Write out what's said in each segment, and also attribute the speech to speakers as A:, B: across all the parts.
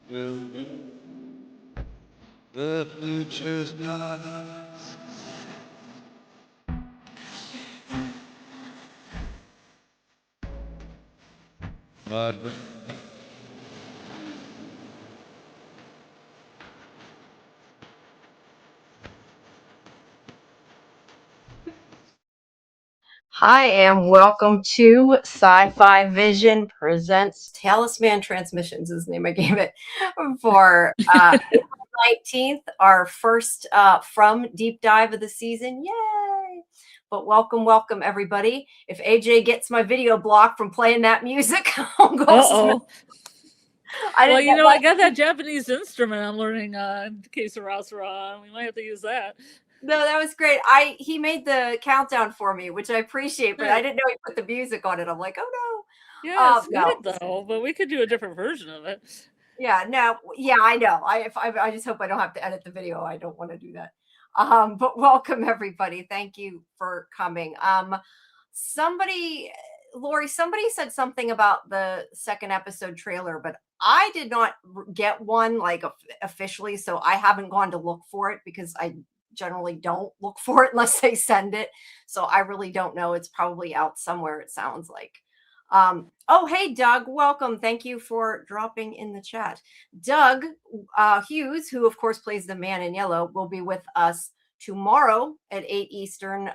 A: The future's not. But
B: Hi, and welcome to Sci-Fi-Vision presents Talisman Transmissions is the name I gave it for April 19th, our first from deep dive of the season. Yay! But welcome everybody. If AJ gets my video blocked from playing that music, I'll go.
C: Uh-oh. Well, you know,
B: I
C: I got that Japanese instrument I'm learning Kesarasura. We might have to use that.
B: No, that was great. He made the countdown for me, which I appreciate, but I didn't know he put the music on it. I'm like, oh no.
C: Yeah, it's
B: No.
C: good though, but we could do a different version of it.
B: Yeah, no, yeah, I know. I just hope I don't have to edit the video. I don't want to do that. But welcome everybody. Thank you for coming. Lori, somebody said something about the second episode trailer, but I did not get one like officially, so I haven't gone to look for it because I generally don't look for it unless they send it. So I really don't know. It's probably out somewhere, it sounds like. Oh, hey, Doug, welcome. Thank you for dropping in the chat. Doug Hughes, who of course plays the man in yellow, will be with us tomorrow at 8 Eastern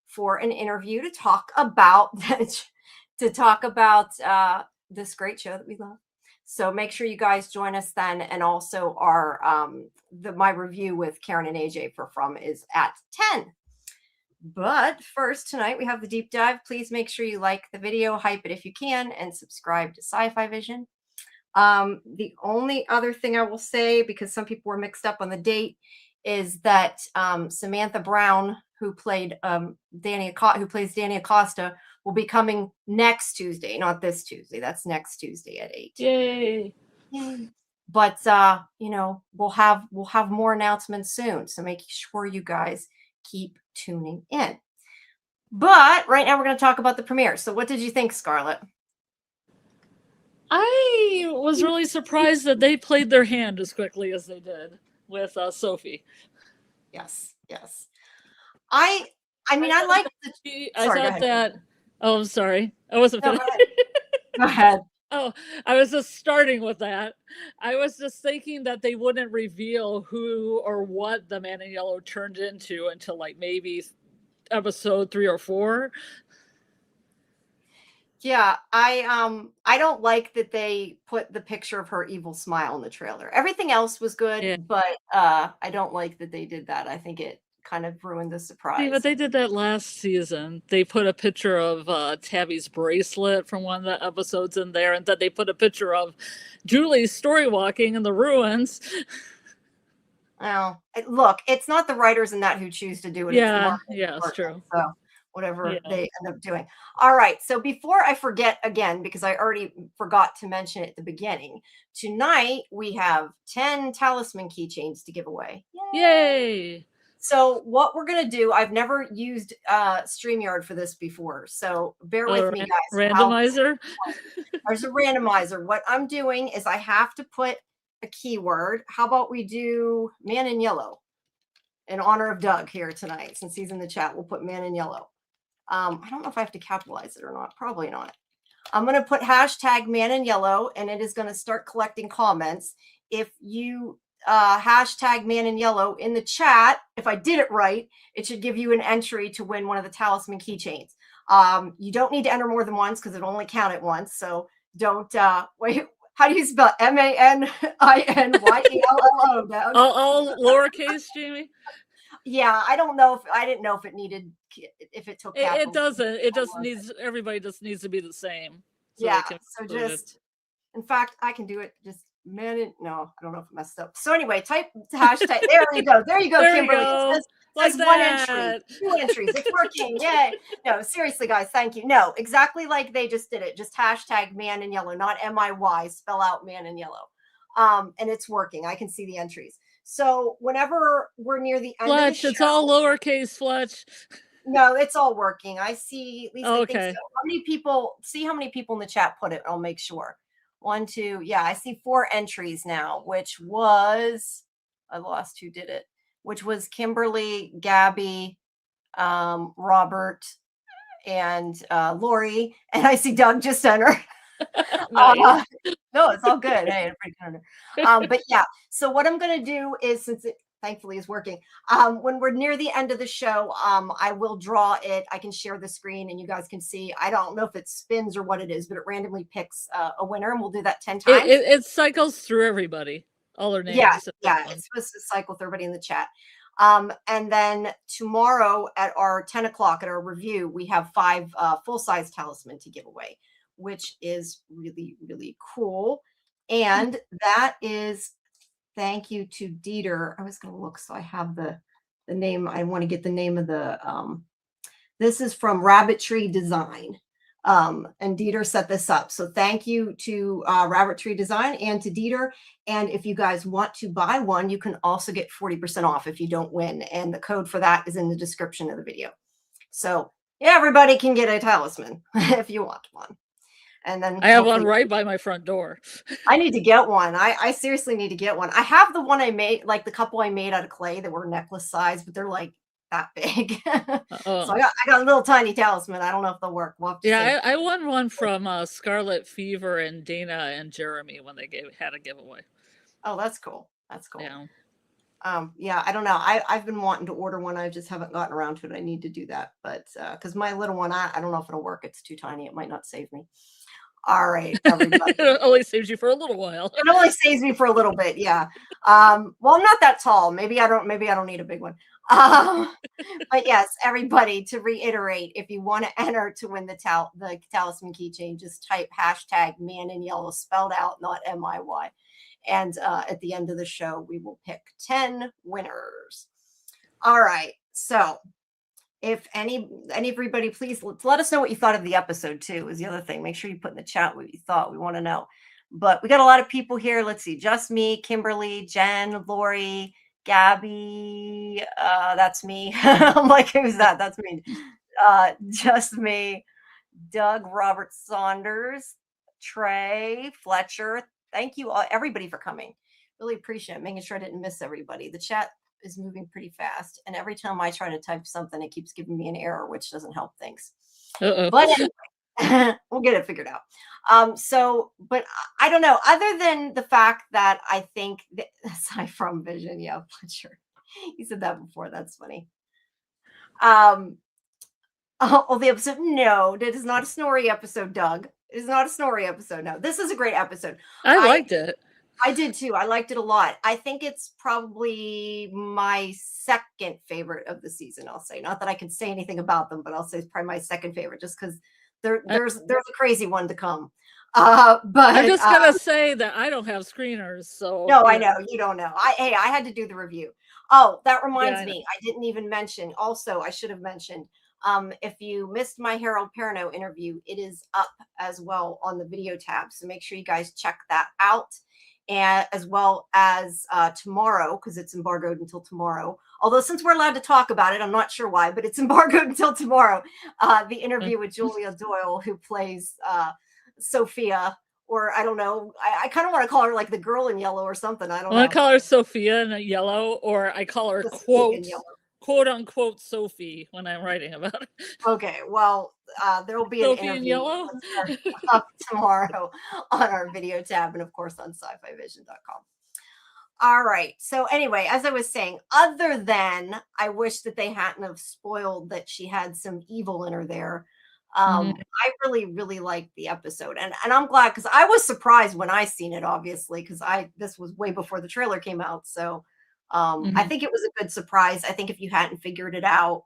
B: for an interview to talk about this great show that we love. So make sure you guys join us then. And also our my review with Karen and AJ for From is at 10. But first, tonight we have the deep dive. Please make sure you like the video, hype it if you can, and subscribe to Sci-Fivision. The only other thing I will say, because some people were mixed up on the date, is that Samantha Brown, who plays Danny Acosta, will be coming next Tuesday, not this Tuesday. That's next Tuesday at 8.
C: Yay!
B: But we'll have more announcements soon. So make sure you guys keep tuning in. But right now we're going to talk about the premiere. So what did you think, Scarlett?
C: I was really surprised that they played their hand as quickly as they did with Sophie.
B: Yes. I liked the.
C: I thought that. Oh, I'm sorry. I wasn't finished.
B: Go ahead.
C: Oh, I was just starting with that. I was just thinking that they wouldn't reveal who or what the man in yellow turned into until like maybe episode 3 or 4.
B: Yeah, I don't like that they put the picture of her evil smile in the trailer. Everything else was good, but I don't like that they did that. I think it kind of ruined the surprise.
C: Yeah, but they did that last season. They put a picture of Tabby's bracelet from one of the episodes in there, and then they put a picture of Julie's story walking in the ruins.
B: Well, look, it's not the writers in that who choose to do it.
C: Yeah, it's true.
B: So whatever they end up doing. All right. So before I forget again, because I already forgot to mention it at the beginning, tonight we have 10 talisman keychains to give away.
C: Yay!
B: So what we're going to do, I've never used StreamYard for this before, so bear with me, guys.
C: Randomizer?
B: There's a randomizer. What I'm doing is I have to put a keyword. How about we do man in yellow in honor of Doug here tonight, since he's in the chat. We'll put man in yellow. I don't know if I have to capitalize it or not. Probably not. I'm going to put hashtag man in yellow, and it is going to start collecting comments. If you hashtag man in yellow in the chat, if I did it right, it should give you an entry to win one of the talisman keychains. You don't need to enter more than once because it'll only count it once. So don't wait. How do you spell MANINYELLO?
C: All lowercase, Jamie?
B: Yeah, I didn't know if it needed, if it took
C: it doesn't. It just needs, everybody just needs to be the same.
B: So yeah. So just, in fact, I can do it. Just no, I don't know if I messed up. So anyway, type hashtag. There you go. There you go,
C: there
B: Kimberly.
C: You go.
B: It says one entry, 2 entries. It's working. Yay. No, seriously, guys, thank you. No, exactly like they just did it. Just hashtag man in yellow, not MIY, spell out man in yellow. And it's working. I can see the entries. So whenever we're near the end
C: Fletch,
B: of the show,
C: it's all lowercase, Fletch.
B: No, it's all working. I see. At least
C: okay.
B: I think so. How many people in the chat put it? I'll make sure. 1, 2. Yeah, I see 4 entries now, which was, I lost who did it, which was Kimberly, Gabby, Robert, and Lori. And I see Doug just enter.
C: Nice.
B: No, it's all good. Hey, everybody can enter. But yeah, so what I'm going to do is, since it thankfully is working, when we're near the end of the show, I will draw it. I can share the screen and you guys can see. I don't know if it spins or what it is, but it randomly picks a winner, and we'll do that 10 times.
C: It cycles through everybody, all their names.
B: Yeah, it's supposed to cycle through everybody in the chat. And then tomorrow at our 10 o'clock at our review, we have 5 full-size talisman to give away, which is really, really cool. And that is, thank you to Dieter. I was going to look, so I have the name. I want to get the name of the, this is from Rabbit Tree Design. And Dieter set this up. So thank you to Rabbit Tree Design and to Dieter. And if you guys want to buy one, you can also get 40% off if you don't win. And the code for that is in the description of the video. So yeah, everybody can get a talisman if you want one. And then
C: I have one right by my front door.
B: I need to get one. I seriously need to get one. I have the one I made, like the couple I made out of clay that were necklace size, but they're like that big. So I got a little tiny talisman. I don't know if they'll work. We'll
C: yeah, I won one from Scarlet Fever and Dana and Jeremy when they had a giveaway.
B: Oh, that's cool. That's cool.
C: Yeah.
B: Yeah, I don't know. I've been wanting to order one. I just haven't gotten around to it. I need to do that. But because my little one, I don't know if it'll work. It's too tiny. It might not save me. All right, everybody.
C: It only saves you for a little while.
B: It only saves me for a little bit, yeah. Well, I'm not that tall. Maybe I don't need a big one. But yes, everybody, to reiterate, if you want to enter to win the talisman keychain, just type hashtag man in yellow, spelled out, not MIY. And at the end of the show, we will pick 10 winners. All right, so if everybody, please let us know what you thought of the episode too, is the other thing. Make sure you put in the chat what you thought. We want to know. But we got a lot of people here. Let's see. Just me, Kimberly, Jen, Lori, Gabby. That's me. I'm like, who's that? That's me. Just me, Doug, Robert Saunders, Trey, Fletcher. Thank you all, everybody, for coming. Really appreciate it. Making sure I didn't miss everybody. The chat is moving pretty fast, and every time I try to type something, it keeps giving me an error, which doesn't help things. But anyway, we'll get it figured out. But I don't know, other than the fact that I think that, aside from Vision, yeah, Fletcher, you said that before. That's funny. The episode, no, it is not a snory episode, Doug. It is not a snory episode. No, this is a great episode.
C: I liked it.
B: I did too. I liked it a lot. I think it's probably my second favorite of the season, I'll say. Not that I can say anything about them, but I'll say it's probably my second favorite just because there's a crazy one to come. But
C: I'm just gonna say that I don't have screeners, so
B: no, I know you don't know. I had to do the review. Oh, that reminds me. I didn't even mention. Also, I should have mentioned. If you missed my Harold Perrineau interview, it is up as well on the video tab. So make sure you guys check that out. And as well as tomorrow, because it's embargoed until tomorrow. Although since we're allowed to talk about it, I'm not sure why, but it's embargoed until tomorrow. The interview with Julia Doyle, who plays Sophia, or I don't know. I kind of want to call her like the girl in yellow or something. I don't know.
C: I call her Sophia in yellow, or I call her quote unquote Sophie when I'm writing about it.
B: Okay, well, there will be an interview
C: in yellow
B: up tomorrow on our video tab, and of course on scifivision.com. All right. So anyway, as I was saying, other than I wish that they hadn't have spoiled that she had some evil in her there. I really, really liked the episode, and I'm glad, because I was surprised when I seen it, obviously, because this was way before the trailer came out. So I think it was a good surprise. I think if you hadn't figured it out,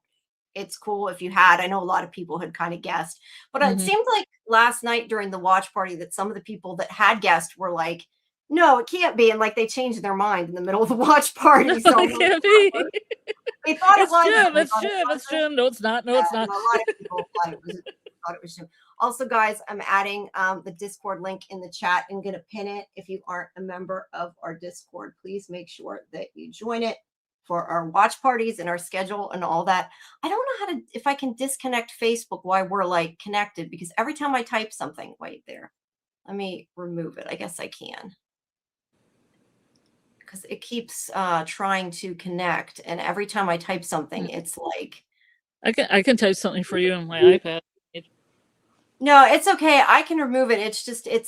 B: it's cool. If you had, I know a lot of people had kind of guessed, but it seemed like last night during the watch party that some of the people that had guessed were like, no, it can't be. And like they changed their mind in the middle of the watch party. So
C: it can't be.
B: They thought it was
C: Jim. It's Jim. No, it's not. No, it's not.
B: A lot of people thought it was Jim. Also, guys, I'm adding the Discord link in the chat and going to pin it. If you aren't a member of our Discord, please make sure that you join it for our watch parties and our schedule and all that. I don't know if I can disconnect Facebook while we're like connected, because every time I type something, wait there. Let me remove it. I guess I can. Because it keeps trying to connect. And every time I type something, it's like,
C: I can type something for you on my iPad.
B: no, it's okay. I can remove it. It's just, I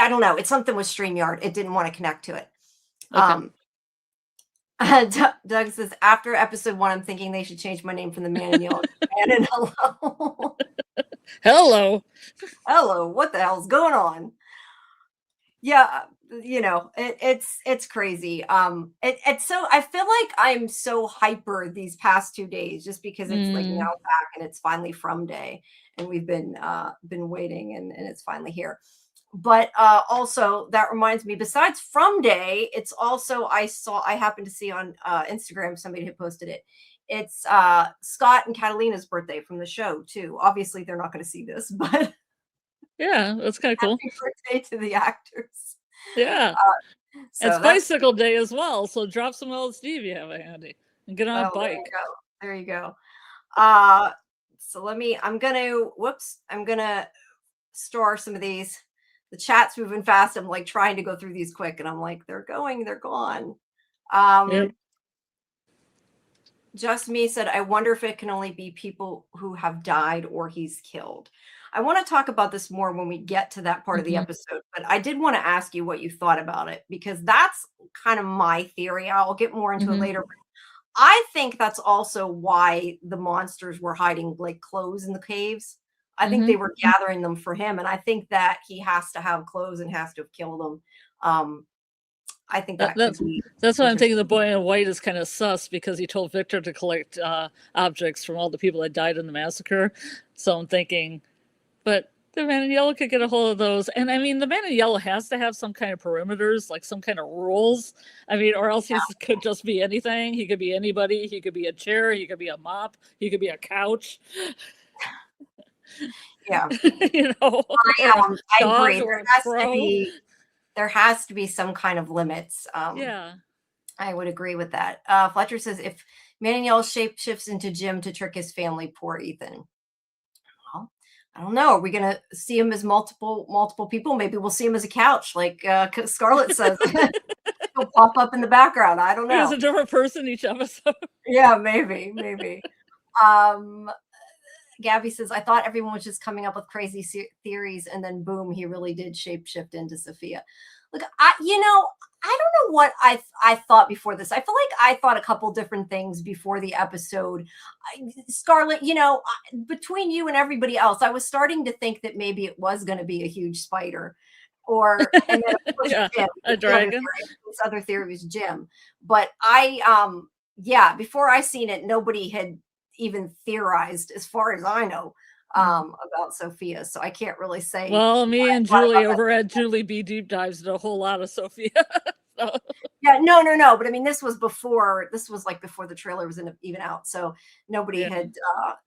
B: don't know. It's something with StreamYard. It didn't want to connect to it.
C: Okay.
B: Doug says, after episode 1, I'm thinking they should change my name from the Man in Yellow to Man in Hello.
C: Hello.
B: Hello, what the hell's going on? Yeah, it's crazy. It's so, I feel like I'm so hyper these past 2 days just because it's like now back and it's finally From Day, and we've been waiting, and it's finally here. But also that reminds me, besides From Day, it's also, I happened to see on Instagram, somebody had posted it. It's Scott and Catalina's birthday from the show too. Obviously they're not going to see this, but
C: yeah, that's kind of cool.
B: happy birthday to the actors.
C: Yeah.
B: So
C: it's bicycle day as well, so drop some LSD if you have it handy and get on a bike.
B: There you go. So I'm gonna store some of these. The chat's moving fast. I'm like trying to go through these quick, and I'm like, they're gone.
C: Yep.
B: Just Me said, I wonder if it can only be people who have died or he's killed. I want to talk about this more when we get to that part of the episode, but I did want to ask you what you thought about it, because that's kind of my theory. I'll get more into it later. But I think that's also why the monsters were hiding like clothes in the caves. I think they were gathering them for him, and I think that he has to have clothes and has to have killed them. I think that's
C: why I'm thinking the boy in white is kind of sus, because he told Victor to collect objects from all the people that died in the massacre. So I'm thinking, but the Man in Yellow could get a hold of those. And I mean, the Man in Yellow has to have some kind of perimeters, like some kind of rules. I mean, or else he could just be anything. He could be anybody. He could be a chair. He could be a mop. He could be a couch.
B: Yeah.
C: I
B: agree. There has to be some kind of limits.
C: Yeah.
B: I would agree with that. Fletcher says, if Man in Yellow shape shifts into Jim to trick his family, poor Ethan. Well, I don't know. Are we going to see him as multiple people? Maybe we'll see him as a couch, like Scarlett says. He'll pop up in the background. I don't know.
C: He's a different person each episode.
B: Yeah, maybe. Gabby says, I thought everyone was just coming up with crazy theories, and then boom, he really did shapeshift into Sophia. Look, I don't know what I thought before this. I feel like I thought a couple different things before the episode. Scarlett, between you and everybody else, I was starting to think that maybe it was going to be a huge spider, and then of course Jim,
C: a dragon.
B: This other theory was Jim, but before I seen it, nobody had even theorized, as far as I know, about Sophia. So I can't really say.
C: Well, me and Julie over at Julie B Deep Dives did a whole lot of Sophia. So.
B: Yeah, no. But I mean, this was like before the trailer was even out. So nobody had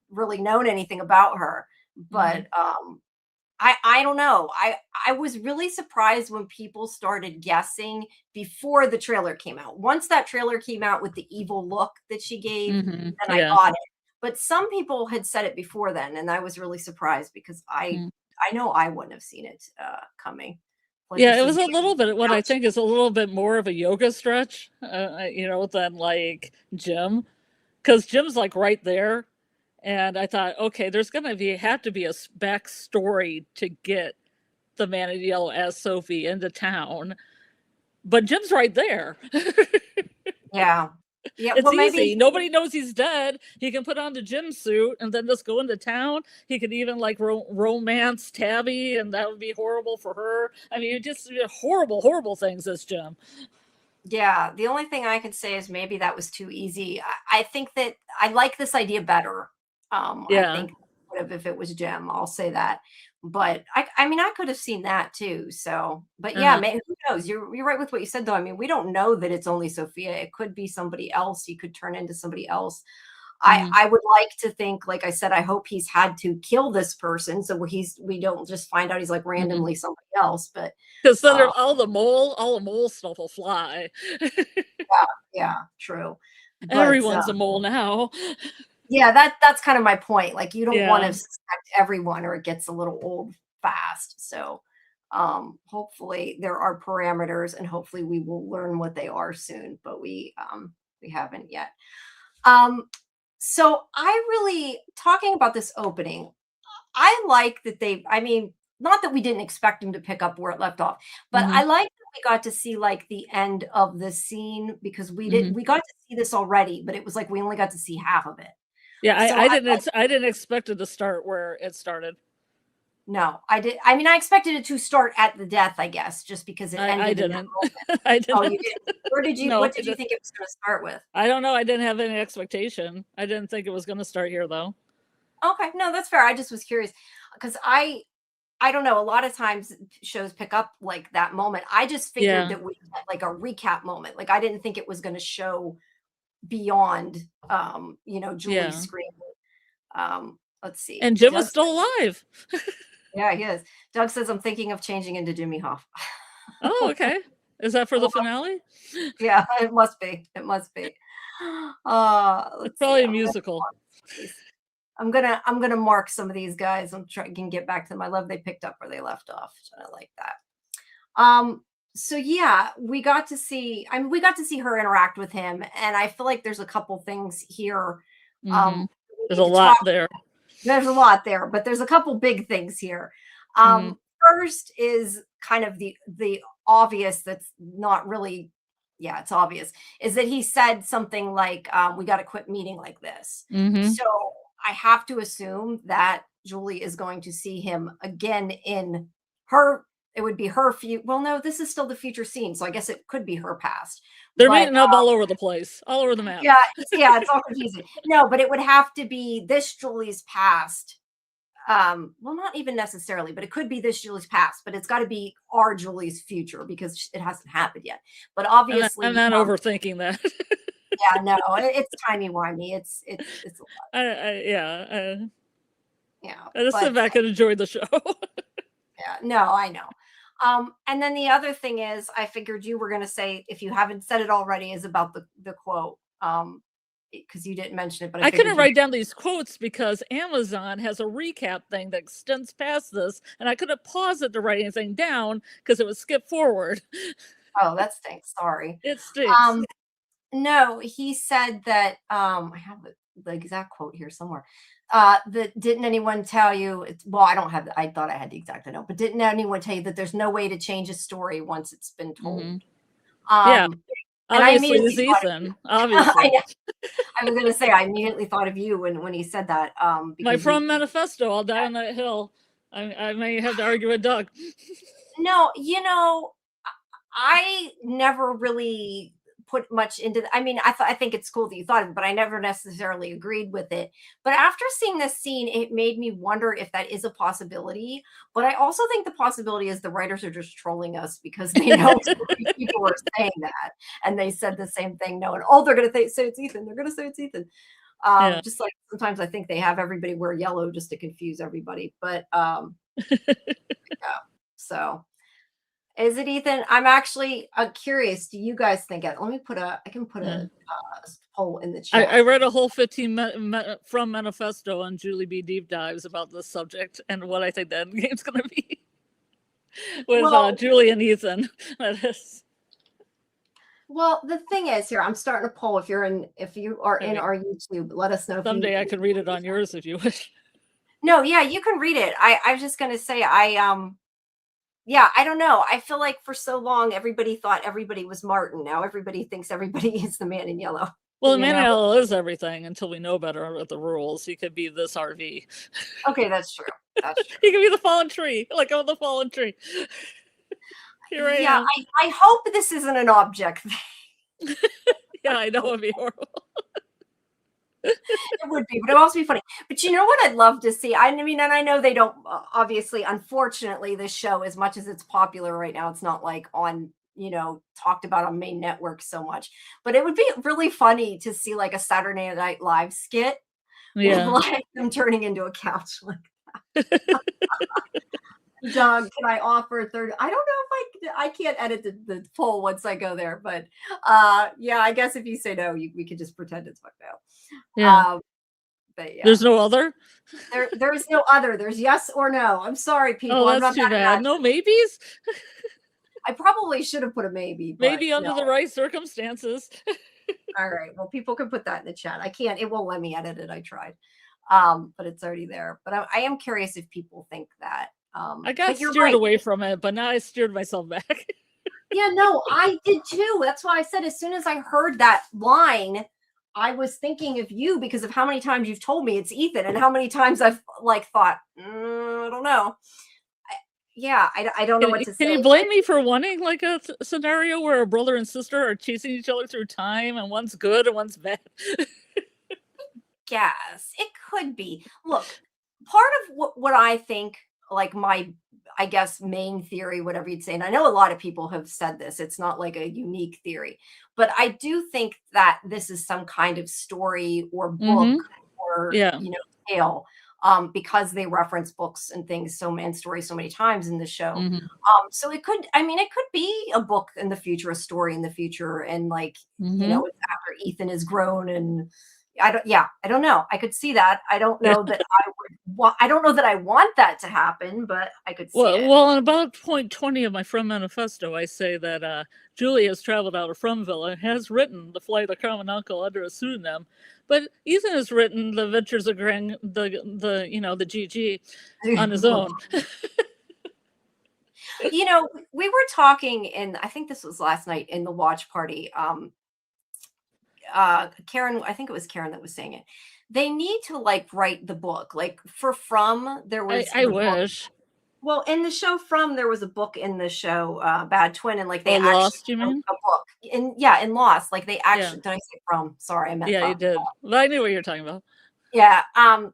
B: really known anything about her. But I don't know. I was really surprised when people started guessing before the trailer came out. Once that trailer came out with the evil look that she gave, then I got it. But some people had said it before then, and I was really surprised because I know I wouldn't have seen it coming.
C: It was a little bit, what I think is a little bit more of a yoga stretch, than like Jim, because Jim's like right there. And I thought, okay, there's going to have to be a backstory to get the Man in Yellow as Sophie into town. But Jim's right there.
B: Yeah.
C: It's easy. Nobody knows he's dead. He can put on the Jim suit and then just go into town. He could even like romance Tabby, and that would be horrible for her. I mean, just horrible things as Jim.
B: Yeah, the only thing I could say is maybe that was too easy. I think that I like this idea better. I think if it was Jim, I'll say that. But I mean, I could have seen that too. So, but maybe, who knows? You're right with what you said, though. I mean, we don't know that it's only Sophia. It could be somebody else. He could turn into somebody else. I would like to think, like I said, I hope he's had to kill this person, so we don't just find out he's like randomly somebody else. But
C: because then all the mole stuff will fly.
B: Yeah, true.
C: But, everyone's a mole now.
B: Yeah, that's kind of my point. Like, you don't want
C: Yeah.
B: to suspect everyone, or it gets a little old fast. So, hopefully there are parameters, and hopefully we will learn what they are soon. But we haven't yet. Um, so I really talking about this opening. I like that they. I mean, not that we didn't expect him to pick up where it left off, but
C: Hmm.
B: I like that we got to see like the end of the scene, because
C: Hmm.
B: we got to see this already, but it was like we only got to see half of it.
C: Yeah,
B: So
C: I didn't expect it to start where it started.
B: no, I did. I mean, I expected it to start at the death, I guess, just because it
C: I
B: ended in that
C: didn't.
B: moment.
C: I
B: Oh, you
C: didn't.
B: didn't? Where did you?
C: No,
B: What
C: I
B: did you
C: didn't.
B: think it was going to start with?
C: I don't know. I didn't have any expectation. I didn't think it was going to start here, though.
B: Okay, no, that's fair. I just was curious because I don't know. A lot of times shows pick up like that moment. I just figured
C: Yeah.
B: that we had like a recap moment. Like, I didn't think it was going to show beyond, Julie's
C: Yeah.
B: scream. Let's see.
C: And Jim was
B: Doug,
C: still alive.
B: yeah, he is. Doug says I'm thinking of changing into Jimmy Hoff.
C: Oh, okay. Is that for the finale?
B: Yeah, it must be. It must be.
C: It's
B: Let's see.
C: probably a musical.
B: I'm gonna mark some of these guys. I'm trying can get back to them. I love they picked up where they left off. So I like that. So yeah, we got to see. I mean, we got to see her interact with him, and I feel like there's a couple things here.
C: Hmm.
B: We
C: There's
B: need
C: a
B: to
C: lot
B: talk.
C: there.
B: There's a lot there, but there's a couple big things here.
C: Hmm.
B: First is kind of the obvious. That's not really. Yeah, it's obvious. Is that he said something like, "We got to quit meeting like this."
C: Hmm.
B: So I have to assume that Julie is going to see him again in her. It would be her future. Well, no, this is still the future scene, so I guess it could be her past.
C: They're
B: But
C: meeting up all over the place, all over the map.
B: yeah, it's all confusing. No, but it would have to be this Julie's past. Well, not even necessarily, but it could be this Julie's past, but it's got to be our Julie's future because it hasn't happened yet. But
C: I'm
B: obviously,
C: not overthinking that.
B: yeah, no, it's timey wimey. It's a lot.
C: Yeah.
B: Yeah,
C: I just sit
B: but
C: back and enjoy the show.
B: yeah, no, I know. And then the other thing is, I figured you were going to say, if you haven't said it already, is about the quote. Because you didn't mention it, but
C: I
B: figured
C: couldn't
B: you.
C: write down these quotes because Amazon has a recap thing that extends past this, and I couldn't pause it to write anything down because it would skip forward.
B: Oh, that stinks. Sorry.
C: It stinks.
B: No, he said that. I have the exact quote here somewhere. That didn't anyone tell you? Well, I don't have. I thought I had the exact note, but didn't anyone tell you that there's no way to change a story once it's been told?
C: Mhm. Yeah,
B: And I
C: obviously it's
B: immediately thought of you.
C: Ethan. Obviously,
B: I was going to say I immediately thought of you when he said that.
C: my
B: Because
C: prom manifesto. I'll die on that hill. I may have to argue with Doug.
B: no, I never really put much into I mean, I think it's cool that you thought of it, but I never necessarily agreed with it. But after seeing this scene, it made me wonder if that is a possibility. But I also think the possibility is the writers are just trolling us because they know so many people are saying that, and they said the same thing knowing, oh, they're gonna say it's Ethan. They're gonna say it's Ethan.
C: Yeah.
B: Just like sometimes I think they have everybody wear yellow just to confuse everybody. But yeah. So is it Ethan? I'm actually curious. Do you guys think it? Let me put a. I can put a poll in the chat.
C: I read a whole 15 from manifesto on Julie B. deep dives about this subject and what I think the end game's going to be with Julie and Ethan. That is.
B: Well, the thing is, here I'm starting a poll. If you are in our YouTube, let us know.
C: Someday I can read it on yours if you wish.
B: No, yeah, you can read it. I was just going to say, yeah, I don't know. I feel like for so long, everybody thought everybody was Martin. Now everybody thinks everybody is the man in yellow.
C: Well, the man in yellow is everything until we know better with the rules. He could be this RV.
B: Okay, that's true. That's true.
C: He could be the fallen tree, like the fallen tree. Here I am.
B: I hope this isn't an object thing.
C: Yeah, I know it'd be horrible.
B: It would be, but it would also be funny. But you know what I'd love to see? I mean, and I know they don't, obviously, unfortunately, this show, as much as it's popular right now, it's not like on, talked about on main network so much. But it would be really funny to see like a Saturday Night Live skit with like them turning into a couch like that. Doug, can I offer a third? I don't know if I can't edit the poll once I go there, but yeah, I guess if you say no, we could just pretend it's fuck no.
C: Yeah.
B: But yeah,
C: There's no other?
B: there is no other. There's yes or no. I'm sorry, people.
C: Oh,
B: I'm not
C: that's too
B: that
C: bad. No maybes?
B: I probably should have put a maybe, but
C: Maybe under
B: no.
C: the right circumstances.
B: All right. Well, people can put that in the chat. I can't. It won't let me edit it. I tried, but it's already there. But I am curious if people think that.
C: I got
B: but you're
C: steered
B: right.
C: away from it, but now I steered myself back.
B: Yeah, no, I did too. That's why I said as soon as I heard that line, I was thinking of you because of how many times you've told me it's Ethan and how many times I've like thought, I don't know. I don't know what to say.
C: Can you blame me for wanting like a scenario where a brother and sister are chasing each other through time and one's good and one's bad?
B: Yes, it could be. Look, part of what I think, like I guess, main theory, whatever you'd say, and I know a lot of people have said this, it's not like a unique theory, but I do think that this is some kind of story or book or, tale, because they reference books and things and stories so many times in the show. So it could be a book in the future, a story in the future, and like, it's after Ethan is grown and I don't know. I could see that. I don't know that I don't know that I want that to happen, but I could see it.
C: Well, in about point 20 of my From Manifesto, I say that Julie has traveled out of Fromville and has written The Flight of the Common Uncle under a pseudonym, but Ethan has written The Adventures of the GG on his own.
B: We were talking I think this was last night in the watch party. Karen, I think it was Karen that was saying it. They need to like write the book. Like for From, there was
C: I wish.
B: Well, in the show From, there was a book in the show Bad Twin, and like they actually
C: Lost, you mean?
B: a book. In Lost, like they actually did I say From? Sorry, I meant
C: From.
B: You
C: did. Well, I knew what you were talking about.
B: Yeah,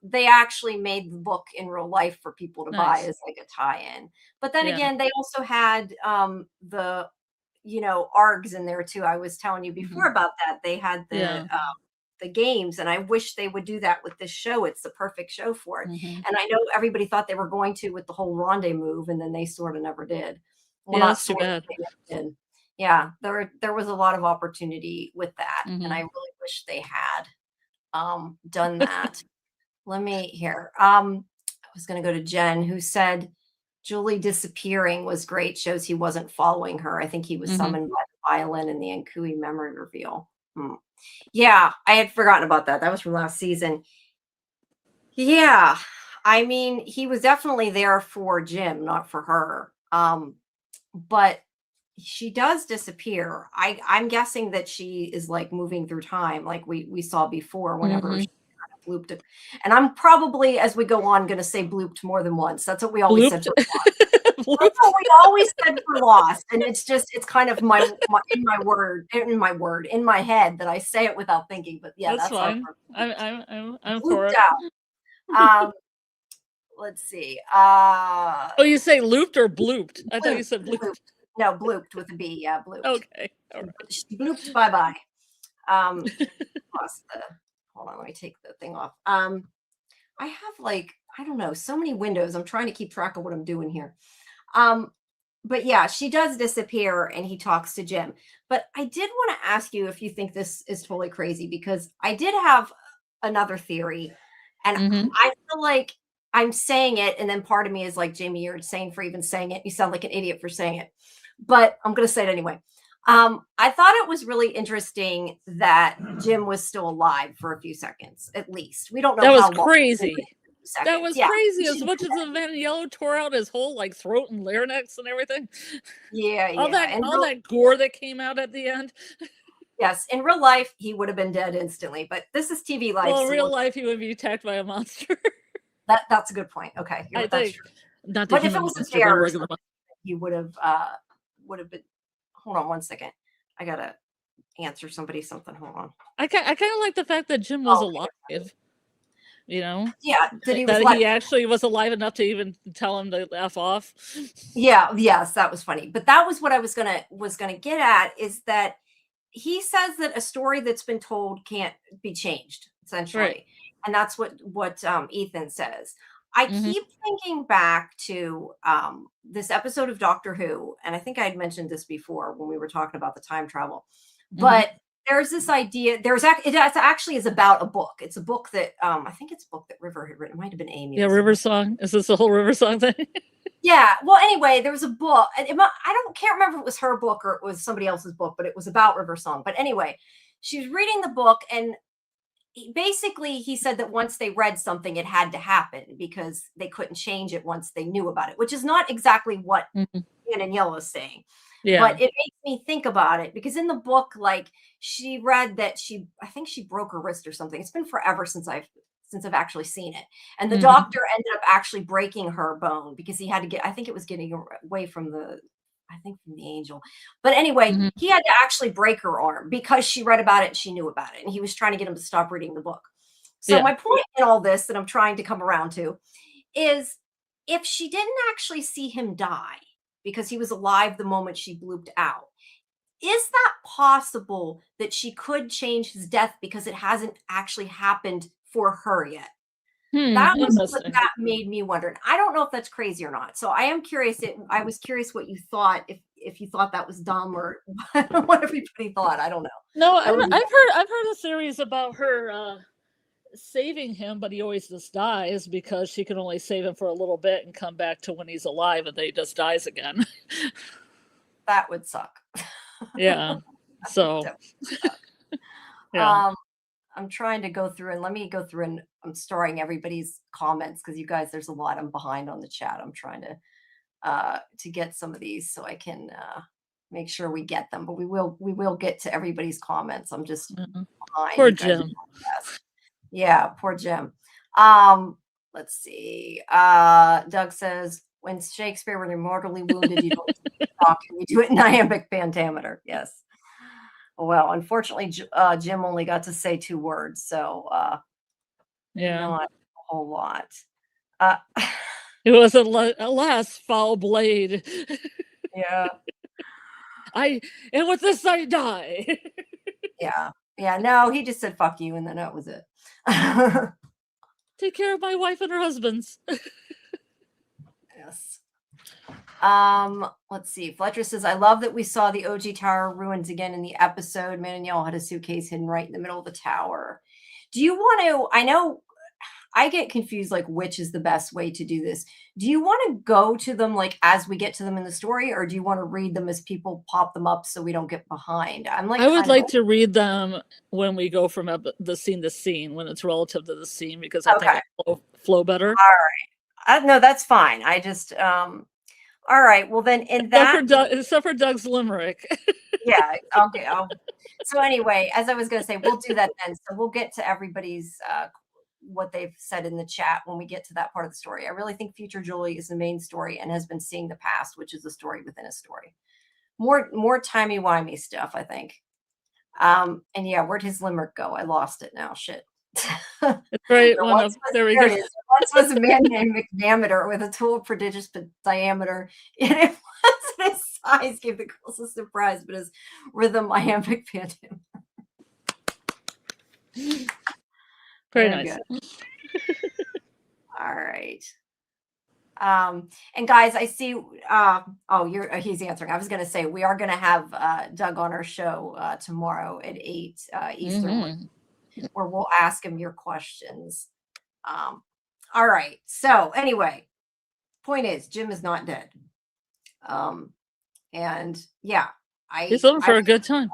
B: they actually made the book in real life for people to buy as like a tie-in. But then again, they also had the ARGs in there too. I was telling you before about that. They had the games, and I wish they would do that with this show. It's the perfect show for it. And I know everybody thought they were going to with the whole Ronde move, and then they sort of never did. Well,
C: that's too bad.
B: Did. Yeah, there was a lot of opportunity with that, and I really wish they had done that. Let me hear. I was going to go to Jen, who said Julie disappearing was great. Shows he wasn't following her. I think he was summoned by the violin in the Nkui memory reveal. Yeah, I had forgotten about that. That was from last season. Yeah, I mean, he was definitely there for Jim, not for her. But she does disappear. I'm guessing that she is like moving through time, like we saw before. Whenever she kind of blooped it, and I'm probably, as we go on, going to say blooped more than once. That's what we always said. That's what we always said for Lost, and it's kind of in my head that I say it without thinking. But yeah, that's
C: fine. I'm for it.
B: Let's see.
C: Oh, you say looped or blooped? I thought you said blooped.
B: No, blooped with a B. Yeah, blooped.
C: Okay. All right.
B: She blooped bye-bye. Hold on, let me take the thing off. I have like, I don't know, so many windows. I'm trying to keep track of what I'm doing here. But yeah, she does disappear and he talks to Jim. But I did want to ask you if you think this is totally crazy, because I did have another theory, and I feel like I'm saying it, and then part of me is like, Jamie, you're insane for even saying it. You sound like an idiot for saying it. But I'm going to say it anyway. I thought it was really interesting that Jim was still alive for a few seconds, at least. We don't know.
C: That was
B: how long.
C: crazy. That was crazy. As much as the Man in Yellow tore out his whole like throat and larynx and everything. All that gore that came out at the end.
B: Yes, in real life he would have been dead instantly, but this is TV life.
C: Well, in real life he would be attacked by a monster.
B: That's a good point. Okay,
C: I think. Not
B: but if it was a bear, he would have been. Hold on one second. I gotta answer somebody something. Hold on.
C: I kind of like the fact that Jim was alive. You know?
B: Yeah,
C: that he actually was alive enough to even tell him to F off.
B: Yeah, yes, that was funny. But that was what I was gonna get at, is that he says that a story that's been told can't be changed, essentially.
C: Right.
B: And that's what Ethan says. I keep thinking back to this episode of Doctor Who, and I think I had mentioned this before when we were talking about the time travel. But there's this idea. It actually is about a book. It's a book that I think it's a book that River had written. It might have been Amy.
C: Yeah, River Song. Is this the whole River Song thing?
B: Yeah. Well, anyway, there was a book. I can't remember if it was her book or it was somebody else's book, but it was about River Song. But anyway, she was reading the book, and basically he said that once they read something, it had to happen because they couldn't change it once they knew about it, which is not exactly what Man in Yellow is saying.
C: Yeah.
B: But it makes me think about it because in the book, like she read that I think she broke her wrist or something. It's been forever since I've actually seen it. And the doctor ended up actually breaking her bone because he had to I think it was getting away from from the angel. But anyway, he had to actually break her arm because she read about it and she knew about it. And he was trying to get him to stop reading the book. So my point in all this that I'm trying to come around to is if she didn't actually see him die because he was alive the moment she blooped out, is that possible that she could change his death because it hasn't actually happened for her yet? That was what that made me wonder. And I don't know if that's crazy or not. So I am curious. I was curious what you thought, if you thought that was dumb or what everybody thought. I don't know.
C: No, I've heard a series about her saving him, but he always just dies because she can only save him for a little bit and come back to when he's alive, and then he just dies again.
B: That would suck.
C: Yeah. So. Yeah.
B: I'm trying to go through and let me go through and I'm storing everybody's comments because you guys, there's a lot I'm behind on the chat. I'm trying to get some of these so I can make sure we get them, but we will get to everybody's comments. I'm just behind.
C: Poor Jim.
B: Yeah, poor Jim. Let's see. Doug says, when Shakespeare was mortally wounded, you don't talk, and you do it in iambic pentameter. Yes. Well, unfortunately, Jim only got to say 2 words, so not a whole lot.
C: It was alas, foul blade.
B: Yeah.
C: And with this I die.
B: Yeah. No, he just said "fuck you," and then that was it.
C: Take care of my wife and her husbands.
B: Yes. Let's see. Fletcher says, I love that we saw the OG tower ruins again in the episode. Man in Yellow had a suitcase hidden right in the middle of the tower. Do you want to, I know I get confused, like which is the best way to do this. Do you want to go to them like as we get to them in the story, or do you want to read them as people pop them up so we don't get behind? I
C: would like to read them when we go from the scene to scene, when it's relative to the scene, because I think it'll flow better.
B: All right. No, that's fine. I just, all right. Well, then in that,
C: except for Doug's limerick.
B: Yeah. Okay. So anyway, as I was going to say, we'll do that then. So we'll get to everybody's what they've said in the chat when we get to that part of the story. I really think Future Julie is the main story and has been seeing the past, which is a story within a story. More timey-wimey stuff, I think. And yeah, where'd his limerick go? I lost it now. Shit.
C: It's right. There we go.
B: Once was a man named McDameter with a tool of prodigious diameter. And it wasn't his size gave the girls a surprise, but his rhythm iambic pentameter.
C: Very nice.
B: All right. And guys, I see. He's answering. I was going to say we are going to have Doug on our show tomorrow at 8 Eastern. Where we'll ask him your questions. All right. So anyway, point is Jim is not dead. And yeah,
C: he's looking for a good time.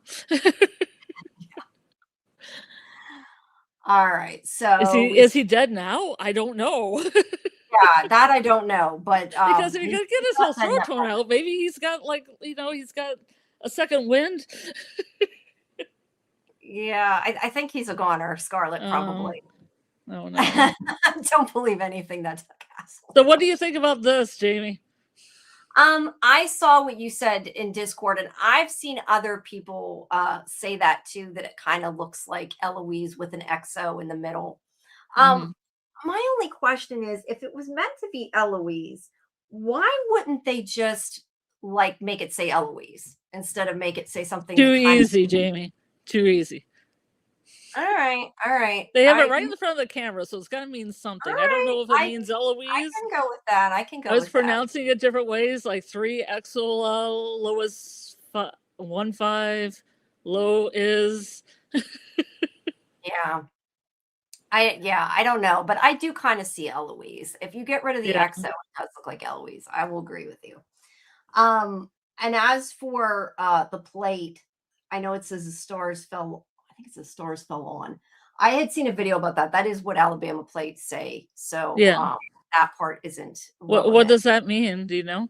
B: All right. So
C: is he dead now? I don't know.
B: Yeah, that I don't know, but
C: because if he could get his whole throat torn out, maybe he's got he's got a second wind.
B: Yeah, I think he's a goner, Scarlett, probably.
C: Oh no.
B: Don't believe anything that's castle.
C: So what do you think about this, Jamie?
B: I saw what you said in Discord, and I've seen other people say that too, that it kind of looks like Eloise with an XO in the middle. My only question is, if it was meant to be Eloise, why wouldn't they just like make it say Eloise instead of make it say something
C: too easy, Jamie? Too easy.
B: All right.
C: They have it right in the front of the camera, so it's got to mean something. I don't know if it means Eloise.
B: I can go with that. I
C: was pronouncing it different ways, like 3 Exo Lois 1 5 Low is.
B: Yeah. I don't know, but I do kind of see Eloise. If you get rid of the
C: Yeah.
B: XO, it does look like Eloise. I will agree with you. And as for the plate, I know it says the stars fell. I think it's the stars fell on. I had seen a video about that. That is what Alabama plates say. So
C: Yeah.
B: that part isn't
C: What
B: relevant.
C: does that mean? Do you know?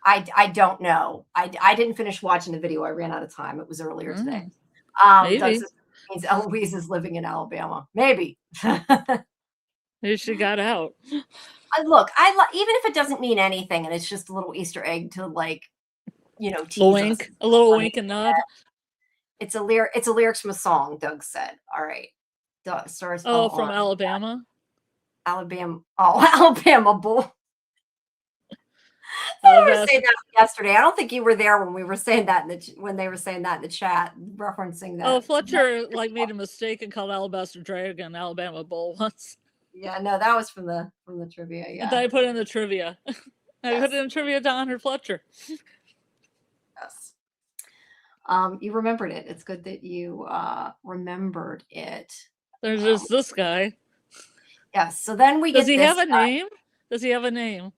B: I don't know. I didn't finish watching the video. I ran out of time. It was earlier today.
C: Maybe.
B: Doug says it means Eloise is living in Alabama. Maybe.
C: Maybe she got out.
B: Look, even if it doesn't mean anything and it's just a little Easter egg to like, you know, tease
C: Wink.
B: us.
C: A little wink and nod.
B: It's a lyrics from a song, Doug said. All right. Stars
C: Oh, from Alabama?
B: Alabama. Oh, Alabama bull. I was saying that yesterday. I don't think you were there when we were saying that when they were saying that in the chat, referencing that.
C: Oh, Fletcher like made a mistake and called Alabaster Dragon Alabama Bull once.
B: Yeah, no, that was from the trivia. Yeah.
C: And then I put in the trivia. I put in trivia to honor Fletcher.
B: Yes. You remembered it. It's good that you remembered it.
C: There's just this guy.
B: Yes. So then we
C: Does he have a name? Does he have a name?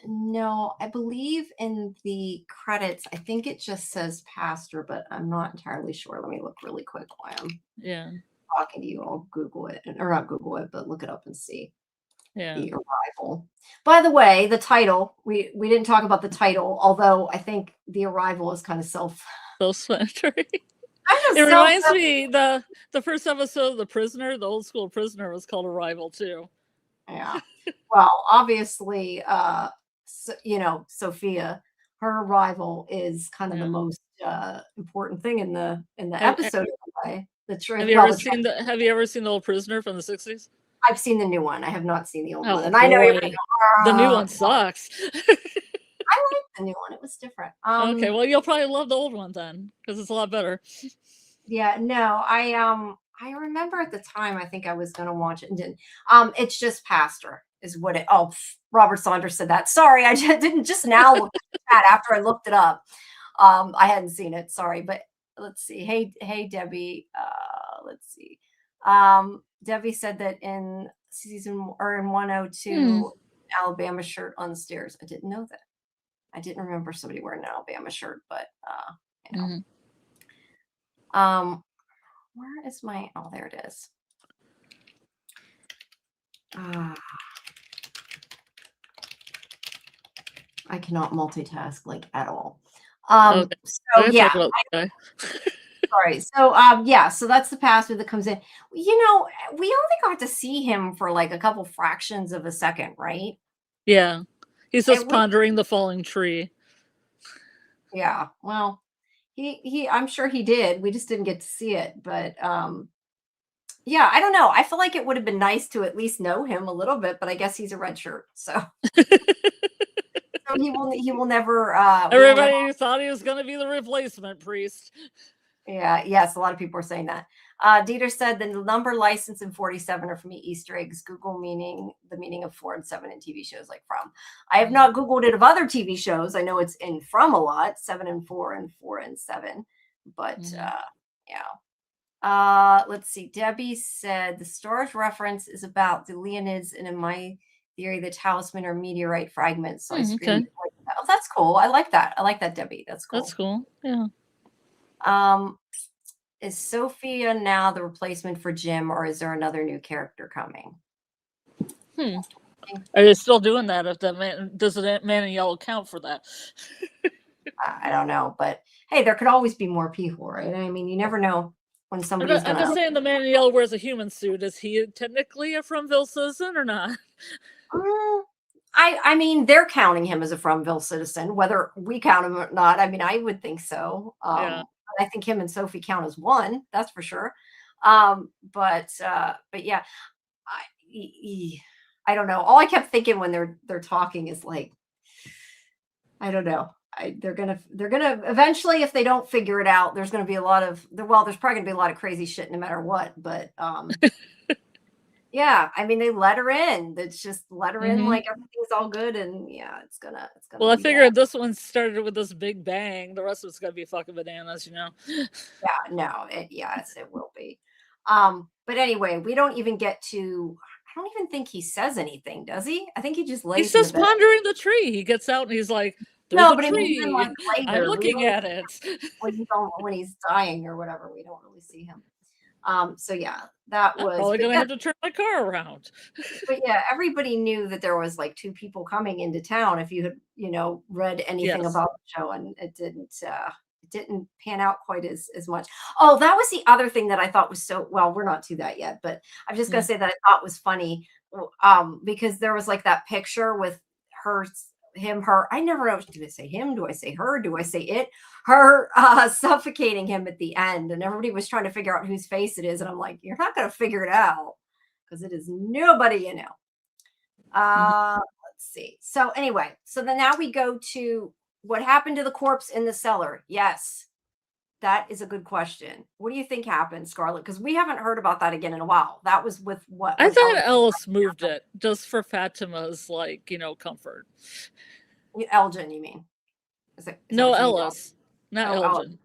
B: No, I believe in the credits, I think it just says pastor, but I'm not entirely sure. Let me look really quick while I'm talking to you. I'll Google it, or not Google it, but look it up and see.
C: Yeah.
B: The Arrival. By the way, the title, we didn't talk about the title, although I think The Arrival is kind of
C: self-centered. It reminds me the first episode of The Prisoner, the old school Prisoner, was called Arrival too.
B: Yeah. Well, obviously, you know, Sophia, her arrival is kind of the most important thing in the episode.
C: Have you ever seen the old Prisoner from the 60s?
B: I've seen the new one. I have not seen the old one, and I know
C: the new one sucks.
B: I like the new one. It was different.
C: Okay, well, you'll probably love the old one then, because it's a lot better.
B: Yeah, no, I remember at the time I think I was going to watch it and didn't. It's just pastor is what it. Oh, Robert Saunders said that. Sorry, I didn't just now look at that after I looked it up. I hadn't seen it. Sorry, but let's see. Hey, Debbie. Let's see. Debbie said that in season or in 102, Alabama shirt on the stairs. I didn't know that. I didn't remember somebody wearing an Alabama shirt, but you know. Where is my? Oh, there it is. I cannot multitask like at all. So yeah. Sorry. So yeah, so that's the pastor that comes in. You know, we only got to see him for like a couple fractions of a second, right?
C: Yeah. He's just pondering the falling tree.
B: Yeah. Well, he I'm sure he did. We just didn't get to see it, but yeah, I don't know. I feel like it would have been nice to at least know him a little bit, but I guess he's a red shirt, so so he will never
C: everybody thought he was going to be the replacement priest.
B: Yeah, yes, a lot of people are saying that. Dieter said the number, license, and 47 are from the Easter eggs. Google the meaning of 4 and 7 in TV shows like From. I have not Googled it of other TV shows. I know it's in From a lot, 7 and 4 and 4 and 7. But yeah. Let's see. Debbie said the stars reference is about the Leonids, and in my theory, the talisman or meteorite fragments. So I screamed, oh, that's cool. I like that. I like that, Debbie. That's cool.
C: That's cool. Yeah.
B: Is Sophia now the replacement for Jim, or is there another new character coming?
C: Are they still doing that? If that man does the Man in Yellow count for that?
B: I don't know, but hey, there could always be more people, right? I mean, you never know when somebody's
C: I'm just saying the Man in Yellow wears a human suit. Is he technically a Fromville citizen or not?
B: I mean, they're counting him as a Fromville citizen, whether we count him or not. I mean, I would think so. I think him and Sophie count as one, that's for sure. But yeah, I don't know. All I kept thinking when they're talking is like, I don't know. They're gonna eventually, if they don't figure it out, there's gonna be a lot of there's probably gonna be a lot of crazy shit no matter what. But Yeah, I mean, they let her in. That's just let her in
C: Mhm.
B: like everything's all good, and yeah, it's gonna
C: Well, I
B: be bad.
C: figured this one started with this big bang. The rest of it's gonna be fucking bananas, you know.
B: Yeah, no, yes, it will be. But anyway, we don't even get to. I don't even think he says anything, does he? I think he just
C: He's
B: lays in the
C: just
B: bed.
C: pondering the tree. He gets out and he's like, "There's
B: No,
C: a
B: but I mean, even like
C: tree. I'm
B: later, we
C: looking
B: only
C: at
B: see him
C: it."
B: when he's dying or whatever. We don't really see him. So yeah, that
C: I'm
B: was.
C: probably
B: But
C: gonna
B: yeah,
C: have to turn my car around.
B: but yeah, everybody knew that there was like two people coming into town. If you had, read anything
C: Yes.
B: about the show, and it didn't pan out quite as much. Oh, that was the other thing that I thought was so well. We're not to that yet, but I'm just gonna
C: Mm.
B: say that I thought was funny, because there was like that picture with her, him, her. I never know. Do I say him? Do I say her? Do I say it? Her suffocating him at the end, and everybody was trying to figure out whose face it is, and I'm like, you're not gonna figure it out because it is nobody you know.
C: Mhm.
B: Let's see. So anyway, so then now we go to what happened to the corpse in the cellar. Yes, that is a good question. What do you think happened, Scarlett? Because we haven't heard about that again in a while. That was with what
C: I
B: when
C: thought
B: Elgin,
C: Ellis moved it just for Fatima's, like, comfort.
B: Elgin, you mean? Is that
C: No,
B: what you mean?
C: Ellis, not
B: Oh, Ellis.
C: Elgin.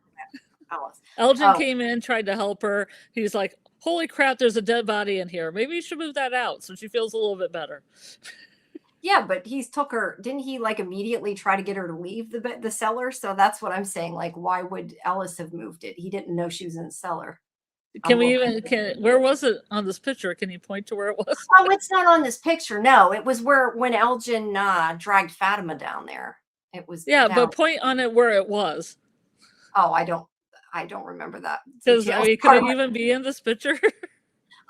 B: Ellis.
C: Elgin
B: Oh,
C: came in, tried to help her. He's like, "Holy crap, there's a dead body in here. Maybe you should move that out so she feels a little bit better."
B: yeah, but he's took her. Didn't he like immediately try to get her to leave the cellar? So that's what I'm saying. Like, why would Ellis have moved it? He didn't know she was in the cellar. I'm
C: Can
B: a
C: we
B: little
C: even can where was it on this picture? Can you point to where it was?
B: Oh, it's not on this picture. No, it was where when Elgin dragged Fatima down there. It was
C: Yeah,
B: down.
C: but point on it where it was.
B: Oh, I don't remember that
C: Because I
B: detail.
C: mean, could it
B: Sorry,
C: even be in this picture?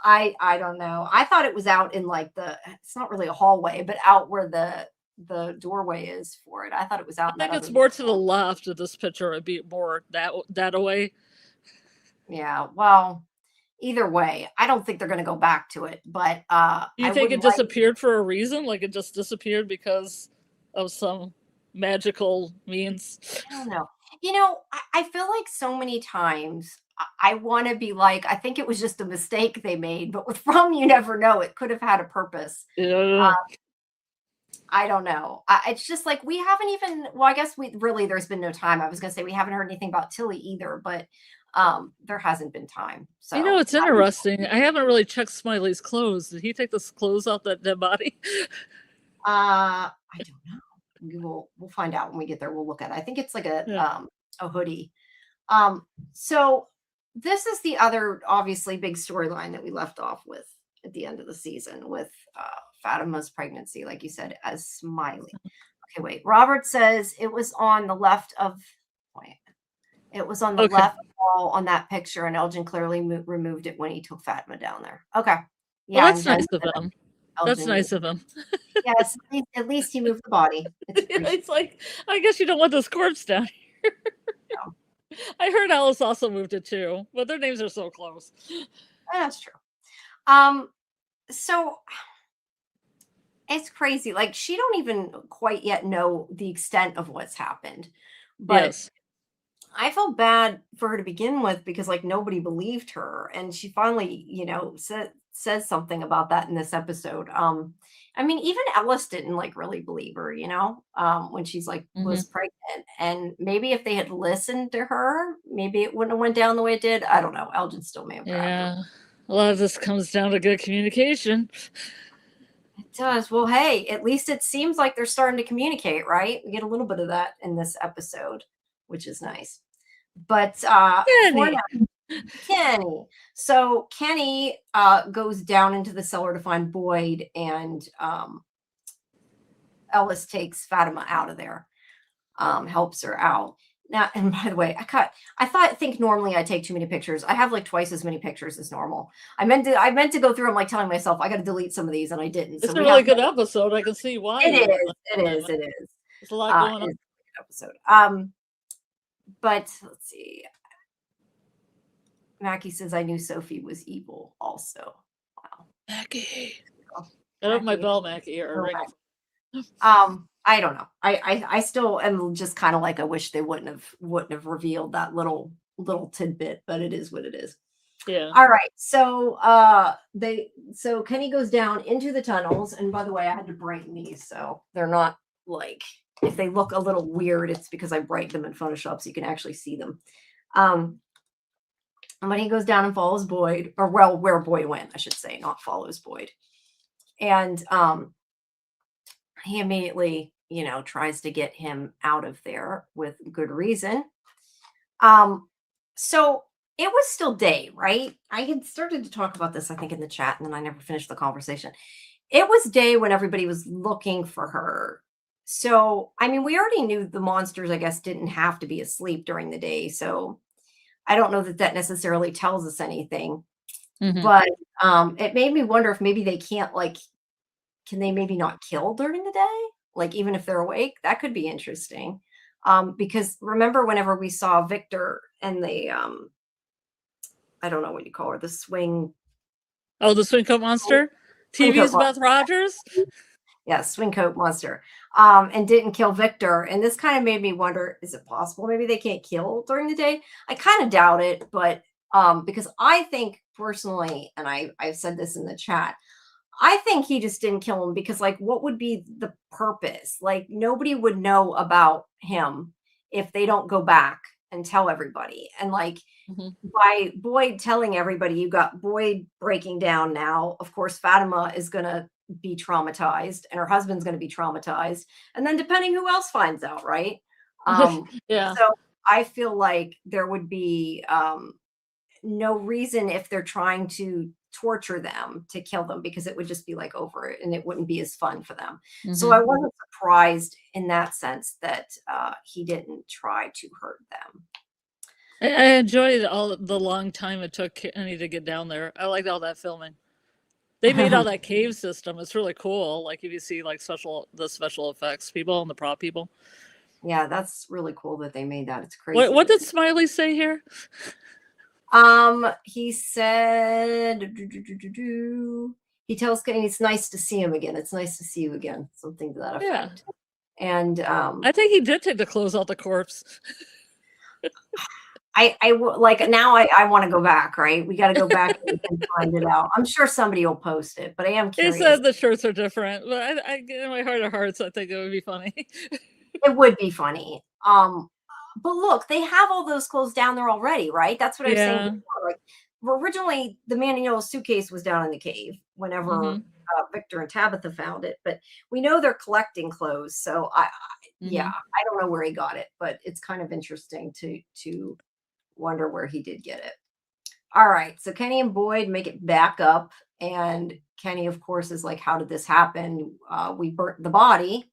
B: I don't know. I thought it was out in like it's not really a hallway, but out where the doorway is for it. I thought it was
C: I
B: out in that
C: think
B: other
C: it's more to the
B: room.
C: left of this picture. It'd be more that away.
B: Yeah. Well, either way, I don't think they're going to go back to it, but
C: Do you
B: I
C: think
B: would
C: it
B: like.
C: disappeared for a reason? Like it just disappeared because of some magical means?
B: I don't know. I feel like so many times I want to be like, I think it was just a mistake they made, but with From, you never know. It could have had a purpose.
C: Yeah.
B: I don't know. It's just like we haven't even, well, I guess there's been no time. I was going to say we haven't heard anything about Tilly either, but there hasn't been time. So,
C: It's interesting. I haven't really checked Smiley's clothes. Did he take the clothes off that dead body?
B: I don't know. We'll find out when we get there. We'll look at it. I think it's like
C: Yeah.
B: a hoodie. So this is the other obviously big storyline that we left off with at the end of the season with Fatima's pregnancy, like you said, as Smiley. Okay, wait. Robert says it was on the left of. Wait, it was on the
C: Okay.
B: left wall on that picture, and Elgin clearly removed it when he took Fatima down there. Okay.
C: Well,
B: Yeah,
C: that's
B: and Jen
C: nice of
B: said
C: him. That's
B: Elgin.
C: nice of him.
B: Yes, at least he moved the body. It's appreciated.
C: It's like, I guess you don't want this corpse down here. I heard Alice also moved it too, but their names are so close.
B: That's true. So it's crazy. Like she don't even quite yet know the extent of what's happened. But
C: Yes.
B: I felt bad for her to begin with because like nobody believed her. And she finally, says something about that in this episode. I mean, even Ellis didn't like really believe her, when she's like
C: Hmm.
B: was pregnant. And maybe if they had listened to her, maybe it wouldn't have went down the way it did. I don't know. Elgin still may have grabbed her.
C: Yeah. A lot of this comes down to good communication.
B: It does. Well, hey, at least it seems like they're starting to communicate, right? We get a little bit of that in this episode, which is nice. But for
C: Kenny.
B: now, Kenny. So Kenny goes down into the cellar to find Boyd, and Ellis takes Fatima out of there, helps her out. Now, and by the way, think normally I take too many pictures. I have like twice as many pictures as normal. I meant to go through them, like telling myself I got to delete some of these, and I didn't.
C: It's
B: So
C: a
B: we
C: really
B: have.
C: good episode. I can see why
B: It
C: you
B: is.
C: went
B: It
C: on
B: is.
C: that.
B: It is.
C: There's a lot going
B: It
C: on.
B: is a good episode. But let's see. Mackie says I knew Sophie was evil. Also, wow.
C: Mackie.
B: Oh,
C: Get up my
B: Mackie.
C: bell, Mackie, or
B: No,
C: ring.
B: I don't know. I still am just kind of like I wish they wouldn't have revealed that little tidbit, but it is what it is.
C: Yeah.
B: All right. So so Kenny goes down into the tunnels, and by the way, I had to brighten these so they're not like, if they look a little weird, it's because I brightened them in Photoshop so you can actually see them. And when he goes down and follows Boyd, or well, where Boyd went, I should say, not follows Boyd. And he immediately, tries to get him out of there with good reason. So it was still day, right? I had started to talk about this, I think, in the chat, and then I never finished the conversation. It was day when everybody was looking for her. So, I mean, we already knew the monsters, I guess, didn't have to be asleep during the day. So I don't know that that necessarily tells us anything. But it made me wonder if maybe they can't, like, can they maybe not kill during the day? Like, even if they're awake, that could be interesting. Because remember whenever we saw Victor and the, I don't know what you call her, the swing.
C: Oh, the swing coat monster? TV's Beth Rogers?
B: Yeah, swing coat monster. And didn't kill Victor. And this kind of made me wonder, is it possible maybe they can't kill during the day? I kind of doubt it, but because I think personally, and I've said this in the chat, I think he just didn't kill him because, like, what would be the purpose? Like, nobody would know about him if they don't go back and tell everybody. And like, by Boyd telling everybody, you got Boyd breaking down now. Of course, Fatima is going to be traumatized and her husband's going to be traumatized. And then depending who else finds out, right?
C: Yeah.
B: So I feel like there would be no reason if they're trying to torture them to kill them, because it would just be like over it and it wouldn't be as fun for them. So I wasn't surprised in that sense that he didn't try to hurt them.
C: I enjoyed all the long time it took Kenny to get down there. I liked all that filming. They made all that cave system. It's really cool. Like, if you see like the special effects people and the prop people.
B: Yeah, that's really cool that they made that. It's crazy.
C: What did Smiley say here?
B: He said, he tells Kenny it's nice to see him again. It's nice to see you again. Something to that effect. Yeah. And
C: I think he did take the clothes off the corpse.
B: I like, now I want to go back, right? We got to go back and find it out. I'm sure somebody will post it, but I am curious.
C: He said the shirts are different, but I in my heart of hearts, I think it would be funny.
B: It would be funny. But look, they have all those clothes down there already, right? That's what I was saying before. Like, originally, the man in yellow suitcase was down in the cave whenever Victor and Tabitha found it. But we know they're collecting clothes, so yeah, I don't know where he got it, but it's kind of interesting to wonder where he did get it. All right, so Kenny and Boyd make it back up, and Kenny, of course, is like, "How did this happen? We burnt the body."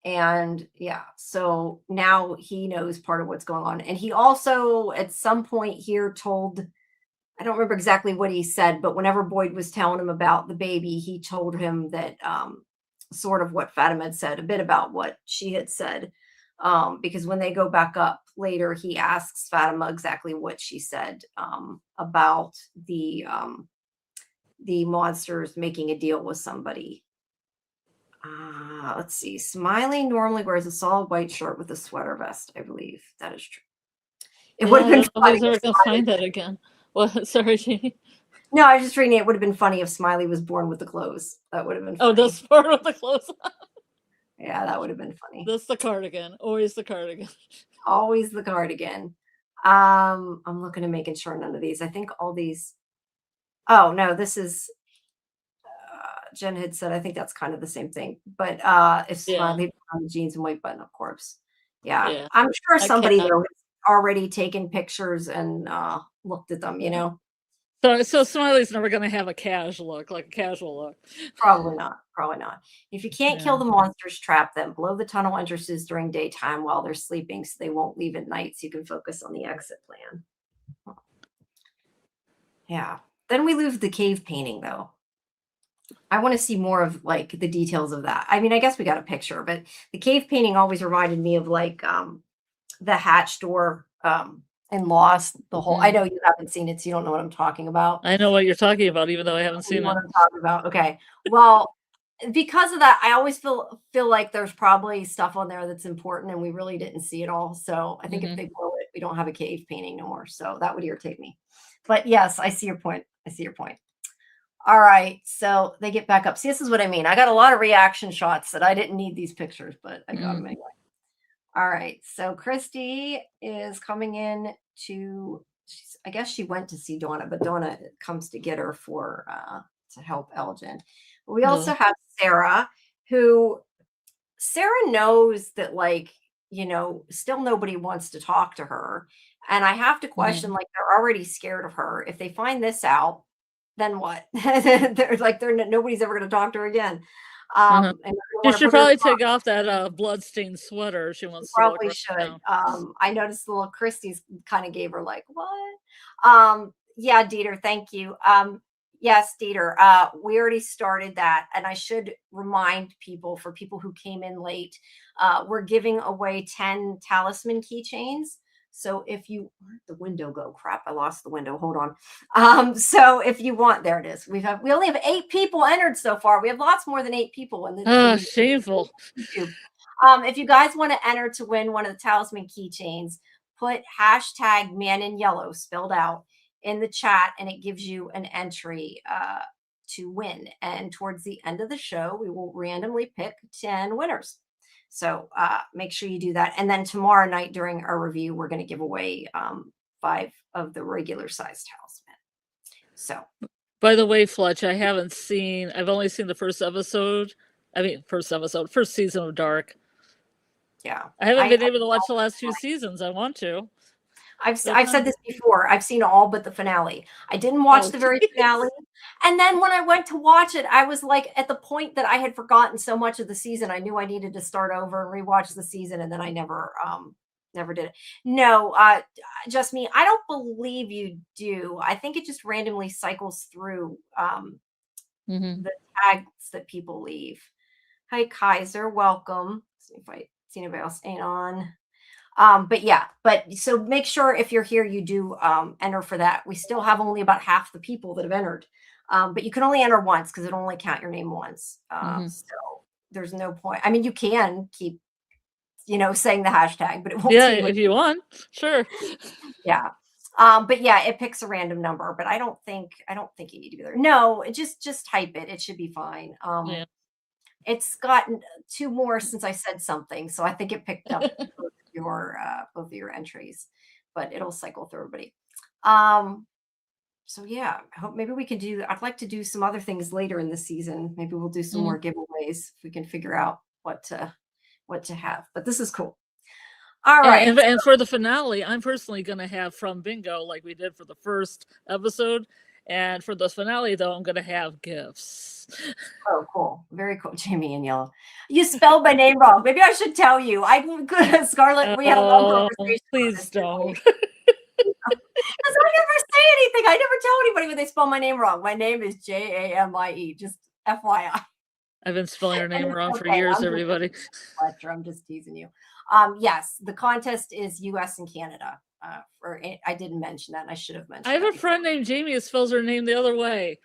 B: And yeah, so now he knows part of what's going on. And he also, at some point here, told, I don't remember exactly what he said, but whenever Boyd was telling him about the baby, he told him that sort of what Fatima had said, a bit about what she had said. Because when they go back up later, he asks Fatima exactly what she said about the monsters making a deal with somebody. Let's see. Smiley normally wears a solid white shirt with a sweater vest. I believe that is true. It would have been funny.
C: Nobody's ever gonna find that again. Well, sorry, Jamie.
B: No, I was just reading it. It would have been funny if Smiley was born with the clothes. That would have been funny.
C: Oh, that's born with the clothes.
B: Yeah, that would have been funny.
C: That's the cardigan. Always the cardigan.
B: Always the cardigan. I'm looking and making sure none of these. I think all these. Oh no, this is. Jen had said, I think that's kind of the same thing. But if Smiley put on the jeans and white button-up corpse. Yeah. I'm sure somebody there has already taken pictures and looked at them, you know.
C: So Smiley's never going to have a casual look.
B: Probably not. If you can't kill the monsters, trap them. Blow the tunnel entrances during daytime while they're sleeping so they won't leave at night, so you can focus on the exit plan. Yeah. Then we lose the cave painting, though. I want to see more of like the details of that. I mean, I guess we got a picture, but the cave painting always reminded me of like the hatch door in Lost. The whole. I know you haven't seen it, so you don't know what I'm talking about.
C: I know what you're talking about, even though I haven't seen it.
B: What I'm talking about. Okay. Well, because of that, I always feel like there's probably stuff on there that's important, and we really didn't see it all. So I think if they blow it, we don't have a cave painting no more. So that would irritate me. But yes, I see your point. I see your point. All right. So they get back up. See, this is what I mean. I got a lot of reaction shots that I didn't need these pictures, but I got them anyway. All right. So Christy is coming in to, I guess she went to see Donna, but Donna comes to get her for, to help Elgin. We also have Sarah, who Sarah knows that, like, you know, still nobody wants to talk to her. And I have to question, like, they're already scared of her. If they find this out, then what? Nobody's ever going to talk to her again. And
C: she should probably take off that bloodstained sweater. She wants to
B: probably should. I noticed little Christie's kind of gave her like, what? Yeah, Dieter, thank you. Yes, Dieter, we already started that. And I should remind people, for people who came in late, we're giving away 10 talisman keychains. So if you, where'd the window go? Crap, I lost the window. Hold on. So if you want, there it is. We only have 8 people entered so far. We have lots more than 8 people in the
C: shameful.
B: YouTube. If you guys want to enter to win one of the talisman keychains, put hashtag man in yellow spelled out in the chat, and it gives you an entry to win. And towards the end of the show, we will randomly pick 10 winners. So make sure you do that. And then tomorrow night during our review, we're going to give away 5 of the regular size talisman. So,
C: by the way, Fletch, I've only seen the first season of Dark.
B: Yeah.
C: I haven't been able to watch the last 2 seasons. I want to.
B: I've said this before. I've seen all but the finale. I didn't watch the very finale. And then when I went to watch it, I was like at the point that I had forgotten so much of the season. I knew I needed to start over and rewatch the season. And then I never did it. No, just me. I don't believe you do. I think it just randomly cycles through the tags that people leave. Hi, Kaiser. Welcome. Let's see if I see anybody else ain't on. But so make sure if you're here, you do enter for that. We still have only about half the people that have entered, but you can only enter once because it'll only count your name once. So there's no point. I mean, you can keep, saying the hashtag, but it won't.
C: Yeah, if you want, sure.
B: Yeah. But yeah, it picks a random number, but I don't think you need to be there. No, just type it. It should be fine. It's gotten 2 more since I said something, so I think it picked up both of your entries, but it'll cycle through everybody. So yeah, I hope maybe we can I'd like to do some other things later in the season. Maybe we'll do some more giveaways if we can figure out what to have. But this is cool. All right.
C: And for the finale, I'm personally going to have From Bingo like we did for the first episode. And for the finale, though, I'm going to have gifts.
B: Oh, cool. Very cool. Jamie in yellow. You spelled my name wrong. Maybe I should tell you. Scarlett, we had a long conversation.
C: Please don't.
B: Because I never say anything. I never tell anybody when they spell my name wrong. My name is Jamie, just FYI.
C: I've been spelling your name wrong for years, everybody.
B: I'm just teasing you. Yes, the contest is US and Canada. I didn't mention that, and I should have mentioned.
C: I have a friend named Jamie who spells her name the other way.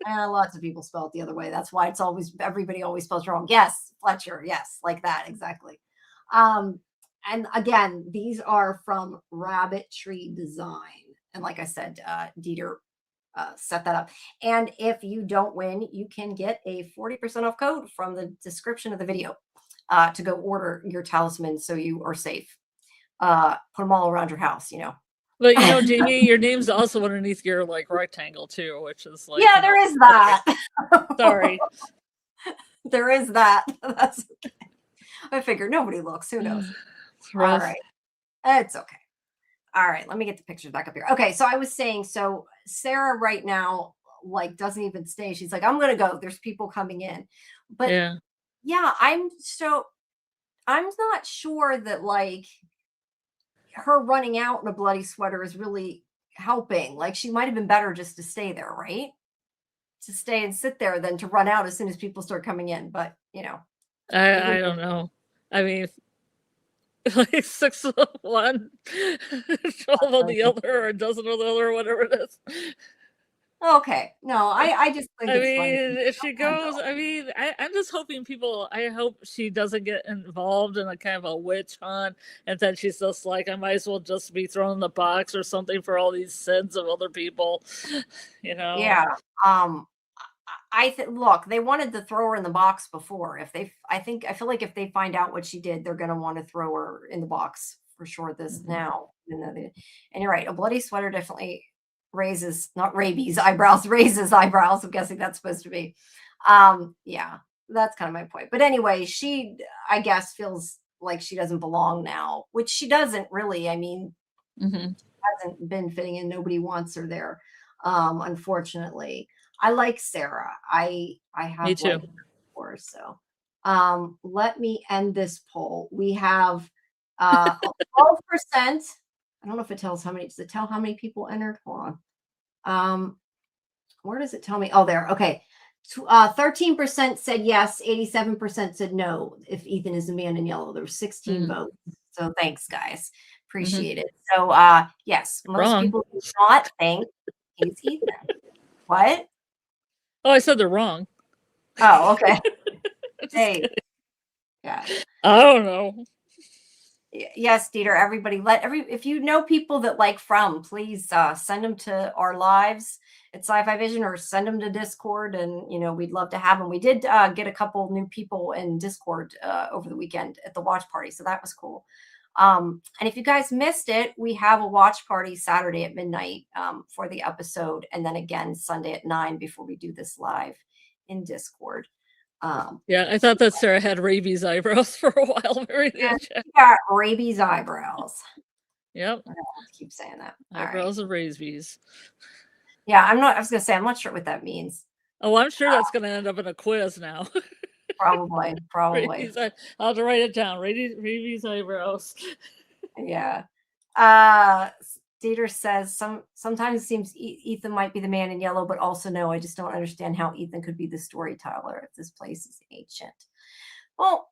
B: Lots of people spell it the other way. That's why everybody always spells wrong. Yes, Fletcher. Yes, like that exactly. And again, these are from Rabbit Tree Design, and like I said, Dieter set that up. And if you don't win, you can get a 40% off code from the description of the video to go order your talisman so you are safe. Put them all around your house,
C: But Jamie, your name's also underneath your rectangle too, which is like
B: there is that.
C: Sorry.
B: There is that. That's okay. I figure nobody looks. Who knows? All right. It's okay. All right. Let me get the pictures back up here. Okay. So I was saying, so Sarah right now, doesn't even stay. She's like, I'm going to go. There's people coming in. But yeah, I'm not sure that her running out in a bloody sweater is really helping. She might have been better just to stay there, right? To stay and sit there than to run out as soon as people start coming in. But
C: I don't know. I mean, 6 of one, 12 on the other, or a dozen on the other, or whatever it is.
B: Okay. No, I just think
C: I
B: it's funny.
C: mean, if she
B: I don't know.
C: goes, I mean, I'm just hoping people, I hope she doesn't get involved in a kind of a witch hunt, and then she's just like, I might as well just be thrown in the box or something for all these sins of other people, you know?
B: Yeah. Look, they wanted to throw her in the box before. I feel like if they find out what she did, they're going to want to throw her in the box for sure. This
C: Mhm.
B: now, and you're right. A bloody sweater definitely raises, not rabies eyebrows, raises eyebrows. I'm guessing that's supposed to be. Yeah, that's kind of my point. But anyway, she, I guess, feels like she doesn't belong now, which she doesn't really. I mean,
C: Mhm.
B: hasn't been fitting in. Nobody wants her there, unfortunately. I like Sarah. I
C: Me
B: have
C: too.
B: liked her before. So let me end this poll. We have 12%. I don't know if it tells how many. Does it tell how many people entered? Hold on. Where does it tell me? Oh, there. Okay. 13% said yes, 87% said no if Ethan is the man in yellow. There were 16
C: Mm.
B: votes. So thanks, guys.
C: Mhm.
B: Appreciate it. So yes, most
C: Wrong.
B: people do not think he's Ethan. What?
C: Oh, I said they're wrong.
B: Oh, okay.
C: Just
B: Hey,
C: kidding.
B: yeah.
C: I don't know.
B: Yes, Dieter, everybody if you know people that like From, please send them to our lives at Sci-Fi-Vision or send them to Discord, and we'd love to have them. We did get a couple new people in Discord over the weekend at the watch party, so that was cool. And if you guys missed it, we have a watch party Saturday at midnight for the episode, and then again Sunday at 9 before we do this live in Discord.
C: Yeah, I thought that Sarah had rabies eyebrows for a while.
B: Yeah, she got rabies eyebrows.
C: Yep.
B: I don't have to keep saying that. All right.
C: Eyebrows of rabies.
B: Yeah, I was gonna say I'm not sure what that means.
C: Oh, I'm sure that's going to end up in a quiz now.
B: Probably.
C: Rabies, I'll have to write it down. Rabies eyebrows.
B: Yeah. Dieter says sometimes it seems Ethan might be the man in yellow, but also no, I just don't understand how Ethan could be the storyteller if this place is ancient. Well,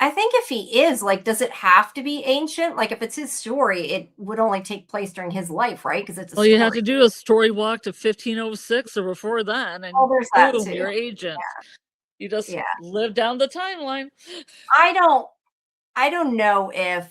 B: I think if he is, like, does it have to be ancient? Like, if it's his story, it would only take place during his life, right? Because it's a
C: Well, you have
B: story.
C: to do a story walk to 1506 or before then,
B: Oh,
C: and
B: there's that
C: boom,
B: too.
C: you're agent. You just
B: Yeah.
C: live down the timeline.
B: I don't know if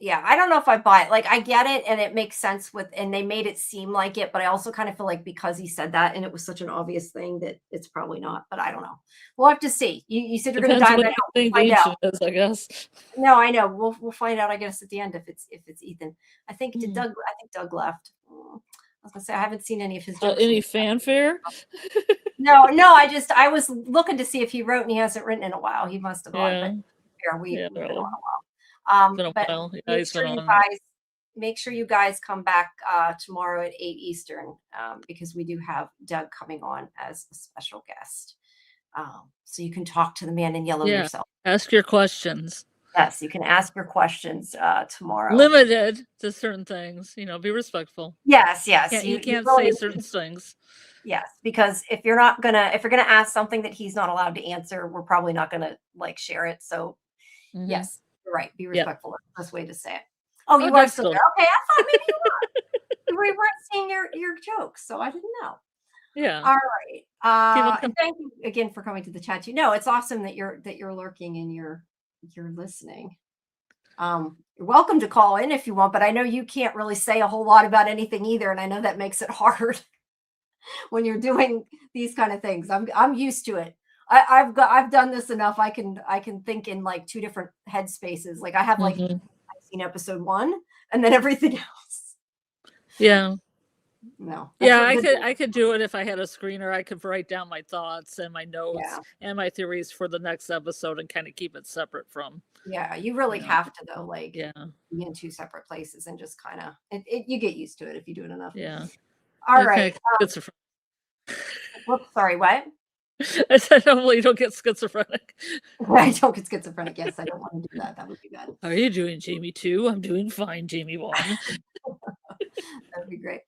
B: yeah, I don't know if I buy it. Like, I get it and it makes sense and they made it seem like it, but I also kind of feel like because he said that and it was such an obvious thing that it's probably not, but I don't know. We'll have to see. You said you're going to
C: Depends
B: dive
C: what
B: in.
C: you
B: We'll
C: think
B: find out.
C: ancient is, I guess.
B: No, I know. We'll find out, I guess, at the end if it's Ethan. I think Doug left. I was gonna say I haven't seen any of his jokes.
C: Any fanfare?
B: No, I was looking to see if he wrote and he hasn't written in a while. He must have gone, but
C: Yeah.
B: we've
C: Yeah,
B: been on a
C: really.
B: while.
C: Been a
B: But
C: while. Yeah,
B: make
C: he's
B: sure
C: been
B: you
C: on.
B: guys come back tomorrow at 8 Eastern because we do have Doug coming on as a special guest. So you can talk to the man in yellow yourself.
C: Ask your questions.
B: Yes, you can ask your questions tomorrow.
C: Limited to certain things, be respectful.
B: Yes.
C: You can't
B: really,
C: say certain things.
B: yes, because if you're gonna ask something that he's not allowed to answer, we're probably not gonna share it. So yes, you're right. Be respectful. That's the best way to say it. Oh, you are still there. Okay, I thought maybe you were. We weren't seeing your jokes, so I didn't know.
C: Yeah.
B: All right. And thank you again for coming to the chat. It's awesome that you're lurking and you're listening. You're welcome to call in if you want, but I know you can't really say a whole lot about anything either, and I know that makes it hard when you're doing these kind of things. I'm used to it. I've done this enough. I can think in like two different headspaces. Like I have I've seen episode 1 and then everything else.
C: Yeah.
B: No.
C: Yeah, I could do it if I had a screener. I could write down my thoughts and my notes and my theories for the next episode and kind of keep it separate from.
B: Yeah, you really have to though, like
C: be
B: in two separate places and just kind of you get used to it if you do it enough.
C: Yeah.
B: All right. Whoops, sorry, what?
C: I said, hopefully you don't get schizophrenic.
B: I don't get schizophrenic. Yes, I don't want to do that. That would be bad.
C: How are you doing, Jamie 2? I'm doing fine, Jamie 1.
B: That would be great.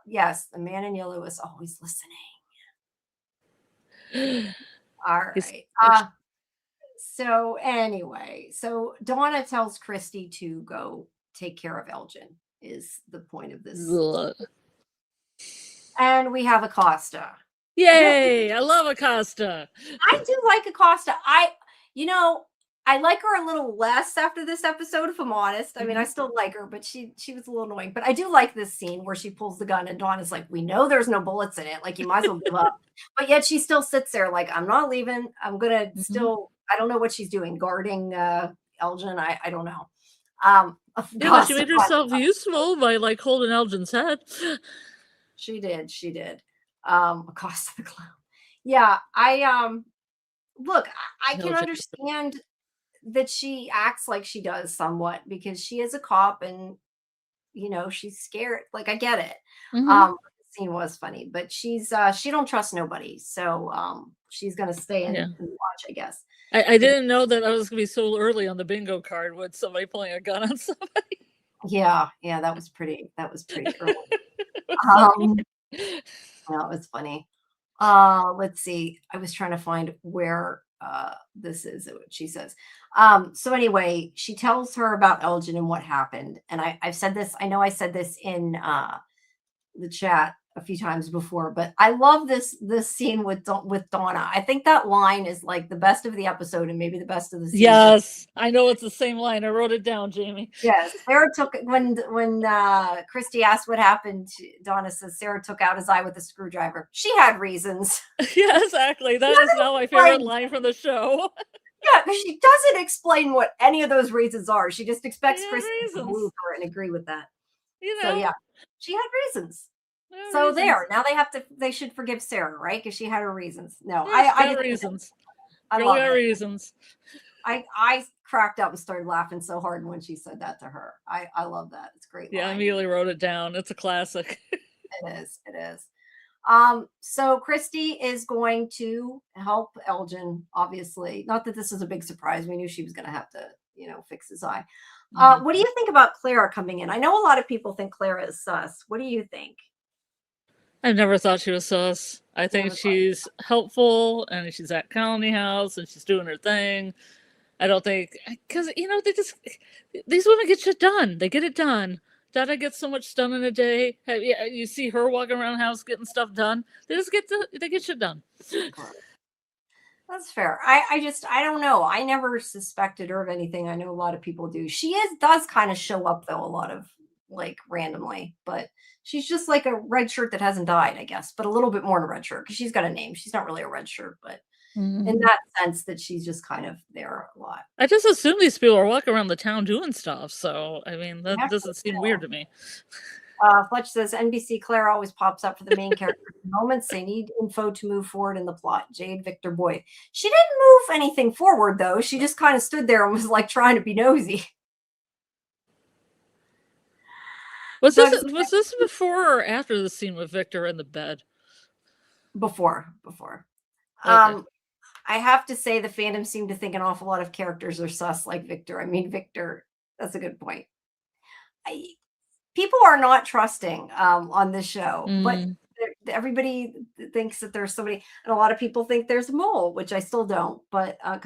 B: Yes, the man in yellow is always listening. All right. So anyway, so Donna tells Christy to go take care of Elgin is the point of this. And we have Acosta.
C: Yay! I love Acosta.
B: I do like Acosta. I like her a little less after this episode, if I'm honest. I mean, I still like her, but she was a little annoying. But I do like this scene where she pulls the gun and Dawn is like, we know there's no bullets in it. Like, you might as well give up. But yet she still sits there like, I'm not leaving. I'm going to still, I don't know what she's doing, guarding Elgin. I don't know.
C: Yeah, but she made herself useful by like holding Elgin's head.
B: She did. Acosta the clown. Yeah, look, I can understand that she acts like she does somewhat because she is a cop and she's scared. Like, I get it. The scene was funny, but she don't trust nobody, so she's gonna stay and watch, I guess.
C: I didn't know that I was gonna be so early on the bingo card with somebody pulling a gun on somebody.
B: Yeah, that was pretty early. That was funny. Let's see. I was trying to find where this is what she says. So anyway, she tells her about Elgin and what happened. And I've said this, I know I said this in the chat a few times before, but I love this scene with Donna. I think that line is like the best of the episode and maybe the best of the season.
C: Yes, I know it's the same line. I wrote it down, Jamie.
B: Yes, Sarah took when Christy asked what happened. Donna says Sarah took out his eye with a screwdriver. She had reasons.
C: Yeah, exactly. That is now my favorite line from the show.
B: Yeah, because she doesn't explain what any of those reasons are. She just expects Christy to believe her and agree with that. So yeah, she had reasons. So there, now they should forgive Sarah, right? Because she had her reasons. No, I got reasons.
C: I love reasons.
B: I cracked up and started laughing so hard when she said that to her. I love that. It's great.
C: Yeah, I immediately wrote it down. It's a classic.
B: It is. So Christy is going to help Elgin, obviously. Not that this is a big surprise. We knew she was going to have to, fix his eye. What do you think about Clara coming in? I know a lot of people think Clara is sus. What do you think?
C: I've never thought she was sus. I think she's helpful and she's at Colony House and she's doing her thing. I don't think, because, these women get shit done. They get it done. Dada gets so much done in a day. You see her walking around the house getting stuff done. They get shit done.
B: That's fair. I don't know. I never suspected her of anything. I know a lot of people do. She does kind of show up though, a lot of like randomly, but she's just like a red shirt that hasn't died, I guess, but a little bit more than a red shirt because she's got a name. She's not really a red shirt, but in that sense that she's just kind of there a lot.
C: I just assume these people are walking around the town doing stuff. So, I mean, that doesn't seem weird to me.
B: Fletch says, NBC Claire always pops up for the main character moments. They need info to move forward in the plot. Jade, Victor, Boyd. She didn't move anything forward, though. She just kind of stood there and was like trying to be nosy.
C: Was this before or after the scene with Victor in the bed?
B: Before.
C: Okay.
B: I have to say the fandom seemed to think an awful lot of characters are sus like Victor. I mean, Victor, that's a good point. People are not trusting on this show, but everybody thinks that there's somebody, and a lot of people think there's a mole, which I still don't. But
C: I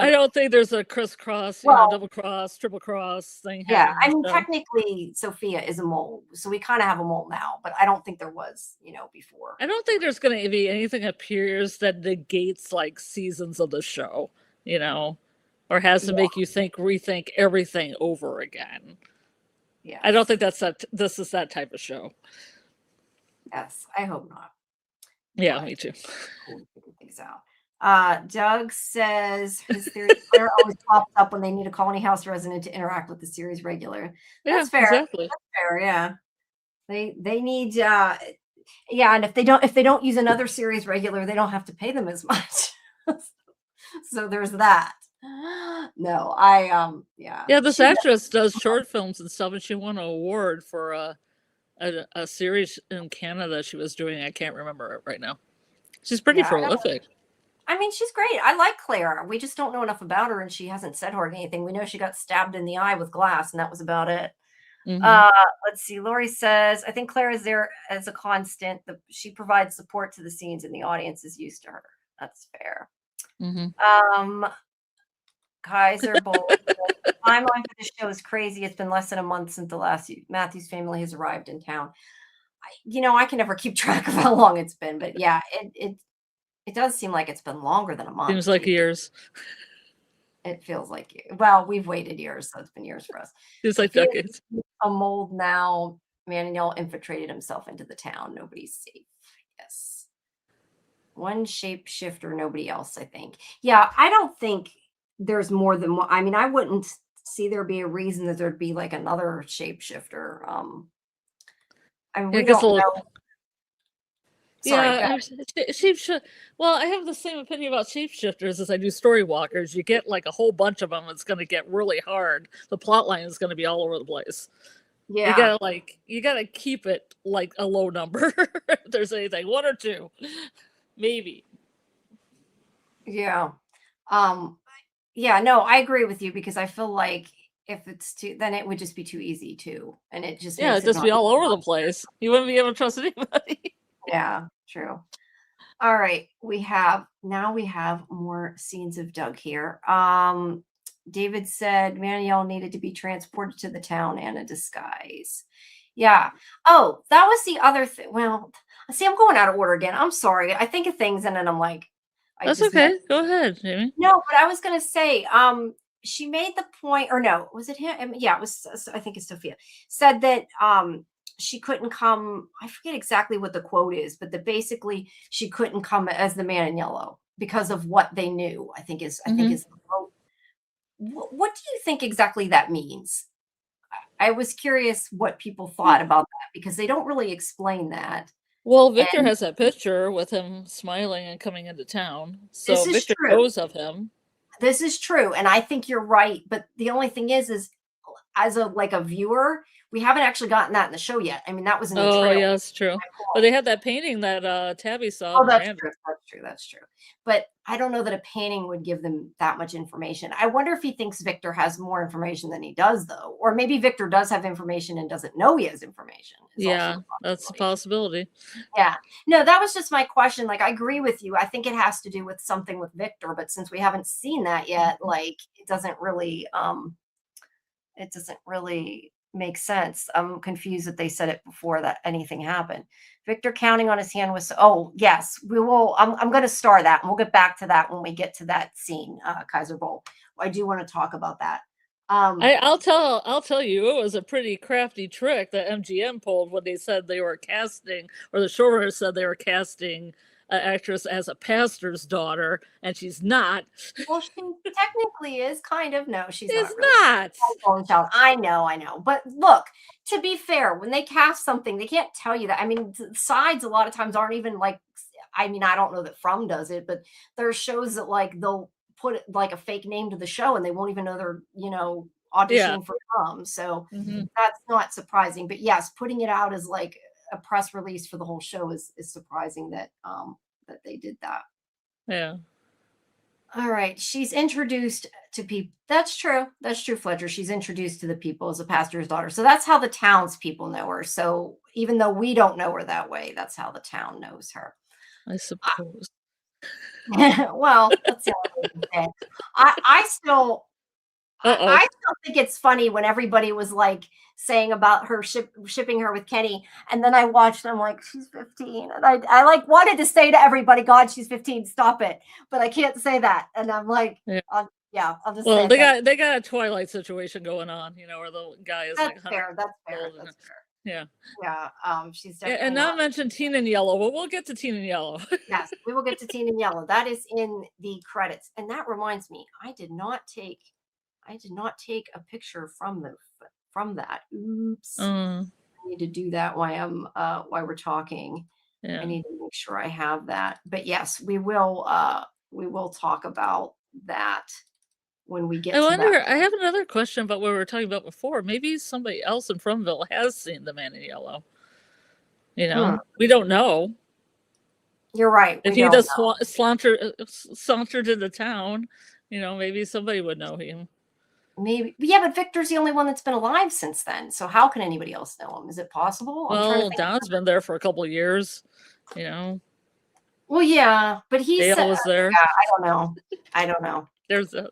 C: don't think there's a crisscross, double cross, triple cross thing.
B: Yeah, I mean, technically, Sophia is a mole, so we kind of have a mole now, but I don't think there was, before.
C: I don't think there's going to be anything appears that negates like seasons of the show, or has to make you rethink everything over again. Yeah, I don't think this is that type of show.
B: Yes, I hope not.
C: Yeah, me too.
B: Things out. Doug says his theory Claire always pops up when they need a Colony House resident to interact with the series regular. That's fair.
C: Exactly.
B: That's fair. Yeah, they need. And if they don't use another series regular, they don't have to pay them as much. So there's that. No,
C: Yeah, this actress does short films and stuff, and she won an award for a series in Canada she was doing. I can't remember it right now. She's pretty prolific.
B: I mean, she's great. I like Claire. We just don't know enough about her, and she hasn't said hardly anything. We know she got stabbed in the eye with glass, and that was about it. Let's see. Lori says, I think Claire is there as a constant. She provides support to the scenes, and the audience is used to her. That's fair. Kaiser Bowl. The timeline for this show is crazy. It's been less than a month since the last Matthews family has arrived in town. I can never keep track of how long it's been, but yeah, it does seem like it's been longer than a month.
C: Seems like
B: Gee,
C: years.
B: it feels like, well, we've waited years, so it's been years for us.
C: Seems like
B: Sophia,
C: decades.
B: a mold now. Manuel infiltrated himself into the town. Nobody's safe. Yes. One shapeshifter, nobody else, I think. Yeah, I don't think there's more than one. I mean, I wouldn't see there be a reason that there'd be like another shapeshifter. I mean,
C: Yeah,
B: we
C: it gets a
B: don't
C: little.
B: know. Sorry, go
C: Yeah, shapeshift. Well, I have the same opinion about shapeshifters as I do story walkers. You get like a whole bunch of them, it's going to get really hard. The plot line is going to be all over the place.
B: yeah.
C: You gotta keep it like a low number. If there's anything, one or two, maybe.
B: Yeah. Yeah, no, I agree with you because I feel like if it's too, then it would just be too easy too. And it just
C: Yeah,
B: makes
C: it'd
B: it
C: just
B: not.
C: be all over the place. You wouldn't be able to trust anybody.
B: Yeah, true. All right. We have more scenes of Doug here. David said Manuel needed to be transported to the town and a disguise. Yeah. Oh, that was the other thing. Well, see, I'm going out of order again. I'm sorry. I think of things and then I'm like, I
C: That's
B: just
C: okay. Go ahead, Jamie.
B: No, but I was gonna say, she made the point, or no, was it him? Yeah, it was. I think it's Sophia said that she couldn't come. I forget exactly what the quote is, but that basically she couldn't come as the man in yellow because of what they knew. I think is the quote. What do you think exactly that means? I was curious what people thought about that because they don't really explain that.
C: Well, Victor
B: And
C: has that picture with him smiling and coming into town,
B: this
C: so
B: is
C: Victor
B: true.
C: knows of him.
B: This is true, and I think you're right. But the only thing is as a viewer, we haven't actually gotten that in the show yet. I mean, that was in the
C: Oh,
B: trailer.
C: yeah, that's true. But they had that painting that Tabby saw.
B: Oh, that's
C: Miranda.
B: true. That's true. That's true. But I don't know that a painting would give them that much information. I wonder if he thinks Victor has more information than he does, though, or maybe Victor does have information and doesn't know he has information.
C: Yeah, that's a possibility.
B: Yeah. No, that was just my question. Like, I agree with you. I think it has to do with something with Victor, but since we haven't seen that yet, like, it doesn't really make sense. I'm confused that they said it before that anything happened. Victor counting on his hand was, oh, yes, we will. I'm going to star that and we'll get back to that when we get to that scene, Kaiser Bowl. I do want to talk about that.
C: I'll tell you, it was a pretty crafty trick that MGM pulled when they said they were casting, or the showrunner said they were casting an actress as a pastor's daughter, and she's not.
B: Well, she technically is kind of. No, she's
C: It's
B: not.
C: not.
B: Child. I know. But look, to be fair, when they cast something, they can't tell you that. I mean, the sides a lot of times aren't even like. I mean, I don't know that From does it, but there are shows that like they'll put like a fake name to the show and they won't even know they're auditioning for From. So that's not surprising. But yes, putting it out as like a press release for the whole show is surprising that they did that.
C: Yeah.
B: All right. She's introduced to people. That's true. That's true, Fletcher. She's introduced to the people as a pastor's daughter. So that's how the townspeople know her. So even though we don't know her that way, that's how the town knows her.
C: I suppose.
B: Well, that's the only way to say. I still think it's funny when everybody was like saying about her shipping her with Kenny, and then I watched. I'm like, she's 15, and I like wanted to say to everybody, God, she's 15, stop it, but I can't say that, and I'm like, I'll just.
C: Well,
B: say
C: they got a Twilight situation going on, where the guy is
B: that's
C: like
B: fair. That's fair.
C: Yeah.
B: She's definitely
C: and not mention Teen in Yellow. Well, we'll get to Teen in Yellow.
B: Yes, we will get to Teen in Yellow. That is in the credits, and that reminds me, I did not take a picture from that. Oops. I need to do that while we're talking.
C: Yeah.
B: I need to make sure I have that. But yes, we will talk about that when we get to that.
C: I have another question about what we were talking about before. Maybe somebody else in Fromville has seen the Man in Yellow. We don't know.
B: You're right.
C: If he just sauntered into town, maybe somebody would know him.
B: Maybe, yeah, but Victor's the only one that's been alive since then. So how can anybody else know him? Is it possible?
C: Well, Don's been there for a couple of years. Well,
B: yeah, but
C: Dale was there.
B: Yeah, I don't know.
C: There's a.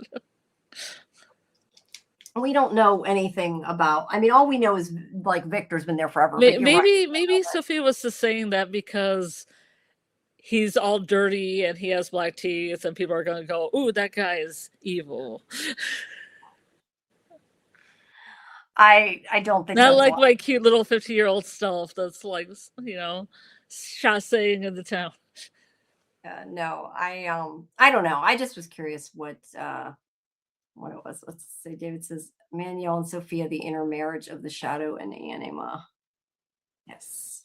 B: we don't know anything about. I mean, all we know is like Victor's been there forever. But you're right.
C: Maybe Sophia was just saying that because he's all dirty and he has black teeth, and people are going to go, "Ooh, that guy is evil."
B: I don't think
C: Not
B: that's
C: like
B: why.
C: my cute little 50-year-old self that's like, chasseing in the town.
B: No, I don't know. I just was curious what it was. Let's say David says Manuel and Sophia, the inner marriage of the shadow and anima. Yes.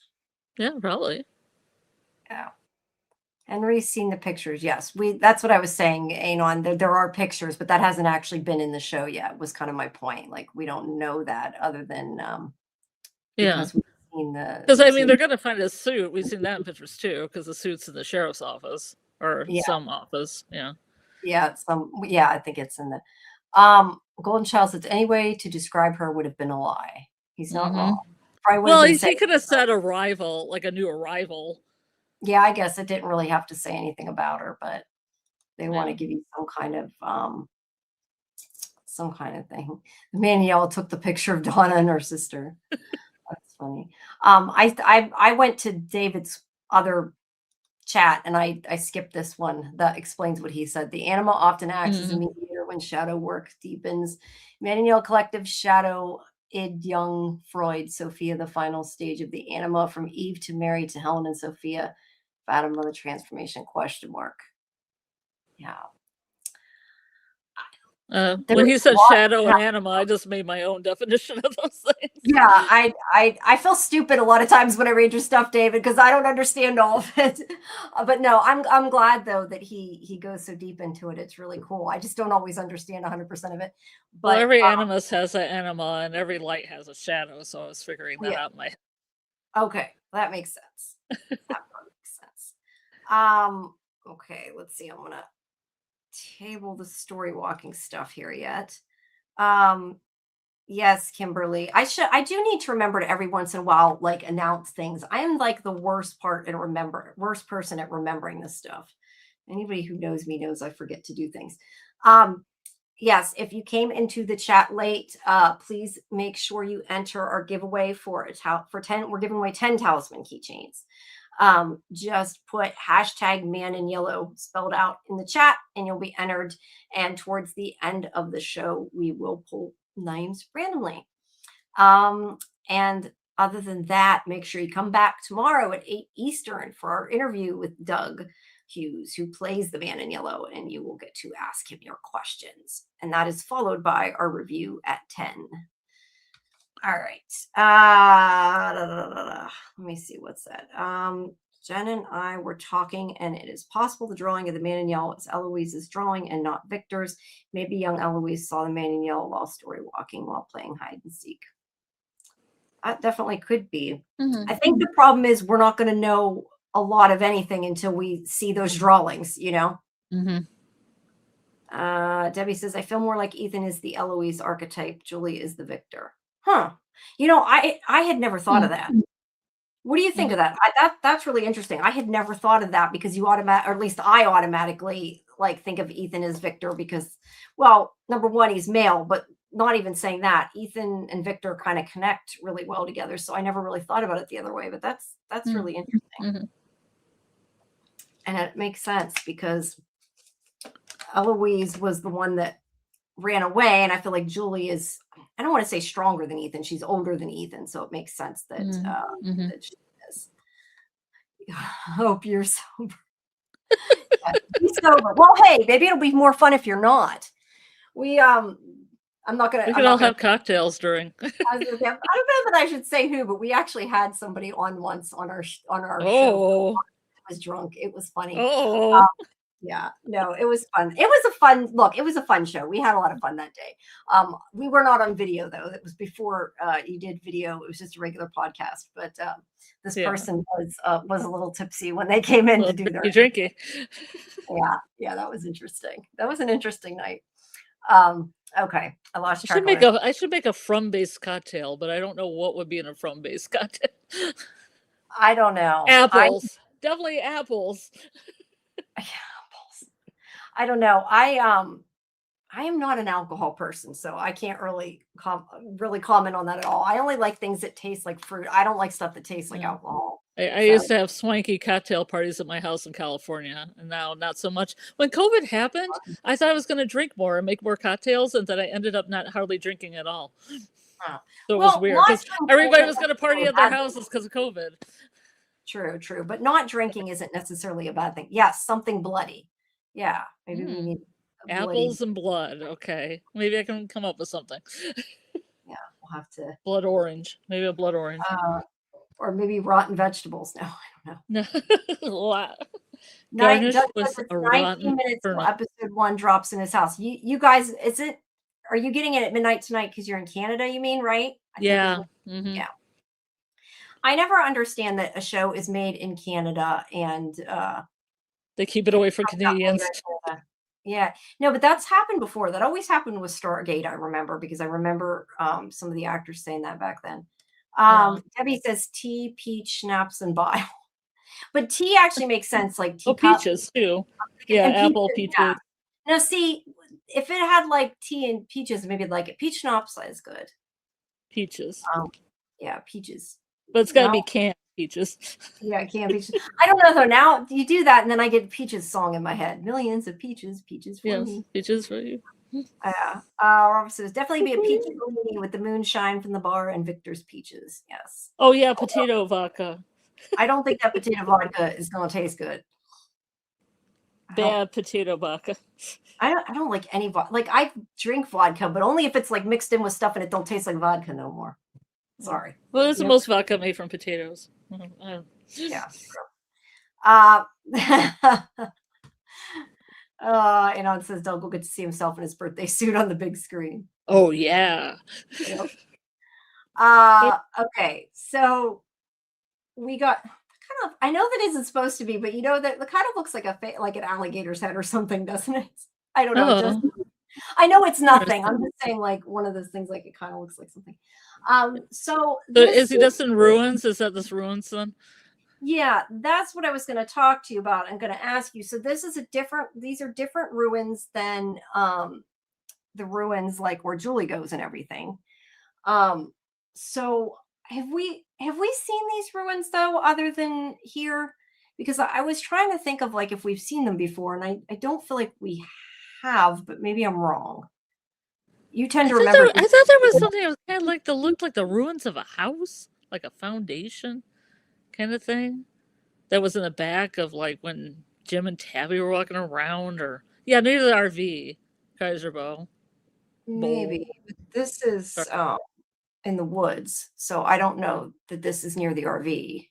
C: Yeah, probably.
B: Yeah. Henry's seen the pictures. Yes, that's what I was saying, Anon. There are pictures, but that hasn't actually been in the show yet, was kind of my point. Like, we don't know that other than
C: Yeah.
B: because we've seen the
C: Because I mean, they're going to find a suit. We've seen that in pictures too, because the suit's in the sheriff's office or
B: Yeah.
C: some office. Yeah.
B: Yeah, I think it's in the Golden Child says any way to describe her would have been a lie. He's not wrong. Probably would have
C: Well,
B: been
C: he
B: saying,
C: could have said arrival, like a new arrival.
B: yeah, I guess it didn't really have to say anything about her, but they want to
C: Yeah.
B: give you some kind of thing. Manuel took the picture of Donna and her sister. That's funny. I went to David's other chat and I skipped this one that explains what he said. The anima often acts as a mediator when shadow work deepens. Manuel collective shadow id young Freud, Sophia, the final stage of the anima from Eve to Mary to Helen and Sophia, Fatima, the transformation question mark. Yeah.
C: When he said shadow and anima, I just made my own definition of those things.
B: Yeah, I feel stupid a lot of times when I read your stuff, David, because I don't understand all of it. But no, I'm glad though that he goes so deep into it. It's really cool. I just don't always understand 100% of it. But
C: well, every animus has an anima, and every light has a shadow. So I was figuring that out in my head.
B: Okay, that makes sense. That makes sense. Okay, let's see. I'm gonna table the story walking stuff here yet. Yes, Kimberly. I do need to remember to every once in a while, like, announce things. I am like the worst person at remembering this stuff. Anybody who knows me knows I forget to do things. Yes, if you came into the chat late, please make sure you enter our giveaway for 10. We're giving away 10 talisman keychains. Just put hashtag man in yellow spelled out in the chat and you'll be entered. And towards the end of the show, we will pull names randomly. And other than that, make sure you come back tomorrow at 8 Eastern for our interview with Doug Hughes, who plays the man in yellow, and you will get to ask him your questions. And that is followed by our review at 10. All right. Let me see what's that. Jen and I were talking, and it is possible the drawing of the man in yellow is Eloise's drawing and not Victor's. Maybe young Eloise saw the man in yellow while story walking while playing hide and seek. That definitely could be. I think the problem is we're not going to know a lot of anything until we see those drawings, Debbie says, I feel more like Ethan is the Eloise archetype. Julie is the Victor. Huh. I had never thought of that. What do you think of that? That's really interesting. I had never thought of that because or at least I automatically like think of Ethan as Victor because, well, number one, he's male, but not even saying that. Ethan and Victor kind of connect really well together. So I never really thought about it the other way, but that's really interesting. And it makes sense because Eloise was the one that ran away, and I feel like Julie is, I don't want to say stronger than Ethan. She's older than Ethan, so it makes sense that, that she is. I hope you're sober. Yeah, be sober. Well, hey, maybe it'll be more fun if you're not. I'm not gonna.
C: We can all have cocktails during.
B: I don't know that I should say who, but we actually had somebody on once on our show. It was drunk. It was funny. Yeah, no, it was fun. It was a fun show. We had a lot of fun that day. We were not on video though. It was before you did video. It was just a regular podcast. But this person was a little tipsy when they came in to do their
C: drinky.
B: Yeah, that was interesting. That was an interesting night. Okay, I lost track.
C: I should make a from-based cocktail, but I don't know what would be in a from-based cocktail.
B: I don't know.
C: Apples, definitely apples.
B: I don't know. I am not an alcohol person, so I can't really comment on that at all. I only like things that taste like fruit. I don't like stuff that tastes like
C: Yeah.
B: alcohol.
C: I
B: So
C: used to have swanky cocktail parties at my house in California, and now not so much. When COVID happened, I thought I was going to drink more and make more cocktails, and then I ended up not hardly drinking at all.
B: huh.
C: So it was
B: Well,
C: weird
B: not
C: because
B: drinking
C: everybody
B: isn't
C: was going to
B: necessarily
C: party
B: a
C: at their
B: bad thing.
C: houses because of COVID.
B: True, but not drinking isn't necessarily a bad thing. Yes, something bloody. Yeah, maybe we need a bloody.
C: Apples and blood. Okay, maybe I can come up with something.
B: Yeah, we'll have to.
C: Blood orange. Maybe a blood orange.
B: Or maybe rotten vegetables. No, I don't know.
C: No.
B: Doug
C: Garnish
B: says
C: with
B: it's
C: a
B: 19
C: rotten
B: minutes till
C: turnip.
B: episode 1 drops in his house. You guys, are you getting it at midnight tonight because you're in Canada, you mean, right? I think
C: Yeah.
B: yeah. I never understand that a show is made in Canada and
C: They keep it away from
B: comes out later
C: Canadians.
B: in Canada. Yeah. No, but that's happened before. That always happened with Stargate, I remember, because I remember some of the actors saying that back then. Debbie says tea, peach, schnapps, and bile. But tea actually makes sense, like
C: Oh,
B: teacup.
C: peaches too. Yeah,
B: And
C: apple,
B: peaches,
C: peaches.
B: yeah. Now, see, if it had like tea and peaches, maybe I'd like it. Peach schnapps is good.
C: Peaches.
B: Yeah, peaches.
C: But it's got to
B: Now-
C: be canned peaches.
B: Yeah, canned peaches. I don't know though. Now you do that, and then I get peaches song in my head. Millions of peaches, peaches for
C: Yes,
B: me.
C: peaches for you.
B: Yeah. Robert says definitely be a peach lady with the moonshine from the bar and Victor's peaches. Yes.
C: Oh yeah, potato vodka.
B: I don't think that potato vodka is going to taste good.
C: Bad potato vodka.
B: I don't like any vodka. Like I drink vodka, but only if it's like mixed in with stuff and it don't taste like vodka no more. Sorry.
C: Well, there's the most vodka made from potatoes.
B: Yeah. And it says Doug will get to see himself in his birthday suit on the big screen.
C: Oh yeah.
B: Yep. Okay, so we got kind of. I know that isn't supposed to be, but you know that it kind of looks like like an alligator's head or something, doesn't it? I don't know.
C: Oh.
B: I know it's nothing. I'm just saying, like one of those things, like it kind of looks like something. So
C: is he just in ruins? Is that this ruins then?
B: Yeah, that's what I was going to talk to you about. I'm going to ask you. So this is these are different ruins than the ruins like where Julie goes and everything. So have we seen these ruins though, other than here? Because I was trying to think of like if we've seen them before, and I don't feel like we have, but maybe I'm wrong. You tend to remember.
C: I thought there was something that was kind of like looked like the ruins of a house, like a foundation kind of thing that was in the back of like when Jim and Tabby were walking around, or near the RV, Kaiserbow.
B: Maybe this is in the woods, so I don't know that this is near the RV.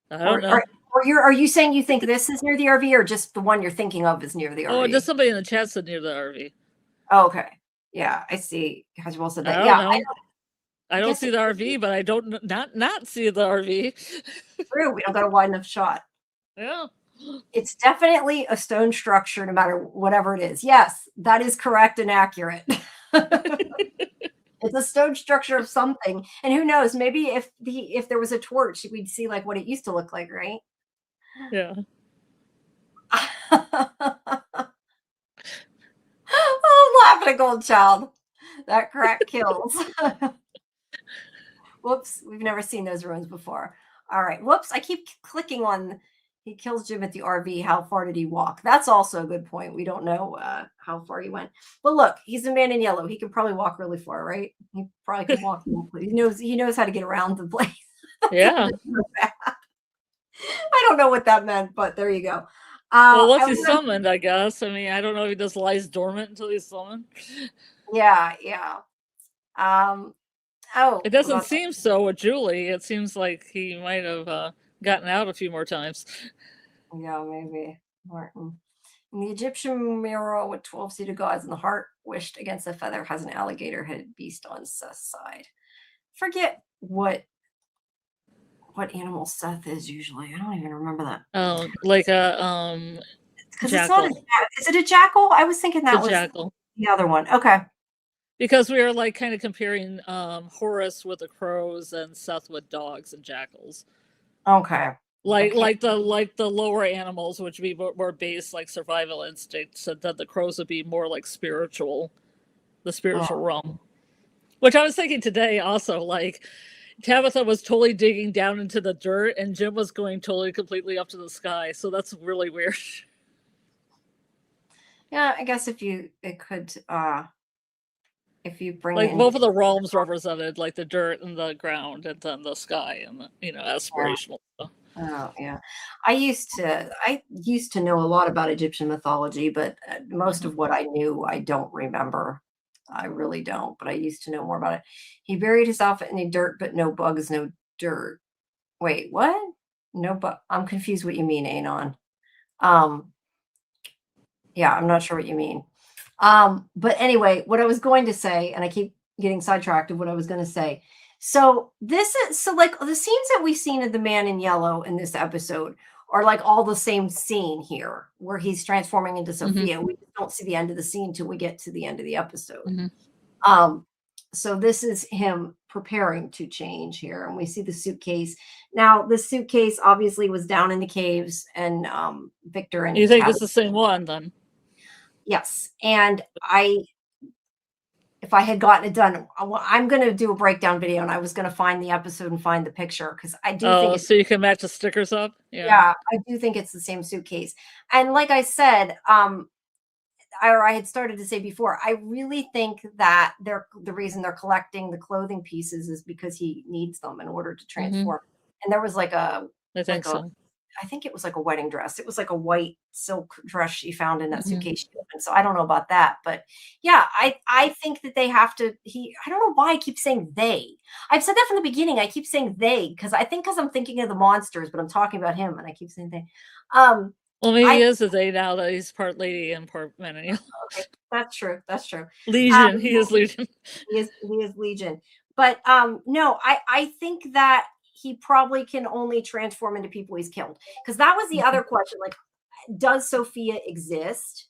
C: I don't know.
B: Are you saying you think this is near the RV, or just the one you're thinking of is near the RV?
C: Oh, just somebody in the chat said near the RV.
B: Oh, okay. Yeah, I see. Kaiserbow said that.
C: I don't see the RV, but I don't not see the RV.
B: True, we don't got a wide enough shot.
C: Yeah.
B: It's definitely a stone structure, no matter whatever it is. Yes, that is correct and accurate. It's a stone structure of something, and who knows? Maybe if there was a torch, we'd see like what it used to look like, right?
C: Yeah.
B: Oh, laughing at Gold Child. That crack kills. Whoops, we've never seen those ruins before. All right. Whoops, I keep clicking on. He kills Jim at the RV. How far did he walk? That's also a good point. We don't know how far he went. But look, he's a man in yellow. He can probably walk really far, right? He probably can walk. He knows how to get around the place.
C: Yeah.
B: I don't know what that meant, but there you go.
C: Well, once he's summoned, I guess. I mean, I don't know if he just lies dormant until he's summoned.
B: Yeah.
C: It doesn't seem so with Julie. It seems like he might have gotten out a few more times.
B: Yeah, maybe. Martin. In the Egyptian mural with 12 seated gods and the heart wished against the feather has an alligator headed beast on Seth's side. Forget what animal Seth is usually. I don't even remember that.
C: Oh, like a
B: jackal. Is it a jackal? I was thinking that was
C: jackal.
B: The other one. Okay.
C: Because we were like kind of comparing Horus with the crows and Seth with dogs and jackals.
B: Okay.
C: like the lower animals, which would be more based like survival instincts, so that the crows would be more like the spiritual realm. Which I was thinking today also, like Tabitha was totally digging down into the dirt and Jim was going totally completely up to the sky. So that's really weird.
B: Yeah, I guess if you bring
C: Like
B: in
C: both of the realms represented, like the dirt and the ground and then the sky and the, aspirational stuff.
B: Oh yeah, I used to know a lot about Egyptian mythology, but most of what I knew I don't remember. I really don't, but I used to know more about it. He buried himself in the dirt, but no bugs, no dirt. Wait, what? No, but I'm confused what you mean, Anon. Yeah, I'm not sure what you mean. But anyway, what I was going to say, and I keep getting sidetracked of what I was going to say. So like the scenes that we've seen of the man in yellow in this episode are like all the same scene here where he's transforming into Sophia. We don't see the end of the scene till we get to the end of the episode. So this is him preparing to change here, and we see the suitcase. Now, the suitcase obviously was down in the caves, and Victor and
C: you think it's the same one then?
B: Yes, and if I had gotten it done, I'm going to do a breakdown video, and I was going to find the episode and find the picture because I do think
C: so you can match the stickers up.
B: Yeah, I do think it's the same suitcase. And like I said, I had started to say before, I really think that the reason they're collecting the clothing pieces is because he needs them in order to transform. And there was I think it was like a wedding dress. It was like a white silk dress she found in that suitcase. And so I don't know about that, but yeah, I think that they have to, I don't know why I keep saying they. I've said that from the beginning. I keep saying they, because I'm thinking of the monsters, but I'm talking about him and I keep saying they.
C: Well, maybe he is a they now that he's part lady and part man.
B: Okay, that's true. That's true.
C: Legion. He is Legion.
B: He is Legion. But no, I think that he probably can only transform into people he's killed. Because that was the other question. Like, does Sophia exist?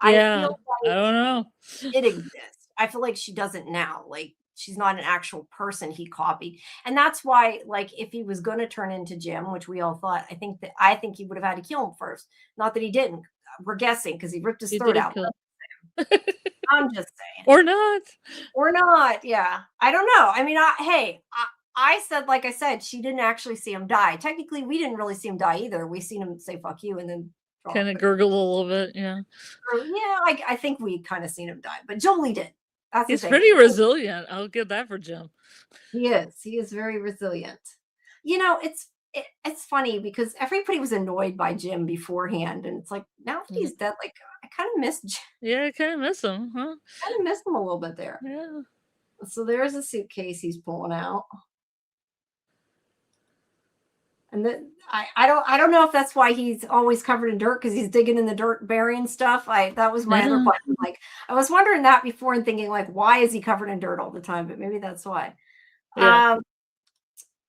C: Yeah, I feel like I don't know.
B: It exists. I feel like she doesn't now. Like, she's not an actual person he copied. And that's why, like, if he was going to turn into Jim, which we all thought, I think he would have had to kill him first. Not that he didn't. We're guessing because he ripped his throat out. I'm just saying.
C: Or not.
B: Or not. Yeah. I don't know. I mean, I said, like I said, she didn't actually see him die. Technically, we didn't really see him die either. We seen him say "fuck you" and then
C: kind of gurgle a little bit. Yeah.
B: Yeah, I think we kind of seen him die, but Jolie did.
C: He's pretty resilient. I'll give that for Jim.
B: He is. He is very resilient. You know, it's funny because everybody was annoyed by Jim beforehand, and it's like now that he's dead, like I kind of miss Jim.
C: Yeah, I kind of miss him, huh?
B: Kind of miss him a little bit there.
C: Yeah.
B: So there's a suitcase he's pulling out. And then I don't know if that's why he's always covered in dirt because he's digging in the dirt, burying stuff. That was my other question. Like I was wondering that before and thinking like, why is he covered in dirt all the time? But maybe that's why. Yeah.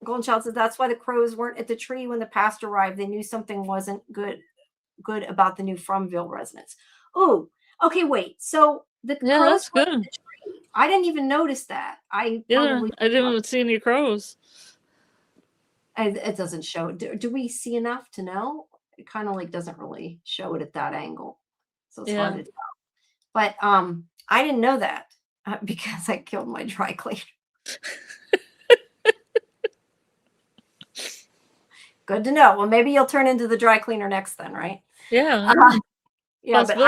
B: Golden Child says that's why the crows weren't at the tree when the past arrived. They knew something wasn't good about the new Fromville residents. Oh, okay, wait. So the crows
C: that's good.
B: I didn't even notice that. I
C: didn't see any crows.
B: It doesn't show it. Do we see enough to know? It kind of like doesn't really show it at that angle, so it's hard to tell. But I didn't know that because I killed my dry cleaner. Good to know. Well, maybe you'll turn into the dry cleaner next, then, right?
C: Yeah.
B: Yeah, but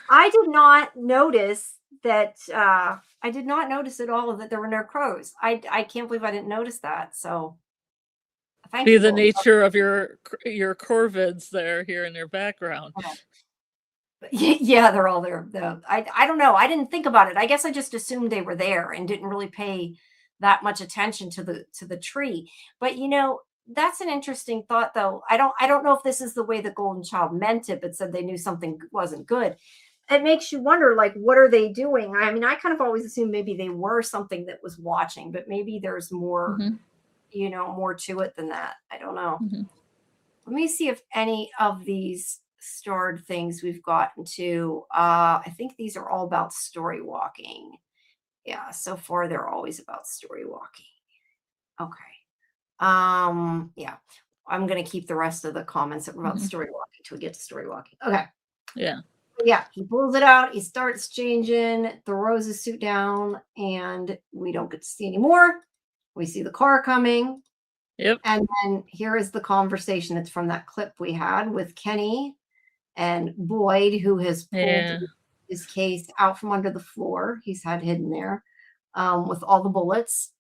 B: I did not notice that. I did not notice at all that there were no crows. I can't believe I didn't notice that. So.
C: Be the nature of your corvids there here in your background.
B: Yeah, they're all there. I don't know. I didn't think about it. I guess I just assumed they were there and didn't really pay that much attention to the tree. But you know, that's an interesting thought, though. I don't know if this is the way the Golden Child meant it, but said they knew something wasn't good. It makes you wonder, like, what are they doing? I mean, I kind of always assumed maybe they were something that was watching, but maybe there's more. You know, more to it than that. I don't know. Let me see if any of these starred things we've gotten to. I think these are all about story walking. Yeah, so far they're always about story walking. Okay. Yeah. I'm going to keep the rest of the comments about story walking till we get to story walking. Okay.
C: Yeah.
B: Yeah, he pulls it out. He starts changing, throws his suit down, and we don't get to see anymore. We see the car coming.
C: Yep.
B: And then here is the conversation that's from that clip we had with Kenny and Boyd, who has pulled his case out from under the floor. He's had hidden there with all the bullets.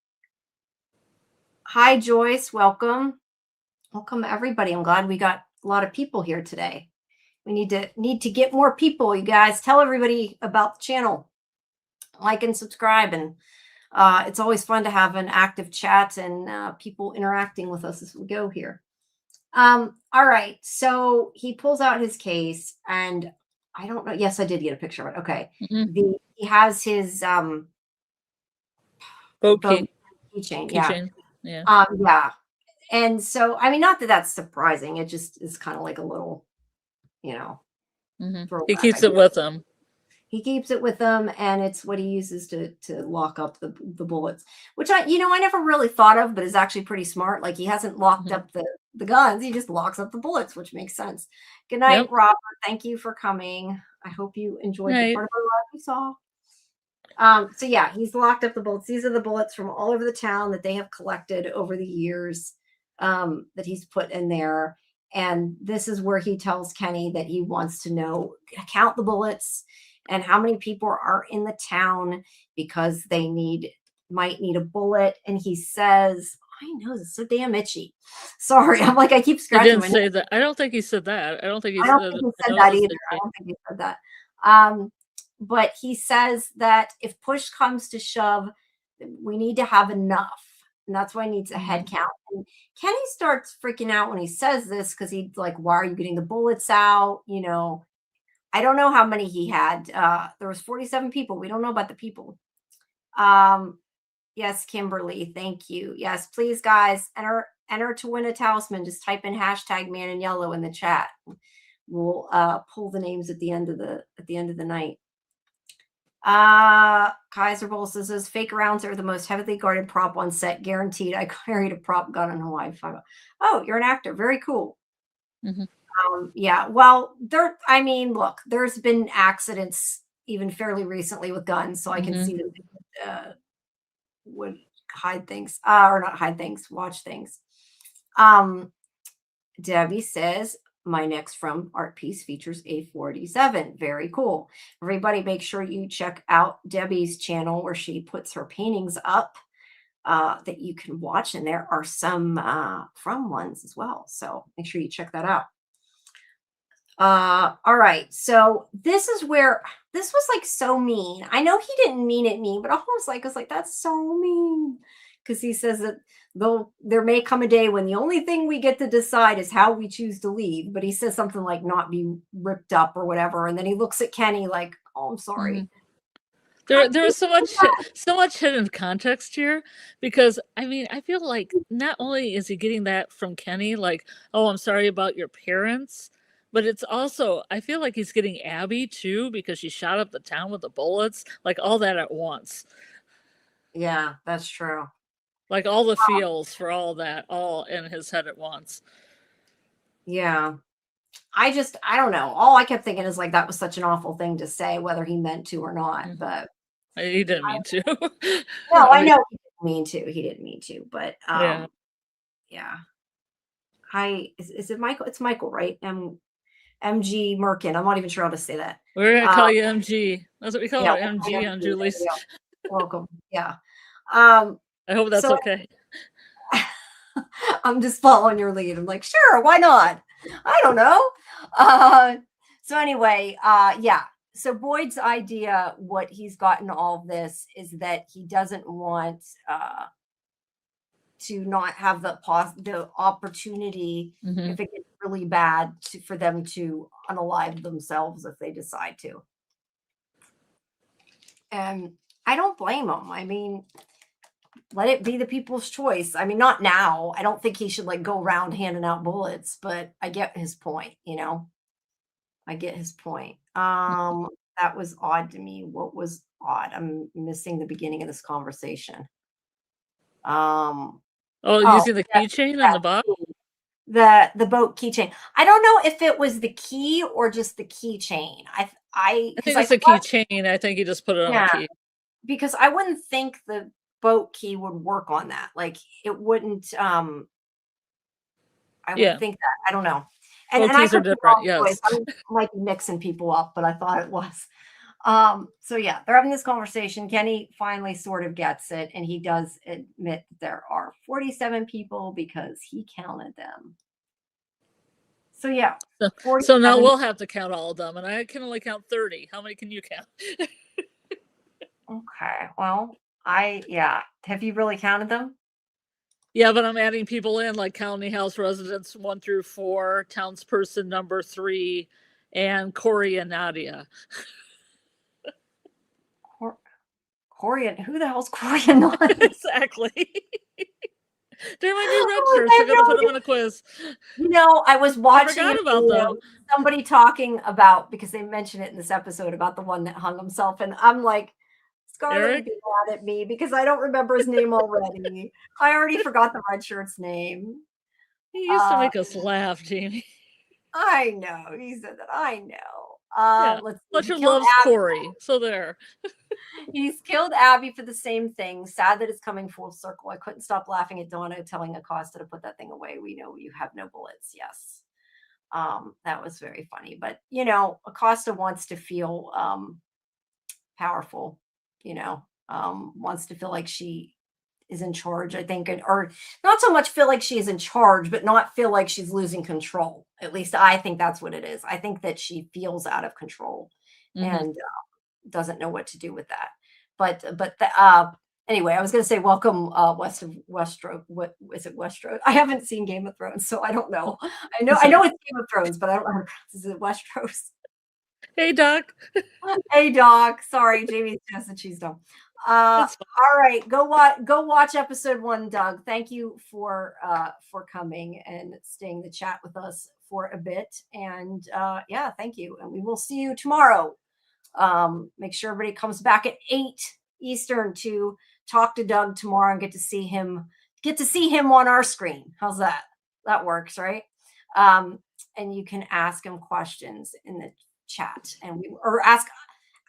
B: Hi, Joyce. Welcome. Welcome, everybody. I'm glad we got a lot of people here today. We need to get more people, you guys. Tell everybody about the channel. Like and subscribe. And it's always fun to have an active chat and people interacting with us as we go here. All right. So he pulls out his case, and I don't know. Yes, I did get a picture of it. Okay. He has his
C: boat
B: keychain. Yeah.
C: Yeah.
B: Yeah. And so, I mean, not that that's surprising. It just is kind of like a little, you know.
C: He keeps it with him.
B: He keeps it with him, and it's what he uses to lock up the bullets, which I never really thought of, but is actually pretty smart. Like, he hasn't locked up the guns. He just locks up the bullets, which makes sense. Good night, Robert. Thank you for coming. I hope you enjoyed the part of our live we saw. So yeah, he's locked up the bullets. These are the bullets from all over the town that they have collected over the years that he's put in there. And this is where he tells Kenny that he wants to know, count the bullets and how many people are in the town because they might need a bullet. And he says, I know, it's so damn itchy. Sorry, I'm like, I keep scratching.
C: He didn't say that. I don't think he said that. I don't think he said
B: that either. I don't think he said that. But he says that if push comes to shove, we need to have enough. And that's why he needs a head count. And Kenny starts freaking out when he says this because he's like, why are you getting the bullets out? You know, I don't know how many he had. There was 47 people. We don't know about the people. Yes, Kimberly, thank you. Yes, please, guys, enter to win a talisman. Just type in hashtag man in yellow in the chat. We'll pull the names at the end of the night. Kaiser Bowl says fake rounds are the most heavily guarded prop on set, guaranteed. I carried a prop gun in Hawaii. Oh, you're an actor. Very cool. Yeah. Well, look, there's been accidents even fairly recently with guns, so I can see that they would hide things, or not hide things, watch things. Debbie says, my next from art piece features a 47. Very cool. Everybody make sure you check out Debbie's channel where she puts her paintings up that you can watch. And there are some from ones as well. So make sure you check that out. All right. So this is where this was like so mean. I know he didn't mean it mean, but I was like, that's so mean. Because he says that there may come a day when the only thing we get to decide is how we choose to leave. But he says something like not be ripped up or whatever. And then he looks at Kenny like, oh, I'm sorry.
C: There was so much hidden context here because I feel like not only is he getting that from Kenny, like, oh, I'm sorry about your parents, but it's also, I feel like he's getting Abby too because she shot up the town with the bullets, like all that at once.
B: Yeah, that's true.
C: Like all the feels for all that, all in his head at once.
B: Yeah. I don't know. All I kept thinking is like, that was such an awful thing to say, whether he meant to or not, but.
C: He didn't mean to.
B: No, I know he didn't mean to. He didn't mean to, but yeah. Hi, is it Michael? It's Michael, right? MG Merkin. I'm not even sure how to say that.
C: We're gonna call you MG. That's what we call it, MG on Julie's.
B: Welcome. Yeah.
C: I hope that's okay.
B: I'm just following your lead. I'm like, sure, why not? I don't know. So anyway, yeah. So Boyd's idea, what he's gotten all of this, is that he doesn't want to not have the opportunity if it gets really bad for them to unalive themselves if they decide to. And I don't blame him. I mean, let it be the people's choice. I mean, not now. I don't think he should like go around handing out bullets, but I get his point, I get his point. That was odd to me. What was odd? I'm missing the beginning of this conversation.
C: You see the keychain on the bottom?
B: the boat keychain. I don't know if it was the key or just the keychain.
C: I
B: because
C: think it's a keychain. I think he just put it on
B: Yeah.
C: a key.
B: because I wouldn't think the boat key would work on that. Like it wouldn't. I would
C: Yeah.
B: think that. I don't know. And
C: Boat
B: I
C: keys are
B: could be
C: different.
B: wrong,
C: Yes.
B: boys. I might be mixing people up, but I thought it was. So yeah, they're having this conversation. Kenny finally sort of gets it, and he does admit that there are 47 people because he counted them. So yeah,
C: So
B: 47.
C: now we'll have to count all of them, and I can only count 30. How many can you count?
B: Okay. Well, yeah. Have you really counted them?
C: Yeah, but I'm adding people in, like County House residents 1 through 4, townsperson number 3, and Corey and Nadia.
B: Corey, who the hell's Corey and Nadia?
C: Exactly. They're my new red
B: Oh,
C: shirts.
B: I
C: They're gonna
B: know.
C: put them in a quiz.
B: I was watching
C: forgot
B: a
C: about
B: video,
C: them.
B: somebody talking about, because they mentioned it in this episode about the one that hung himself, and I'm like, Scarlett would
C: Eric?
B: be mad at me because I don't remember his name already. I already forgot the red shirt's name.
C: He used to make us laugh, Jamie.
B: I know. He said that. I know.
C: Yeah.
B: Let's see.
C: Fletcher
B: He killed
C: loves
B: Abby.
C: Corey. So there.
B: He's killed Abby for the same thing. Sad that it's coming full circle. I couldn't stop laughing at Donna telling Acosta to put that thing away. We know you have no bullets. Yes. That was very funny. But Acosta wants to feel powerful, wants to feel like she is in charge, I think, or not so much feel like she is in charge, but not feel like she's losing control. At least I think that's what it is. I think that she feels out of control and doesn't know what to do with that. But anyway, I was going to say welcome Westro. What is it, Westro? I haven't seen Game of Thrones, so I don't know. I know it's Game of Thrones, but I don't know how to pronounce it. Is it Westeros?
C: Hey, Doc.
B: Hey, Doc. Sorry, Jamie says that she's dumb. All right, go watch episode 1, Doug. Thank you for coming and staying in the chat with us for a bit. And yeah, thank you. And we will see you tomorrow. Make sure everybody comes back at 8 Eastern to talk to Doug tomorrow and get to see him on our screen. How's that? That works, right? And you can ask him questions in the chat, and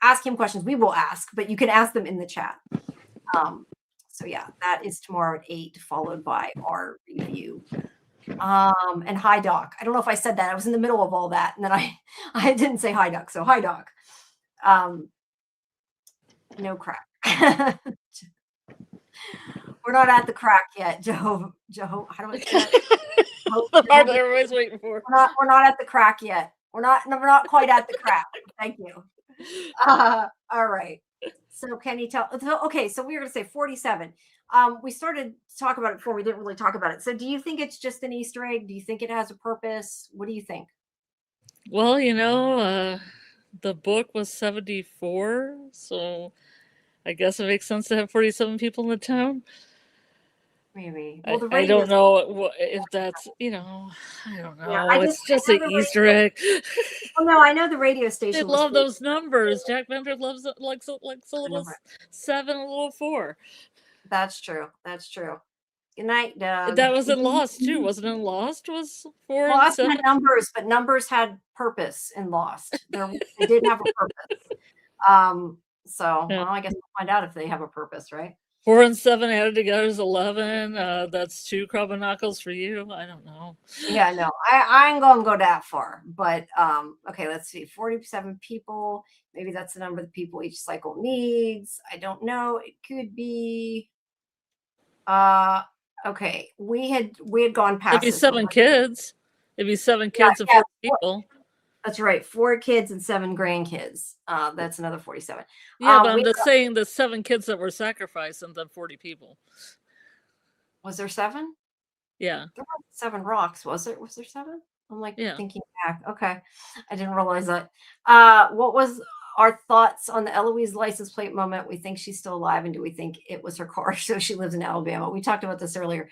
B: ask him questions. We will ask, but you can ask them in the chat. So yeah, that is tomorrow at 8, followed by our review. And hi, Doc. I don't know if I said that. I was in the middle of all that, and then I didn't say hi, Doc. So hi, Doc. No crack. We're not at the crack yet, Joe. How do I say that?
C: The part that everybody's waiting for.
B: We're not at the crack yet. We're not quite at the crack. Thank you. All right. So can you tell? Okay, so we were going to say 47. We started to talk about it before. We didn't really talk about it. So do you think it's just an Easter egg? Do you think it has a purpose? What do you think?
C: Well, the book was 74, so I guess it makes sense to have 47 people in the town.
B: Maybe. Well,
C: I don't know if that's, I don't know.
B: Yeah,
C: it's just an Easter egg.
B: Well, no, I know the radio station.
C: I love those numbers. Jack Bender loves it like a little 7, a little 4.
B: That's true. That's true. Good night, Doug.
C: That was in Lost too, wasn't it? Lost was 4 and 7.
B: Had numbers, but numbers had purpose in Lost. They did have a purpose. So
C: Yeah.
B: well, I guess we'll find out if they have a purpose, right?
C: 4 and 7 added together is 11. That's 2 crab and knuckles for you. I don't know.
B: Yeah, no, I ain't gonna go that far. But okay, let's see. 47 people. Maybe that's the number of people each cycle needs. I don't know. It could be. Okay, we had gone past.
C: It'd be 7 kids. It'd be 7 kids and 4 people.
B: That's right. 4 kids and 7 grandkids. That's another 47.
C: Yeah, but I'm just saying the 7 kids that were sacrificed and then 40 people.
B: Was there 7?
C: Yeah.
B: There were 7 rocks. Was there 7? I'm like thinking back. Okay. I didn't realize that. What was our thoughts on the Eloise license plate moment? We think she's still alive, and do we think it was her car? So she lives in Alabama. We talked about this earlier.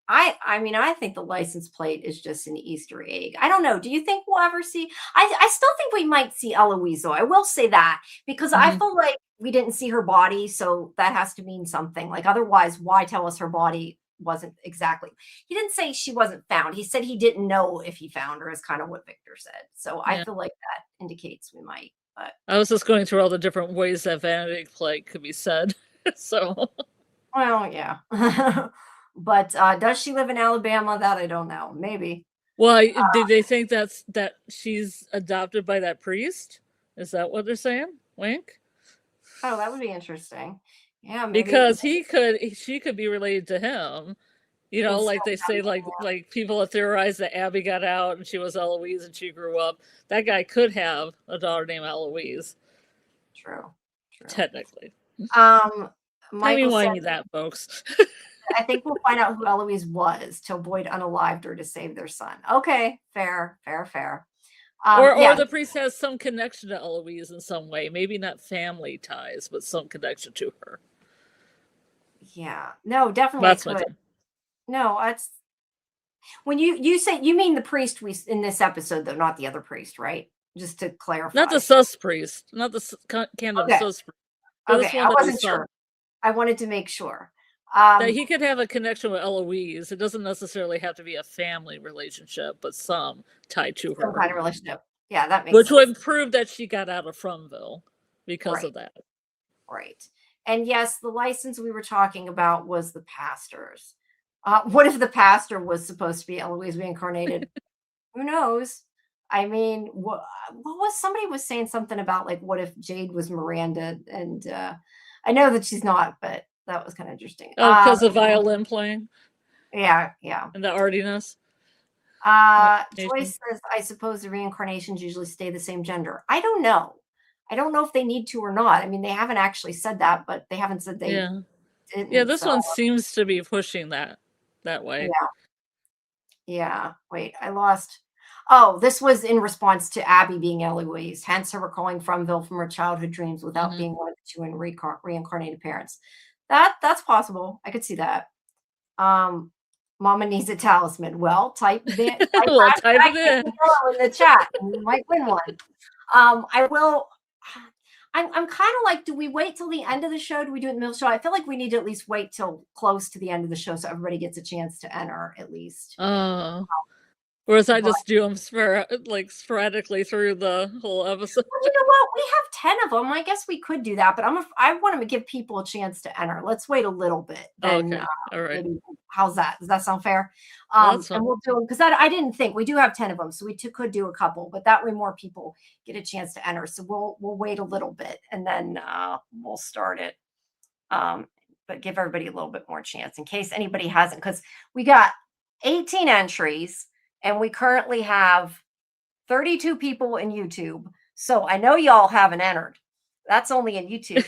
B: I mean, I think the license plate is just an Easter egg. I don't know. Do you think we'll ever see? I still think we might see Eloise, though. I will say that because I feel like we didn't see her body, so that has to mean something. Like otherwise, why tell us her body wasn't exactly. He didn't say she wasn't found. He said he didn't know if he found her, is kind of what Victor said. So I
C: Yeah.
B: feel like that indicates we might. But
C: I was just going through all the different ways that vanity plate could be said. So
B: well, yeah. But does she live in Alabama? That I don't know. Maybe.
C: well, did they think that she's adopted by that priest? Is that what they're saying? Wink?
B: Oh, that would be interesting. Yeah, maybe
C: Because she could be related to him. You know,
B: it's
C: like they say, like people have theorized that Abby got out and she was Eloise and she grew up. That guy could have a daughter named Eloise,
B: true.
C: technically.
B: Michael
C: Why
B: said,
C: need that, folks?
B: I think we'll find out who Eloise was till Boyd unalived her to save their son. Okay, fair.
C: Or
B: Yeah,
C: the priest has some connection to Eloise in some way. Maybe not family ties, but some connection to her.
B: yeah. No, definitely
C: That's my
B: could.
C: thing.
B: No, that's when you say you mean the priest we in this episode though, not the other priest, right? Just to clarify.
C: Not the sus priest, not the Candom
B: Okay.
C: sus priest.
B: Okay, I
C: that we
B: wasn't
C: saw.
B: sure. I wanted to make sure.
C: That he could have a connection with Eloise. It doesn't necessarily have to be a family relationship, but some tied to
B: some
C: her.
B: kind of relationship. Yeah, that makes
C: Which
B: sense.
C: would prove that she got out of Fromville because
B: Right.
C: of that.
B: Right. And yes, the license we were talking about was the pastor's. What if the pastor was supposed to be Eloise reincarnated? Who knows? I mean, what was somebody was saying something about like what if Jade was Miranda? And I know that she's not, but that was kind of interesting.
C: Oh, because of violin playing
B: Yeah.
C: and the artiness.
B: Joyce says, I suppose the reincarnations usually stay the same gender. I don't know. I don't know if they need to or not. I mean, they haven't actually said that, but they haven't said they didn't.
C: Yeah, this
B: so.
C: one seems to be pushing that way.
B: Yeah. Wait, I lost. Oh, this was in response to Abby being Eloise, hence her recalling Fromville from her childhood dreams without being one of the two reincarnated parents. That's possible. I could see that. Mama needs a talisman. Well, type it in the chat and you might win one. I will. I'm kind of like, do we wait till the end of the show? Do we do it in the middle of the show? I feel like we need to at least wait till close to the end of the show so everybody gets a chance to enter at least.
C: Oh. Whereas I just do them sporadically through the whole episode.
B: Well, you know what? We have 10 of them. I guess we could do that, but I want to give people a chance to enter. Let's wait a little bit. Then,
C: okay. All right.
B: How's that? Does that sound fair?
C: That's
B: and we'll do them because I didn't think we do have 10 of them, so we could do a couple, but that way more people get a chance to enter. So we'll wait a little bit and then we'll start it. But give everybody a little bit more chance in case anybody hasn't, because we got 18 entries. And we currently have 32 people in YouTube. So I know y'all haven't entered. That's only in YouTube.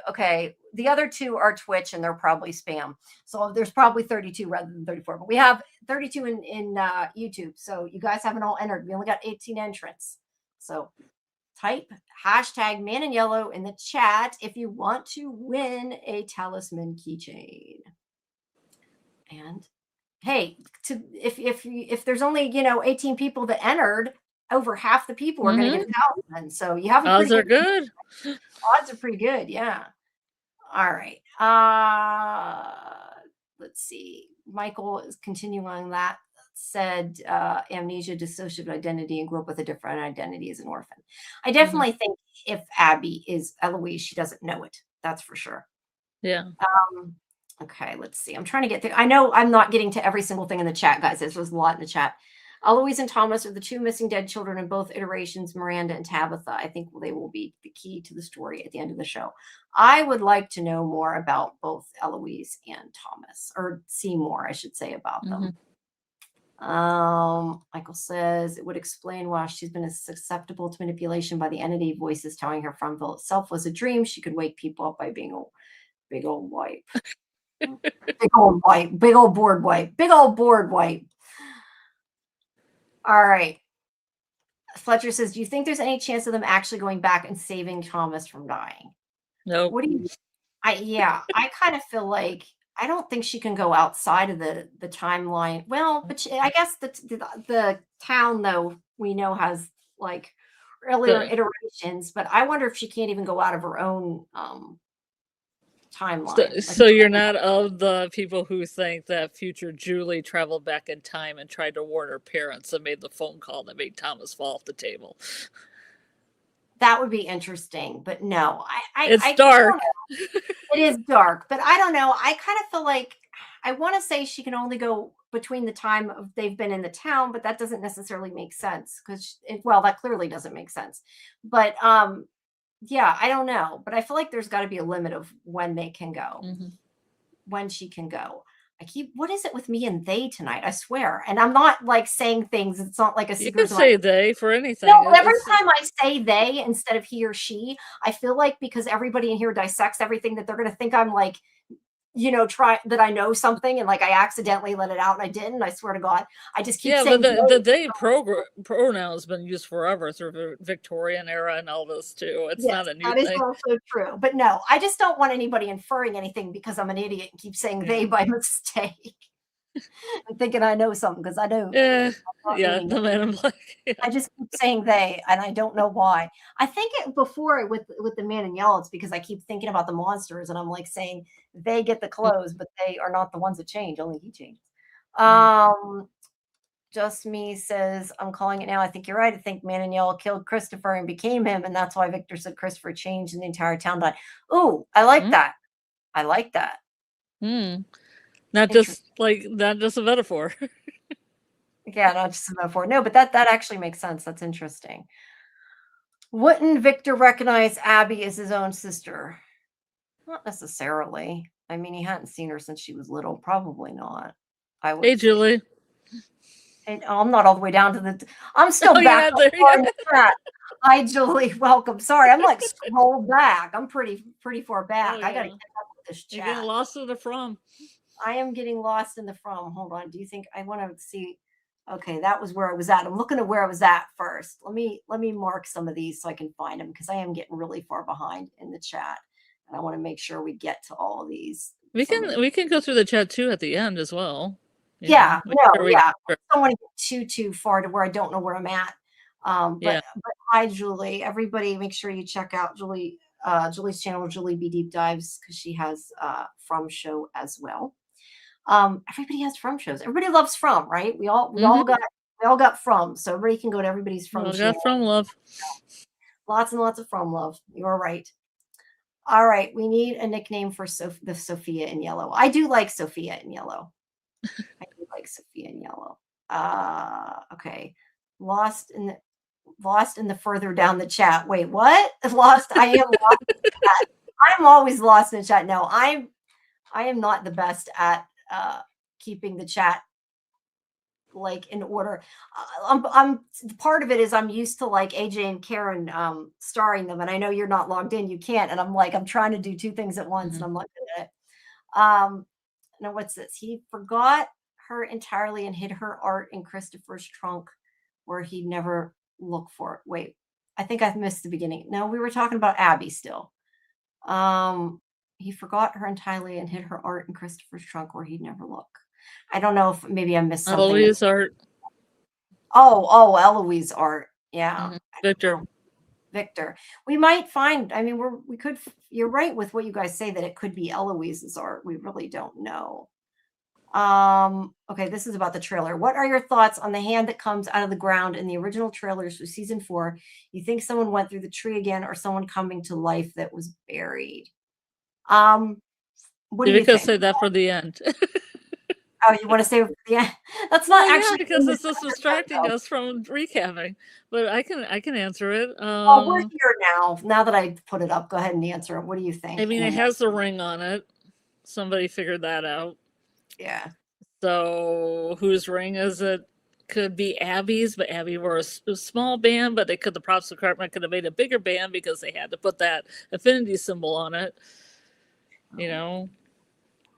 B: Okay. The other two are Twitch and they're probably spam. So there's probably 32 rather than 34. But we have 32 in YouTube. So you guys haven't all entered. We only got 18 entrants. So type hashtag man in yellow in the chat if you want to win a talisman keychain. And hey, if there's only 18 people that entered, over half the people are going to get a talisman. So you have
C: odds are good.
B: Odds are pretty good, yeah. All right. Let's see. Michael is continuing on that. Said amnesia, dissociative identity, and grew up with a different identity as an orphan. I definitely think if Abby is Eloise, she doesn't know it. That's for sure.
C: Yeah.
B: Okay, let's see. I'm trying to get through. I know I'm not getting to every single thing in the chat, guys. There's a lot in the chat. Eloise and Thomas are the two missing dead children in both iterations, Miranda and Tabitha. I think they will be the key to the story at the end of the show. I would like to know more about both Eloise and Thomas, or see more, I should say, about them. Michael says it would explain why she's been susceptible to manipulation by the entity voices telling her Fromville itself was a dream. She could wake people up by being a big old wipe. Big old wipe, big old board wipe, big old board wipe. All right. Fletcher says, do you think there's any chance of them actually going back and saving Thomas from dying?
C: No.
B: What do you? I kind of feel like I don't think she can go outside of the timeline. Well, but I guess the town though we know has like earlier iterations, but I wonder if she can't even go out of her own timeline.
C: So you're not of the people who think that future Julie traveled back in time and tried to warn her parents and made the phone call that made Thomas fall off the table.
B: That would be interesting, but no,
C: It's dark.
B: It is dark, but I don't know. I kind of feel like I want to say she can only go between the time of they've been in the town, but that doesn't necessarily make sense because, well, that clearly doesn't make sense. But yeah, I don't know, but I feel like there's got to be a limit of when they can go, when she can go. What is it with me and they tonight? I swear. And I'm not like saying things. It's not like a secret.
C: You can say they for anything.
B: No, every time I say they instead of he or she, I feel like because everybody in here dissects everything that they're going to think I'm like, try that I know something and like I accidentally let it out and I didn't. I swear to God, I just keep saying.
C: But the they pronoun has been used forever through the Victorian era and all this too. It's not a new thing. That is
B: also true. But no, I just don't want anybody inferring anything because I'm an idiot and keep saying they by mistake. I'm thinking I know something because I do.
C: Yeah, the Man in Black. Yeah.
B: I just keep saying they, and I don't know why. I think before with the Man in Yellow, it's because I keep thinking about the monsters, and I'm like saying they get the clothes, but they are not the ones that change. Only he changes. Just Me says, I'm calling it now. I think you're right. I think Man in Yellow killed Christopher and became him, and that's why Victor said Christopher changed and the entire town died. Ooh, I like that. I like that.
C: Not just a metaphor.
B: Yeah, not just a metaphor. No, but that actually makes sense. That's interesting. Wouldn't Victor recognize Abby as his own sister? Not necessarily. I mean, he hadn't seen her since she was little. Probably not.
C: Hey, Julie.
B: And I'm not all the way down to the. I'm still back in the chat. Hi, Julie. Welcome. Sorry, I'm like scrolled back. I'm pretty far back. I gotta keep up with this chat.
C: You're getting lost in the from.
B: I am getting lost in the from. Hold on. Do you think I want to see? Okay, that was where I was at. I'm looking at where I was at first. Let me mark some of these so I can find them because I am getting really far behind in the chat, and I want to make sure we get to all of these.
C: We can go through the chat too at the end as well.
B: Yeah, I don't want to get too far to where I don't know where I'm at. But hi, Julie. Everybody, make sure you check out Julie's channel, Julie B Deep Dives, because she has From show as well. Everybody has From shows. Everybody loves From, right? We all got From, so everybody can go to everybody's From channel.
C: Got From love.
B: Lots and lots of From love. You're right. All right, we need a nickname for the Sophia in Yellow. I do like Sophia in Yellow. I do like Sophia in Yellow. Okay. Lost in the further down the chat. Wait, what? Lost. I am lost in the chat. I'm always lost in the chat. No, I am not the best at keeping the chat like in order. I'm part of it is I'm used to like AJ and Karen starring them, and I know you're not logged in. You can't, and I'm trying to do two things at once, and I'm like at it. Now what's this? He forgot her entirely and hid her art in Christopher's trunk where he'd never look for it. Wait, I think I've missed the beginning. No, we were talking about Abby still. He forgot her entirely and hid her art in Christopher's trunk where he'd never look. I don't know if maybe I missed something.
C: Eloise art.
B: Oh, Eloise art. Yeah. Victor. We might find, I mean, we could, you're right with what you guys say that it could be Eloise's art. We really don't know. Okay, this is about the trailer. What are your thoughts on the hand that comes out of the ground in the original trailers for season 4? You think someone went through the tree again or someone coming to life that was buried? What do you think?
C: Say that for the end.
B: Oh, you want to say the end? That's not actually
C: because it's just distracting us from recapping. But I can answer it.
B: We're here now. Now that I put it up, go ahead and answer it. What do you think?
C: I mean, it has the ring on it. Somebody figured that out.
B: Yeah.
C: So whose ring is it? Could be Abby's, but Abby wore a small band, but the props department could have made a bigger band because they had to put that affinity symbol on it. You know,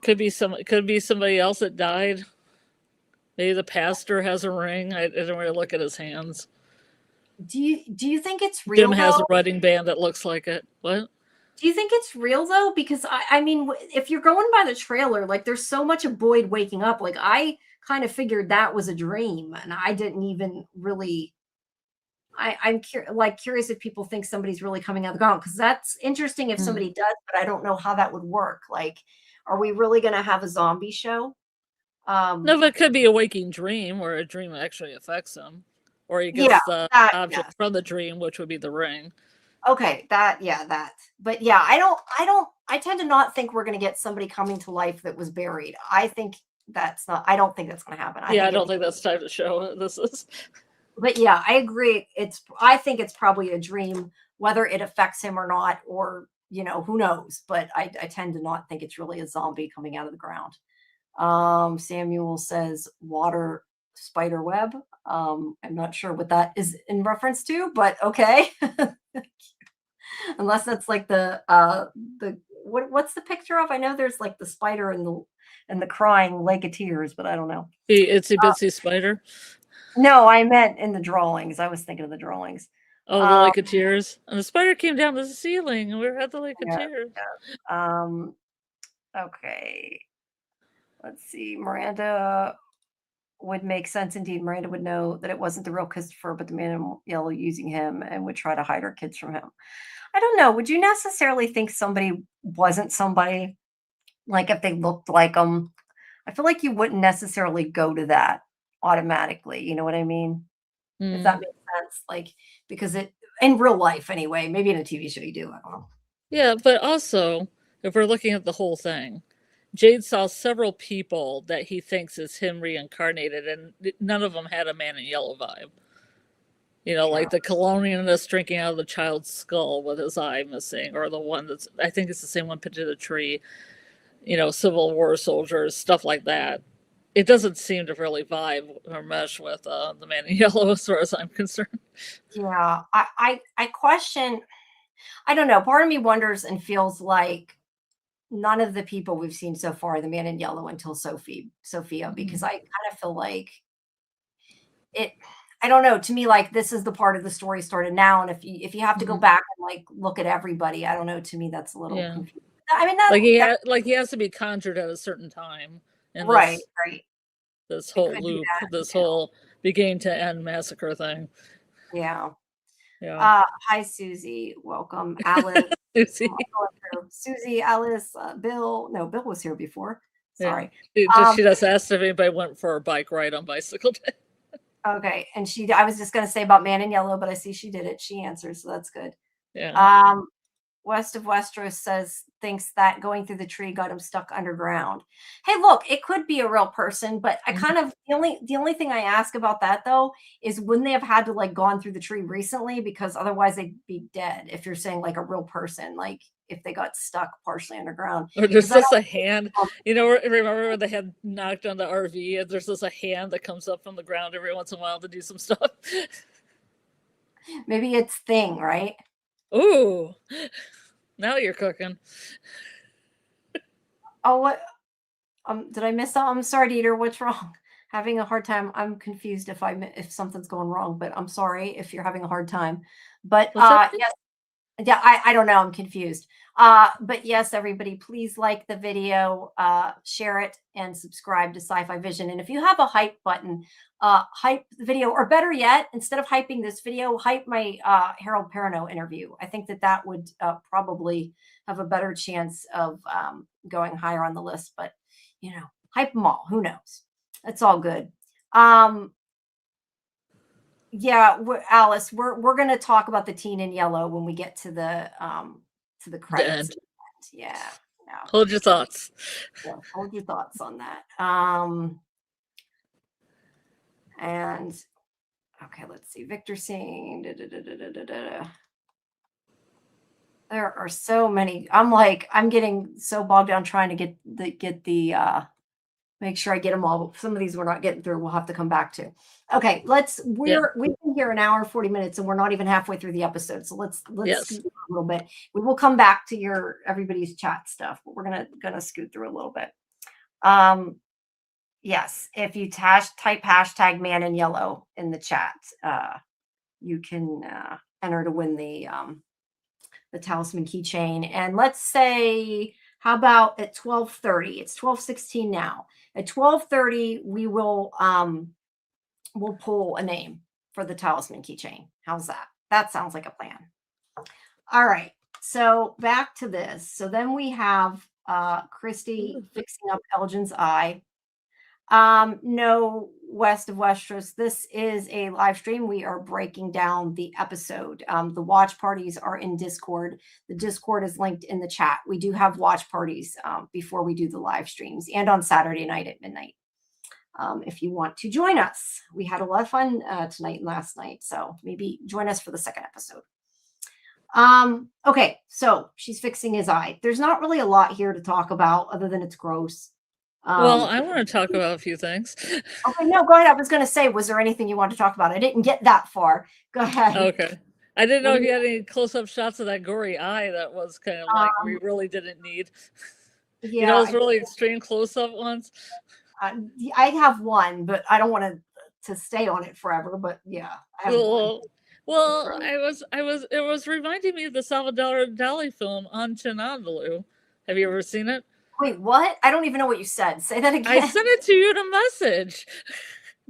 C: could be somebody else that died. Maybe the pastor has a ring. I didn't really look at his hands.
B: Do you think it's real?
C: Jim has a wedding band that looks like it. What?
B: Do you think it's real though? Because I mean, if you're going by the trailer, like there's so much of Boyd waking up. Like I kind of figured that was a dream, and I didn't even really. I'm curious if people think somebody's really coming out of the ground, because that's interesting if somebody does, but I don't know how that would work. Like, are we really going to have a zombie show?
C: No, but it could be a waking dream where a dream actually affects him, or he gets
B: Yeah,
C: the
B: that,
C: object
B: yeah.
C: from the dream, which would be the ring.
B: Okay, that. But yeah, I tend to not think we're going to get somebody coming to life that was buried. I don't think that's going to happen.
C: I don't think that's the type of show this is.
B: But yeah, I agree. I think it's probably a dream, whether it affects him or not, or, who knows, but I tend to not think it's really a zombie coming out of the ground. Samuel says water spider web. I'm not sure what that is in reference to, but okay. Unless that's like what's the picture of? I know there's like the spider and the crying lake of tears, but I don't know.
C: The itsy bitsy spider.
B: No, I meant in the drawings. I was thinking of the drawings.
C: Oh, the lake of tears, and the spider came down the ceiling, and we were at the lake of tears.
B: Yeah. Okay. Let's see. Miranda would make sense indeed. Miranda would know that it wasn't the real Christopher, but the man in yellow using him, and would try to hide her kids from him. I don't know. Would you necessarily think somebody wasn't somebody? Like if they looked like them? I feel like you wouldn't necessarily go to that automatically. You know what I mean? If that makes sense. Like, because it, in real life anyway, maybe in a TV show you do. I don't know.
C: Yeah, but also, if we're looking at the whole thing, Jade saw several people that he thinks is him reincarnated, and none of them had a man in yellow vibe. Like the colonialist drinking out of the child's skull with his eye missing, or the one that's, I think it's the same one pinned to the tree, Civil War soldiers, stuff like that. It doesn't seem to really vibe or mesh with the man in yellow as far as I'm concerned.
B: Yeah, I question, I don't know. Part of me wonders and feels like none of the people we've seen so far are the man in yellow until Sophia, because I kind of feel like it, I don't know, to me, like this is the part of the story started now. And if you have to go back and like look at everybody, I don't know, to me, that's a little confusing. I mean,
C: he has to be conjured at a certain time. And
B: right.
C: This whole loop, this whole beginning to end massacre thing.
B: Yeah.
C: Yeah.
B: Hi, Susie. Welcome, Alice. Susie, Alice, Bill. No, Bill was here before. Sorry.
C: Yeah. She just asked if anybody went for a bike ride on bicycle day.
B: Okay. And I was just going to say about Man in Yellow, but I see she did it. She answers, so that's good.
C: Yeah.
B: West of Westeros thinks that going through the tree got him stuck underground. Hey, look, it could be a real person, but I kind of, the only thing I ask about that though is wouldn't they have had to like gone through the tree recently, because otherwise they'd be dead. If you're saying like a real person, like if they got stuck partially underground.
C: Or there's just a hand, remember when they had knocked on the RV and there's just a hand that comes up from the ground every once in a while to do some stuff.
B: Maybe it's Thing, right?
C: Ooh, now you're cooking.
B: Oh, what? Did I miss something? I'm sorry, Dieter. What's wrong? Having a hard time. I'm confused if something's going wrong, but I'm sorry if you're having a hard time. But yes, yeah, I don't know. I'm confused. But yes, everybody, please like the video, share it, and subscribe to Sci-Fi-Vision. And if you have a hype button, hype the video, or better yet, instead of hyping this video, hype my Harold Perrineau interview. I think that would probably have a better chance of going higher on the list. But hype them all. Who knows? It's all good. Yeah, Alice, we're going to talk about the teen in yellow when we get to the credits. Yeah.
C: Hold your thoughts.
B: Yeah, hold your thoughts on that. And okay, let's see. Victor saying there are so many. I'm getting so bogged down trying to get the make sure I get them all. Some of these we're not getting through. We'll have to come back to. Okay, we've been here an hour, 40 minutes, and we're not even halfway through the episode. So let's scoot a little bit. We will come back to everybody's chat stuff, but we're gonna scoot through a little bit. Yes, if you type hashtag man in yellow in the chat, you can enter to win the talisman keychain. And let's say, how about at 12:30? It's 12:16 now. At 12:30, we will we'll pull a name for the talisman keychain. How's that? That sounds like a plan. All right. So back to this. So then we have Christy fixing up Elgin's eye. No, West of Westeros. This is a live stream. We are breaking down the episode. The watch parties are in Discord. The Discord is linked in the chat. We do have watch parties before we do the live streams and on Saturday night at midnight. If you want to join us, we had a lot of fun tonight and last night. So maybe join us for the second episode. Okay, so she's fixing his eye. There's not really a lot here to talk about other than it's gross.
C: Well, I want to talk about a few things.
B: Okay, no, go ahead. I was going to say, was there anything you wanted to talk about? I didn't get that far. Go ahead.
C: Okay. I didn't know if you had any close-up shots of that gory eye that was kind of like we really didn't need.
B: Yeah,
C: you know, those really extreme close-up ones.
B: I have one, but I don't want to stay on it forever. But yeah, I have one.
C: Well, it was reminding me of the Salvador Dali film On Chinandaloo. Have you ever seen it?
B: Wait, what? I don't even know what you said. Say that again.
C: I sent it to you in a message.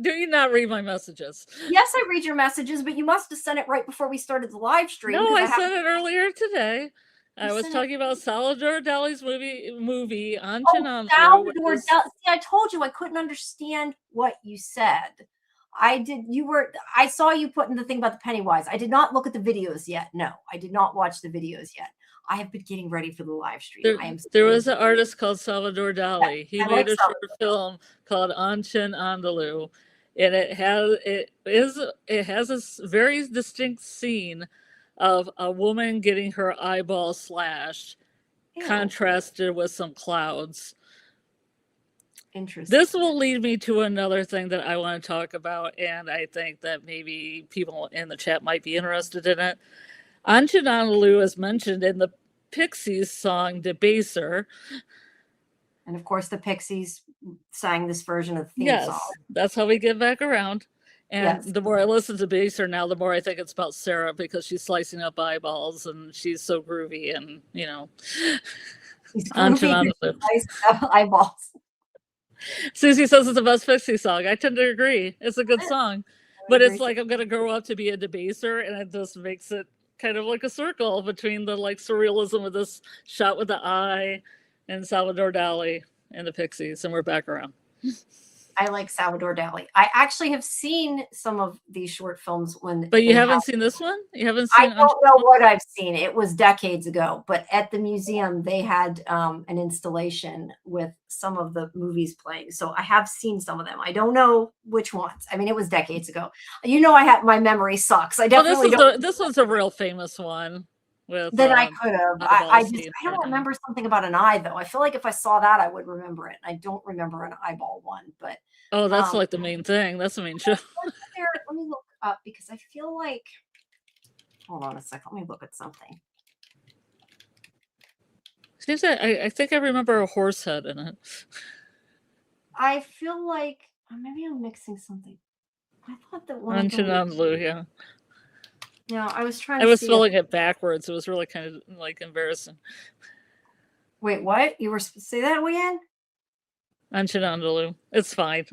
C: Do you not read my messages?
B: Yes, I read your messages, but you must have sent it right before we started the live stream.
C: No, I sent it earlier today. I was talking about Salvador Dali's movie On Chinandaloo.
B: Salvador Dali. See, I told you I couldn't understand what you said. I saw you putting the thing about the Pennywise. I did not look at the videos yet. No, I did not watch the videos yet. I have been getting ready for the live stream.
C: There was an artist called Salvador Dali. He made a short film called On Chinandaloo, and it has a very distinct scene of a woman getting her eyeball slashed, contrasted with some clouds.
B: Interesting.
C: This will lead me to another thing that I want to talk about, and I think that maybe people in the chat might be interested in it. On Chinandaloo is mentioned in the Pixies song Debaser.
B: And of course, the Pixies sang this version of the theme song.
C: That's how we get back around. And the more I listen to Debaser now, the more I think it's about Sarah because she's slicing up eyeballs and she's so groovy and, you know. On Chinandaloo.
B: Eyeballs.
C: Susie says it's the best Pixie song. I tend to agree. It's a good song. But it's like I'm going to grow up to be a debaser, and it just makes it kind of like a circle between the like surrealism of this shot with the eye and Salvador Dali and the Pixies, and we're back around.
B: I like Salvador Dali. I actually have seen some of these short films
C: But you haven't seen this one? You haven't seen?
B: I don't know what I've seen. It was decades ago, but at the museum they had an installation with some of the movies playing. So I have seen some of them. I don't know which ones. I mean, it was decades ago. You know, my memory sucks. I definitely
C: this one's a real famous one.
B: Then I could have. I don't remember something about an eye though. I feel like if I saw that, I would remember it. I don't remember an eyeball one, but
C: that's like the main thing. That's the main show.
B: Let me look up because I feel like. Hold on a second. Let me look at something.
C: Seems like I think I remember a horse head in it.
B: I feel like maybe I'm mixing something. I thought that one.
C: On Chinandaloo, yeah.
B: No, I was trying.
C: I was spelling it backwards. It was really kind of like embarrassing.
B: Wait, what? You were say that again?
C: On Chinandaloo. It's fine.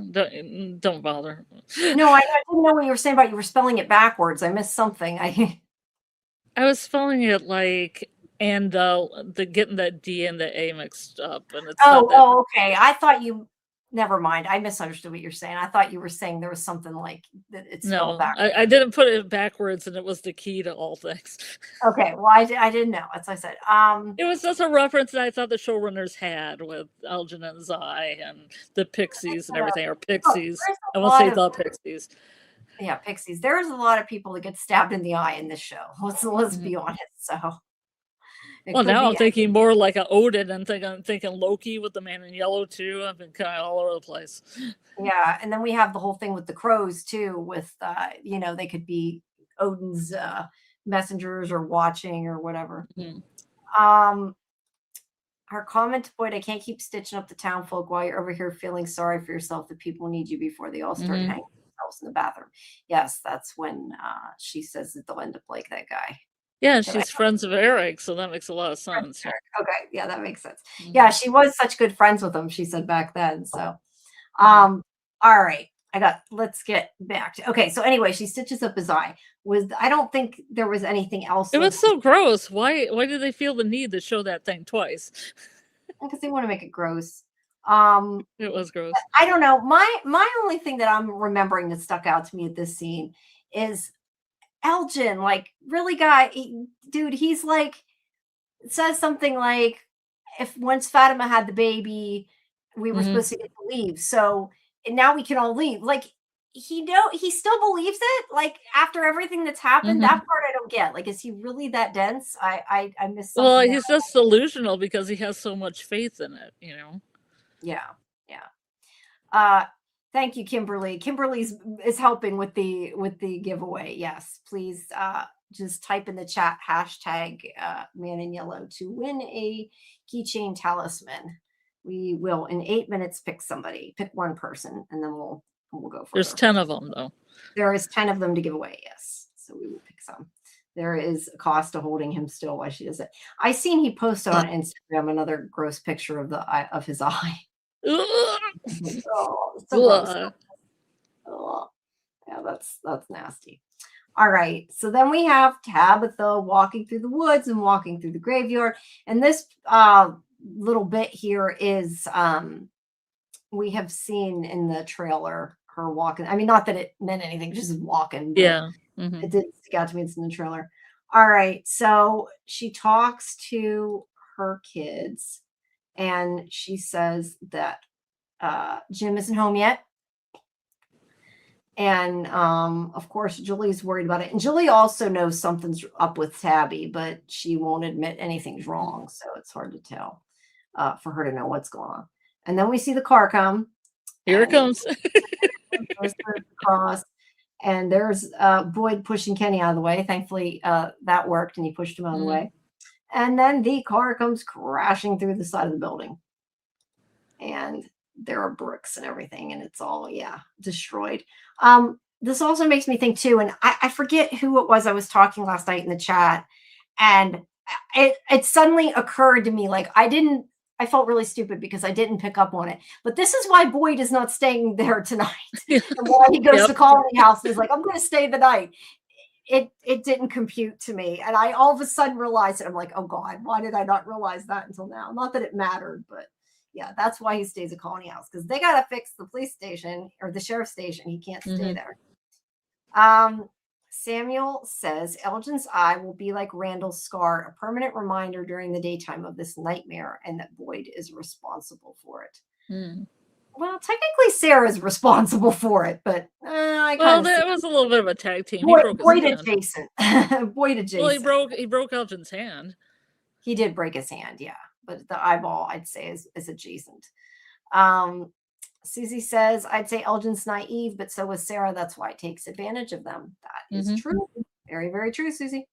C: Don't bother.
B: No, I didn't know what you were saying about you were spelling it backwards. I missed something. I
C: was spelling it like and getting that D and the A mixed up, and it's
B: okay. I thought you. Never mind. I misunderstood what you're saying. I thought you were saying there was something like that. It's spelled backwards.
C: I didn't put it backwards, and it was the key to all things.
B: Okay. Well, I didn't know. As I said,
C: it was just a reference that I thought the showrunners had with Elgin and Zai and the Pixies and everything, or Pixies. I won't say the Pixies.
B: Yeah, Pixies. There's a lot of people that get stabbed in the eye in this show. Let's be honest. So.
C: Well, now I'm thinking more like a Odin, and I'm thinking Loki with the Man in Yellow too. I've been kind of all over the place.
B: Yeah, and then we have the whole thing with the crows too. With they could be Odin's messengers or watching or whatever.
C: Mm-hmm.
B: Our comment, Boyd, I can't keep stitching up the town folk while you're over here feeling sorry for yourself. The people need you before they all start hanging themselves in the bathroom. Yes, that's when she says that they'll end up like that guy.
C: Yeah, she's friends of Eric, so that makes a lot of sense.
B: Okay, yeah, that makes sense. Yeah, she was such good friends with him, she said back then. So, all right. let's get back to, okay. So anyway, she stitches up his eye. I don't think there was anything else.
C: It was so gross. Why did they feel the need to show that thing twice?
B: Because they want to make it gross.
C: It was gross.
B: I don't know. My only thing that I'm remembering that stuck out to me at this scene is Elgin, like, really, dude, he's like, says something like, if once Fatima had the baby, we were supposed to get to leave. So and now we can all leave. Like, he still believes it. Like, after everything that's happened, that part I don't get. Like, is he really that dense? I miss something.
C: Well, he's just delusional because he has so much faith in it, you know.
B: Yeah. Thank you, Kimberly. Kimberly is helping with the giveaway. Yes, please just type in the chat hashtag man in yellow to win a keychain talisman. We will in 8 minutes pick one person, and then we'll go for it.
C: There's 10 of them though.
B: There is 10 of them to give away. Yes, so we will pick some. There is a cost to holding him still while she does it. I seen he posted on Instagram another gross picture of his eye. Oh, so yeah, that's nasty. All right, so then we have Tabitha walking through the woods and walking through the graveyard, and this little bit here is we have seen in the trailer her walking. I mean, not that it meant anything, just walking.
C: Yeah,
B: it did stick out to me. It's in the trailer. All right, so she talks to her kids, and she says that Jim isn't home yet. And of course, Julie's worried about it. And Julie also knows something's up with Tabby, but she won't admit anything's wrong. So it's hard to tell for her to know what's going on. And then we see the car come.
C: Here it comes.
B: Cross. And there's Boyd pushing Kenny out of the way. Thankfully, that worked, and he pushed him out of the way. And then the car comes crashing through the side of the building. And there are bricks and everything, and it's all, destroyed. This also makes me think too, and I forget who it was I was talking last night in the chat, and it suddenly occurred to me, like, I felt really stupid because I didn't pick up on it. But this is why Boyd is not staying there tonight. And why he goes to Colony House and is like, I'm going to stay the night. It didn't compute to me. And I all of a sudden realized it. I'm like, oh God, why did I not realize that until now? Not that it mattered, but yeah, that's why he stays at Colony House, because they got to fix the police station or the sheriff's station. He can't stay there. Samuel says Elgin's eye will be like Randall's scar, a permanent reminder during the daytime of this nightmare, and that Boyd is responsible for it. Well, technically Sarah's responsible for it, but
C: that was a little bit of a tag team.
B: Boyd adjacent. Boyd adjacent.
C: Well, he broke Elgin's hand.
B: He did break his hand, yeah. But the eyeball, I'd say, is adjacent. Susie says, I'd say Elgin's naive, but so is Sarah. That's why it takes advantage of them. That is true. Very, very true, Susie.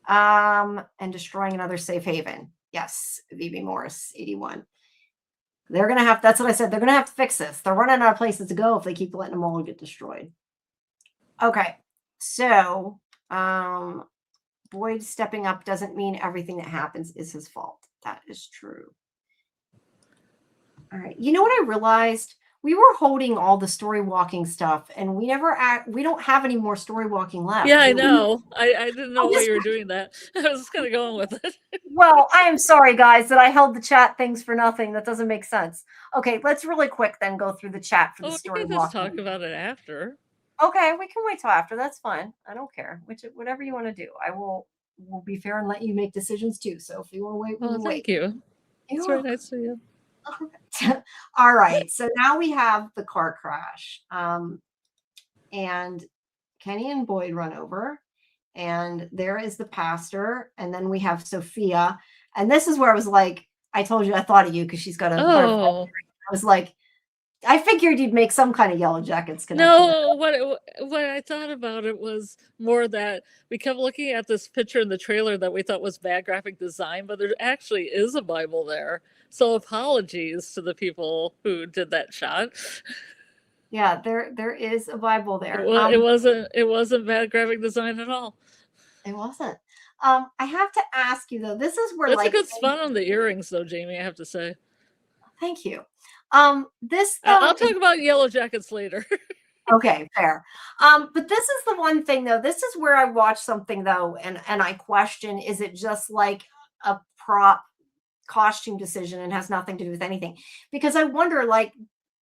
B: And destroying another safe haven. Yes, VB Morris, 81. They're going to have, that's what I said, they're going to have to fix this. They're running out of places to go if they keep letting them all get destroyed. Okay, so Boyd stepping up doesn't mean everything that happens is his fault. That is true. All right. You know what I realized? We were holding all the story walking stuff, and we don't have any more story walking left.
C: Yeah, I know. I didn't know why you were doing that. I was just kind of going with it.
B: Well, I am sorry, guys, that I held the chat things for nothing. That doesn't make sense. Okay, let's really quick then go through the chat for the story
C: walking. We can just talk about it after.
B: Okay, we can wait till after. That's fine. I don't care. Whatever you want to do. We'll be fair and let you make decisions too. So if you want to wait, we'll wait.
C: Thank you. It's very nice to you.
B: All right. So now we have the car crash. And Kenny and Boyd run over. And there is the pastor. And then we have Sophia. And this is where I was like, I told you I thought of you because she's got a I was like, I figured you'd make some kind of Yellow Jackets connection.
C: No, what I thought about it was more that we kept looking at this picture in the trailer that we thought was bad graphic design, but there actually is a Bible there. So apologies to the people who did that shot.
B: Yeah, there is a Bible there.
C: It wasn't bad graphic design at all.
B: It wasn't. I have to ask you though. This is where
C: that's a good spot on the earrings, though, Jamie. I have to say.
B: Thank you. This
C: I'll
B: though,
C: talk about Yellow Jackets later.
B: okay, fair. But this is the one thing though. This is where I watch something though, and I question: is it just like a prop costume decision and has nothing to do with anything? Because I wonder, like,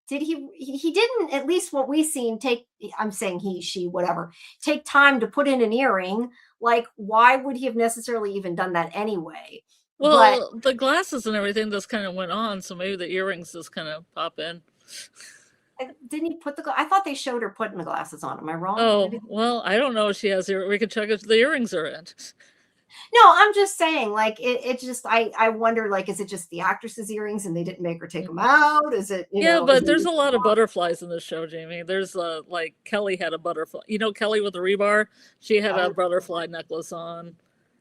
B: did he didn't, at least what we seen, take, I'm saying he, she, whatever, take time to put in an earring. Like, why would he have necessarily even done that anyway? But
C: Well, the glasses and everything just kind of went on, so maybe the earrings just kind of pop in.
B: didn't he put I thought they showed her putting the glasses on. Am I wrong?
C: Oh, well, I don't know if she has we could check if the earrings are in.
B: No, I'm just saying, like, it just, I wonder, like, is it just the actress's earrings and they didn't make her take them out? Is it, you
C: Yeah,
B: know,
C: but there's a lot of butterflies in this show, Jamie. There's like Kelly had a butterfly. You know, Kelly with the rebar, she had a butterfly necklace on.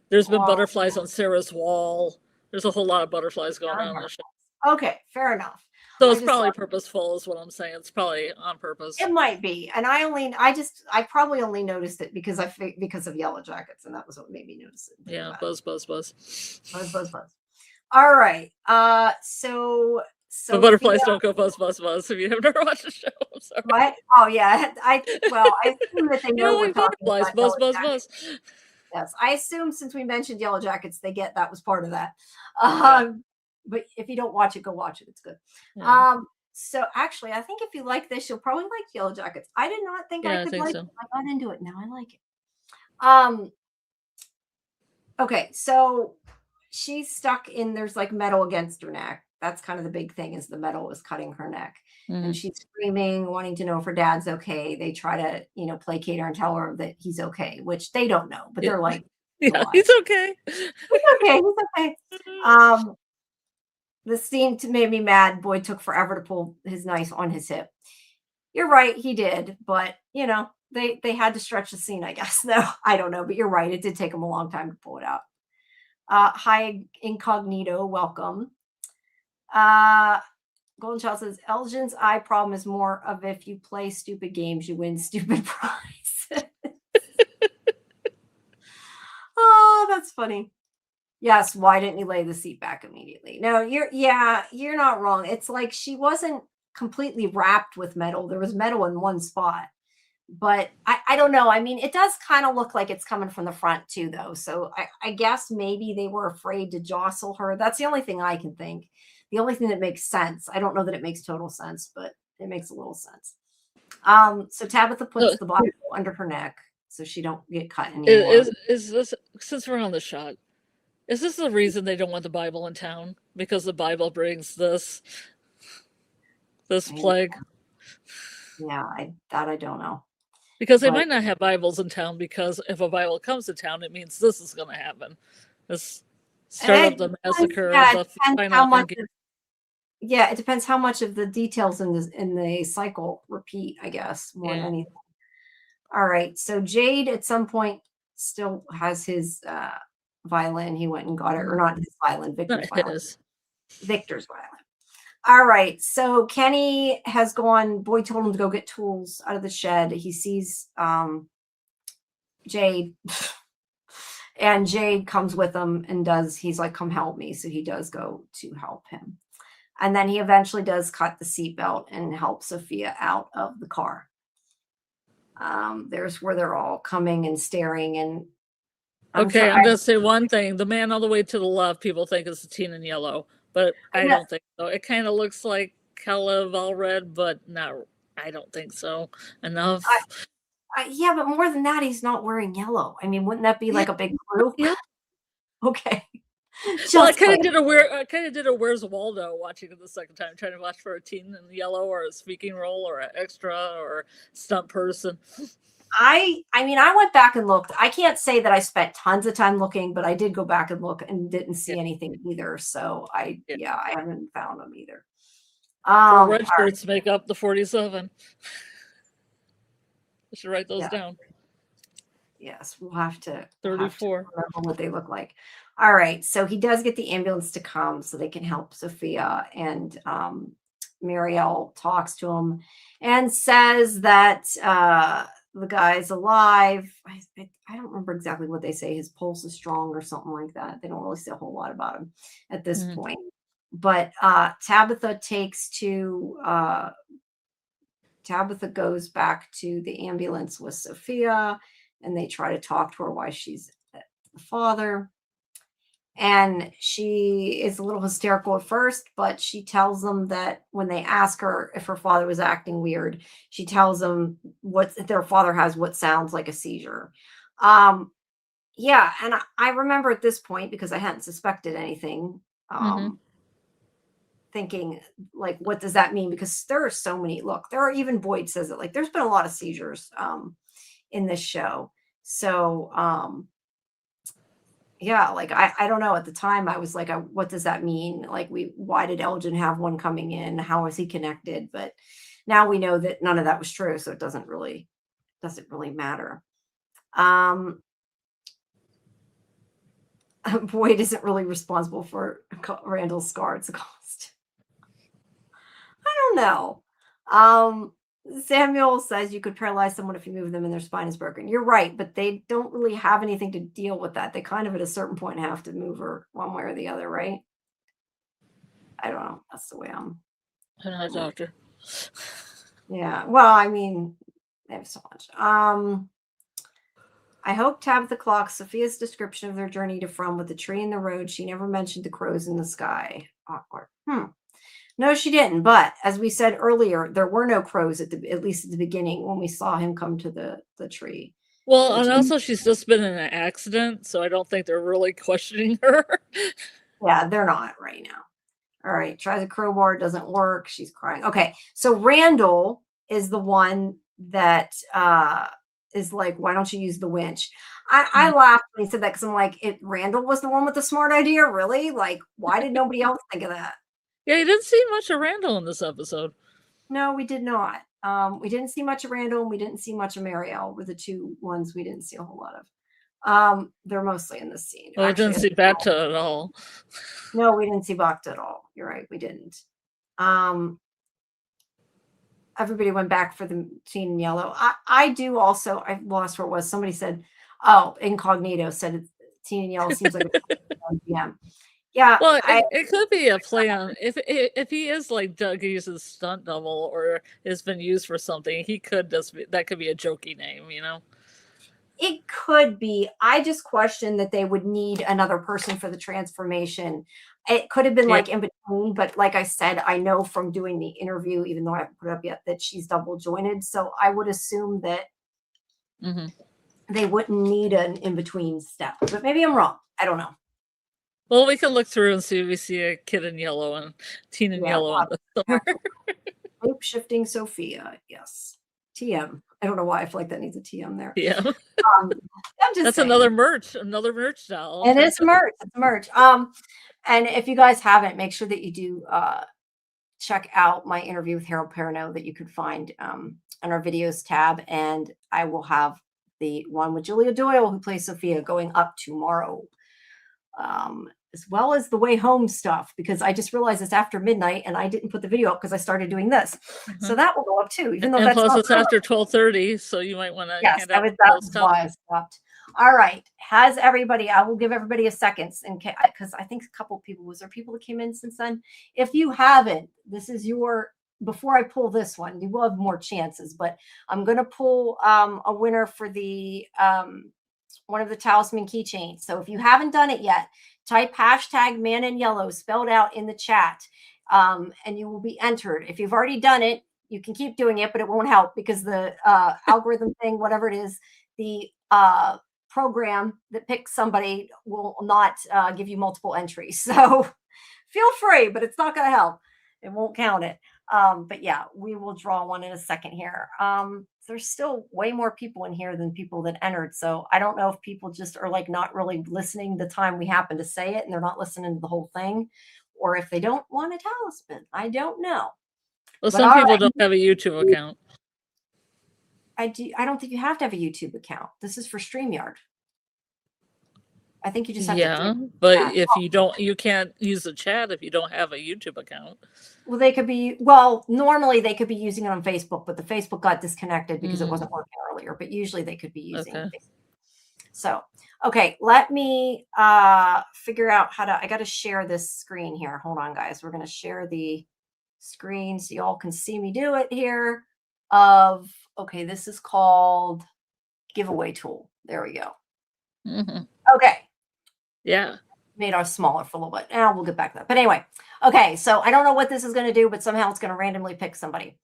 C: There's been butterflies on Sarah's wall. There's a whole lot of butterflies going on in the show.
B: Okay, fair enough.
C: So it's probably purposeful, is what I'm saying. It's probably on purpose.
B: It might be, and I probably only noticed it because of Yellow Jackets, and that was what made me notice it.
C: Yeah, buzz, buzz, buzz,
B: buzz, buzz, buzz. All right, so
C: the butterflies don't go buzz, buzz, buzz. If you have never watched the show, I'm sorry.
B: What? Oh yeah, I assume that they know we're talking
C: butterflies, buzz, buzz, buzz.
B: Yes, I assume since we mentioned Yellow Jackets, they get that was part of that. But if you don't watch it, go watch it. It's good.
C: Yeah.
B: So actually, I think if you like this, you'll probably like Yellow Jackets. I did not think I could like it. I got into it. Now I like it. Okay, so she's stuck in, there's like metal against her neck. That's kind of the big thing, is the metal was cutting her neck. And she's screaming, wanting to know if her dad's okay. They try to, you know, placate her and tell her that he's okay, which they don't know, but they're like,
C: yeah, he's okay.
B: He's okay. He's okay. The scene made me mad. Boy took forever to pull his knife on his hip. You're right, he did, but you know, they had to stretch the scene, I guess. No, I don't know, but you're right. It did take him a long time to pull it out. Hi, Incognito, welcome. Golden Child says, Elgin's eye problem is more of if you play stupid games, you win stupid prizes. Oh, that's funny. Yes, why didn't you lay the seat back immediately? No, you're not wrong. It's like she wasn't completely wrapped with metal. There was metal in one spot. But I don't know. I mean, it does kind of look like it's coming from the front too, though. So I guess maybe they were afraid to jostle her. That's the only thing I can think. The only thing that makes sense. I don't know that it makes total sense, but it makes a little sense. So Tabitha puts the Bible under her neck so she don't get cut anymore.
C: Is this, since we're on the shot, is this the reason they don't want the Bible in town? Because the Bible brings this plague?
B: Yeah, I don't know.
C: Because they might not have Bibles in town, because if a Bible comes to town, it means this is going to happen. This start of the massacre.
B: Yeah, it depends how much of the details in the cycle repeat, I guess, more than anything. All right, so Jade at some point still has his violin. He went and got it, or not his violin, Victor's violin. Victor's violin. All right, so Kenny has gone. Boy told him to go get tools out of the shed. He sees Jade, and Jade comes with him and he's like, come help me. So he does go to help him. And then he eventually does cut the seatbelt and help Sophia out of the car. There's where they're all coming and staring. And
C: I'm going to say one thing. The man all the way to the left, people think is the teen in yellow, but I don't think so. It kind of looks like Caleb all red, but no, I don't think so. Enough.
B: Yeah, but more than that, he's not wearing yellow. I mean, wouldn't that be like a big clue?
C: Yeah.
B: Okay.
C: Well, I kind of did a Where's Waldo watching it the second time, trying to watch for a teen in yellow or a speaking role or an extra or stunt person.
B: I mean, I went back and looked. I can't say that I spent tons of time looking, but I did go back and look and didn't see anything either. So I haven't found them either.
C: Red shirts make up the 47. I should write those down.
B: Yes, we'll have to
C: 34.
B: Remember what they look like. All right, so he does get the ambulance to come so they can help Sophia, and Marielle talks to him and says that the guy's alive. I don't remember exactly what they say. His pulse is strong or something like that. They don't really say a whole lot about him at this point. But Tabitha goes back to the ambulance with Sophia, and they try to talk to her why she's the father. And she is a little hysterical at first, but she tells them that when they ask her if her father was acting weird, she tells them what their father has, what sounds like a seizure. Yeah, and I remember at this point, because I hadn't suspected anything, thinking, like, what does that mean? Because there are so many. Look, there are, even Boyd says it, like, there's been a lot of seizures in this show. So yeah, like I don't know. At the time, I was like, what does that mean? Like, why did Elgin have one coming in? How is he connected? But now we know that none of that was true, so it doesn't really matter. Boyd isn't really responsible for Randall's scar. It's a cost. I don't know. Samuel says you could paralyze someone if you move them and their spine is broken. You're right, but they don't really have anything to deal with that. They kind of at a certain point have to move her one way or the other, right? I don't know. That's the way I'm
C: not a doctor.
B: Yeah. Well, I mean, they have so much. I hope Tabitha clocks Sophia's description of their journey to From with the tree in the road. She never mentioned the crows in the sky. Awkward. No, she didn't. But as we said earlier, there were no crows at least at the beginning when we saw him come to the tree.
C: Well, and also she's just been in an accident, so I don't think they're really questioning her.
B: Yeah, they're not right now. All right, try the crowbar, doesn't work. She's crying. Okay, so Randall is the one that is like, why don't you use the winch? I laughed when he said that, because I'm like, Randall was the one with the smart idea, really? Like, why did nobody else think of that?
C: Yeah, you didn't see much of Randall in this episode.
B: No, we did not. We didn't see much of Randall, and we didn't see much of Marielle, were the two ones we didn't see a whole lot of. They're mostly in this scene.
C: Well, I didn't see Bacta at all.
B: No, we didn't see Bacta at all. You're right, we didn't. Everybody went back for the scene in yellow. I do also. I lost where it was. Somebody said, "Oh, Incognito said Teen in Yellow seems like a PM." Yeah.
C: Well, it could be a play on if he is like Doug uses stunt double or has been used for something. He could that could be a jokey name, you know.
B: It could be. I just question that they would need another person for the transformation. It could have been like in between, but like I said, I know from doing the interview, even though I haven't put it up yet, that she's double jointed. So I would assume that they wouldn't need an in-between step. But maybe I'm wrong. I don't know.
C: Well, we can look through and see if we see a kid in yellow and teen in yellow in the summer.
B: Shape shifting Sophia. Yes. TM. I don't know why I feel like that needs a TM there.
C: Yeah.
B: I'm just
C: That's
B: saying.
C: another merch doll.
B: And it's merch. It's merch. And if you guys haven't, make sure that you do check out my interview with Harold Perrineau that you could find on our videos tab. And I will have the one with Julia Doyle, who plays Sophia, going up tomorrow. As well as the way home stuff, because I just realized it's after midnight and I didn't put the video up because I started doing this. So that will go up too, even though
C: and
B: that's
C: plus
B: not
C: it's after 12:30, so you might want to hand out
B: that's why I stopped. All right. I will give everybody a second, because I think a couple of people, was there people that came in since then? If you haven't, this is before I pull this one, you will have more chances, but I'm going to pull a winner for the one of the talisman keychains. So if you haven't done it yet, type hashtag man in yellow spelled out in the chat, and you will be entered. If you've already done it, you can keep doing it, but it won't help because the algorithm thing, whatever it is, the program that picks somebody will not give you multiple entries. So feel free, but it's not going to help. It won't count it. But yeah, we will draw one in a second here. There's still way more people in here than people that entered. So I don't know if people just are like not really listening the time we happen to say it and they're not listening to the whole thing, or if they don't want a talisman. I don't know.
C: Well, some people don't have a YouTube account.
B: I don't think you have to have a YouTube account. This is for StreamYard. I think you just have to.
C: But if you don't, you can't use the chat if you don't have a YouTube account.
B: Well, normally they could be using it on Facebook, but the Facebook got disconnected because it wasn't working earlier. But usually they could be using it. So, okay, let me figure out how to, I got to share this screen here. Hold on, guys. We're going to share the screen so y'all can see me do it here. Okay, this is called giveaway tool. There we go. Okay.
C: Yeah.
B: Made ours smaller for a little bit. Now we'll get back to that. But anyway, okay, so I don't know what this is going to do, but somehow it's going to randomly pick somebody.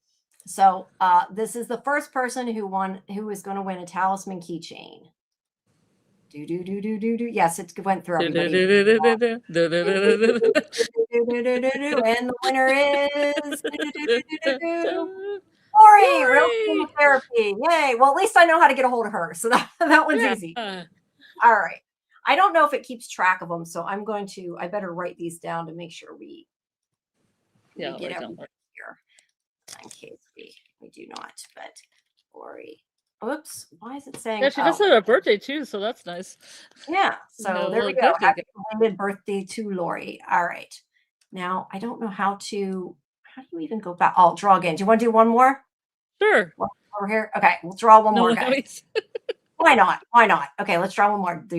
B: So this is the first person who is going to win a talisman keychain. Yes, it went through everybody. And the winner is Lori, real chemotherapy. Yay. Well, at least I know how to get a hold of her. So that one's easy. All right. I don't know if it keeps track of them, so I better write these down to make sure we get everything here in case we do not. But Lori, oops, why is it saying?
C: Yeah, she does have a birthday too, so that's nice.
B: Yeah, so there we go. Happy belated birthday to Lori. All right. Now I don't know how do you even go back? I'll draw again. Do you want to do one more?
C: Sure.
B: Over here. Okay, we'll draw one more, guys. Why not? Why not? Okay, let's draw one more. And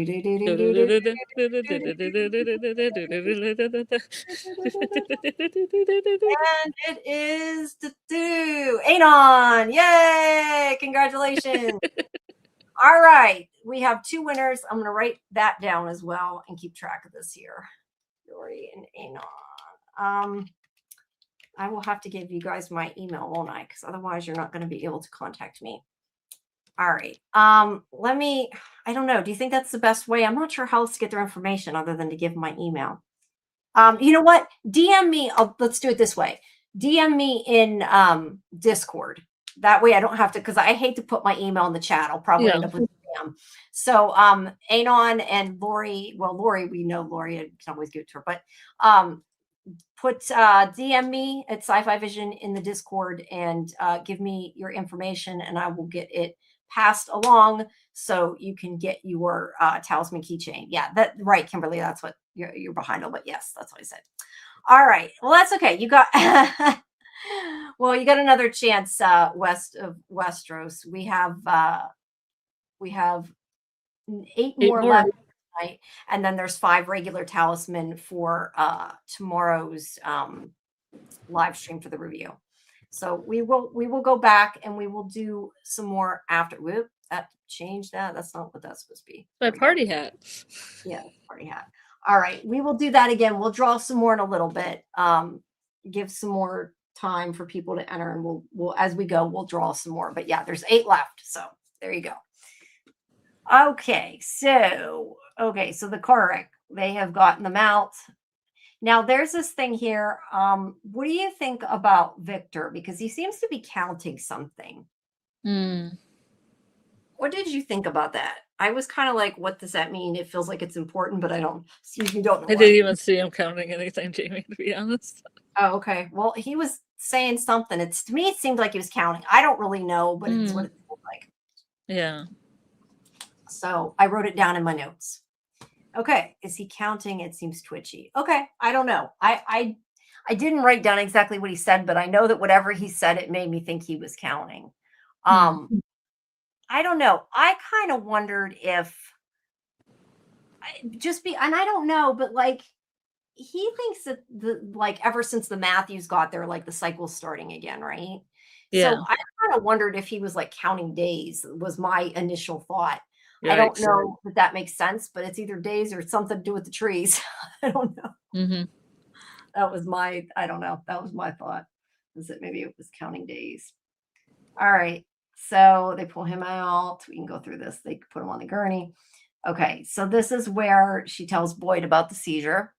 B: it is Anon. Yay! Congratulations. All right, we have 2 winners. I'm going to write that down as well and keep track of this here. Lori and Anon. I will have to give you guys my email, won't I? Because otherwise you're not going to be able to contact me. All right. I don't know. Do you think that's the best way? I'm not sure how else to get their information other than to give my email. You know what? DM me. Let's do it this way. DM me in Discord. That way I don't have to, because I hate to put my email in the chat. I'll probably end up with spam. So Anon and Lori, well, Lori, we know Lori, I can always give it to her, but put DM me at sci-fivision in the Discord and give me your information and I will get it passed along so you can get your talisman keychain. Yeah, that right, Kimberly. That's what you're behind on, but yes, that's what I said. All right. Well, that's okay. You got well, you got another chance west of Westeros. We have 8 more left tonight, and then there's 5 regular talisman for tomorrow's live stream for the review. So we will go back and we will do some more after. Whoop, that changed that. That's not what that's supposed to be.
C: My party hat.
B: Yeah, party hat. All right, we will do that again. We'll draw some more in a little bit. Give some more time for people to enter, and we'll as we go, we'll draw some more. But yeah, there's 8 left. So there you go. Okay, so the Korrick, they have gotten them out. Now there's this thing here. What do you think about Victor? Because he seems to be counting something. What did you think about that? I was kind of like, what does that mean? It feels like it's important, but I don't know.
C: I didn't even see him counting anything, Jamie, to be honest.
B: Oh, okay. Well, he was saying something. To me, it seemed like he was counting. I don't really know, but it's what it feels like.
C: Yeah.
B: So I wrote it down in my notes. Okay. Is he counting? It seems twitchy. Okay. I don't know. I didn't write down exactly what he said, but I know that whatever he said, it made me think he was counting. I don't know. I kind of wondered if and I don't know, but like he thinks that ever since the Matthews got there, like the cycle's starting again, right?
C: Yeah.
B: So I kind of wondered if he was like counting days, was my initial thought.
C: Yikes.
B: I don't know if that makes sense, but it's either days or something to do with the trees. I don't know. That was I don't know. That was my thought, is that maybe it was counting days. All right. So they pull him out. We can go through this. They put him on the gurney. Okay. So this is where she tells Boyd about the seizure,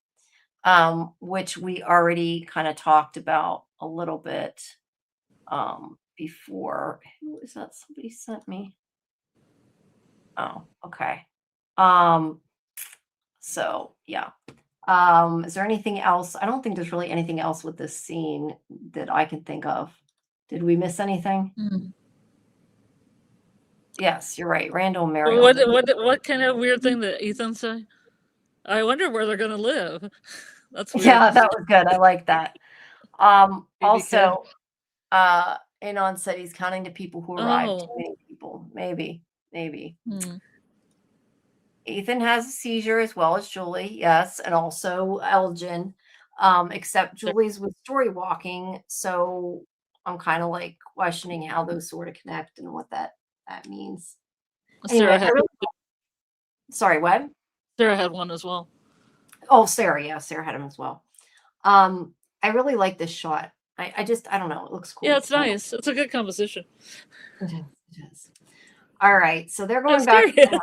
B: which we already kind of talked about a little bit before. Who is that? Somebody sent me. Oh, okay. So yeah. Is there anything else? I don't think there's really anything else with this scene that I can think of. Did we miss anything? Yes, you're right. Randall and Mary.
C: What kind of weird thing did Ethan say? I wonder where they're gonna live. That's weird.
B: Yeah, that was good. I like that. Also, Anon said he's counting the people who arrived. Too many people. Maybe. Ethan has a seizure as well as Julie, yes, and also Elgin. Except Julie's with story walking, so I'm kind of like questioning how those sort of connect and what that means. Anyway, sorry, what?
C: Sarah had one as well.
B: Oh, Sarah, yeah, Sarah had him as well. I really like this shot. I don't know, it looks cool.
C: Yeah, it's nice. It's a good composition.
B: It is. All right, so they're going
C: I'm
B: back.
C: serious.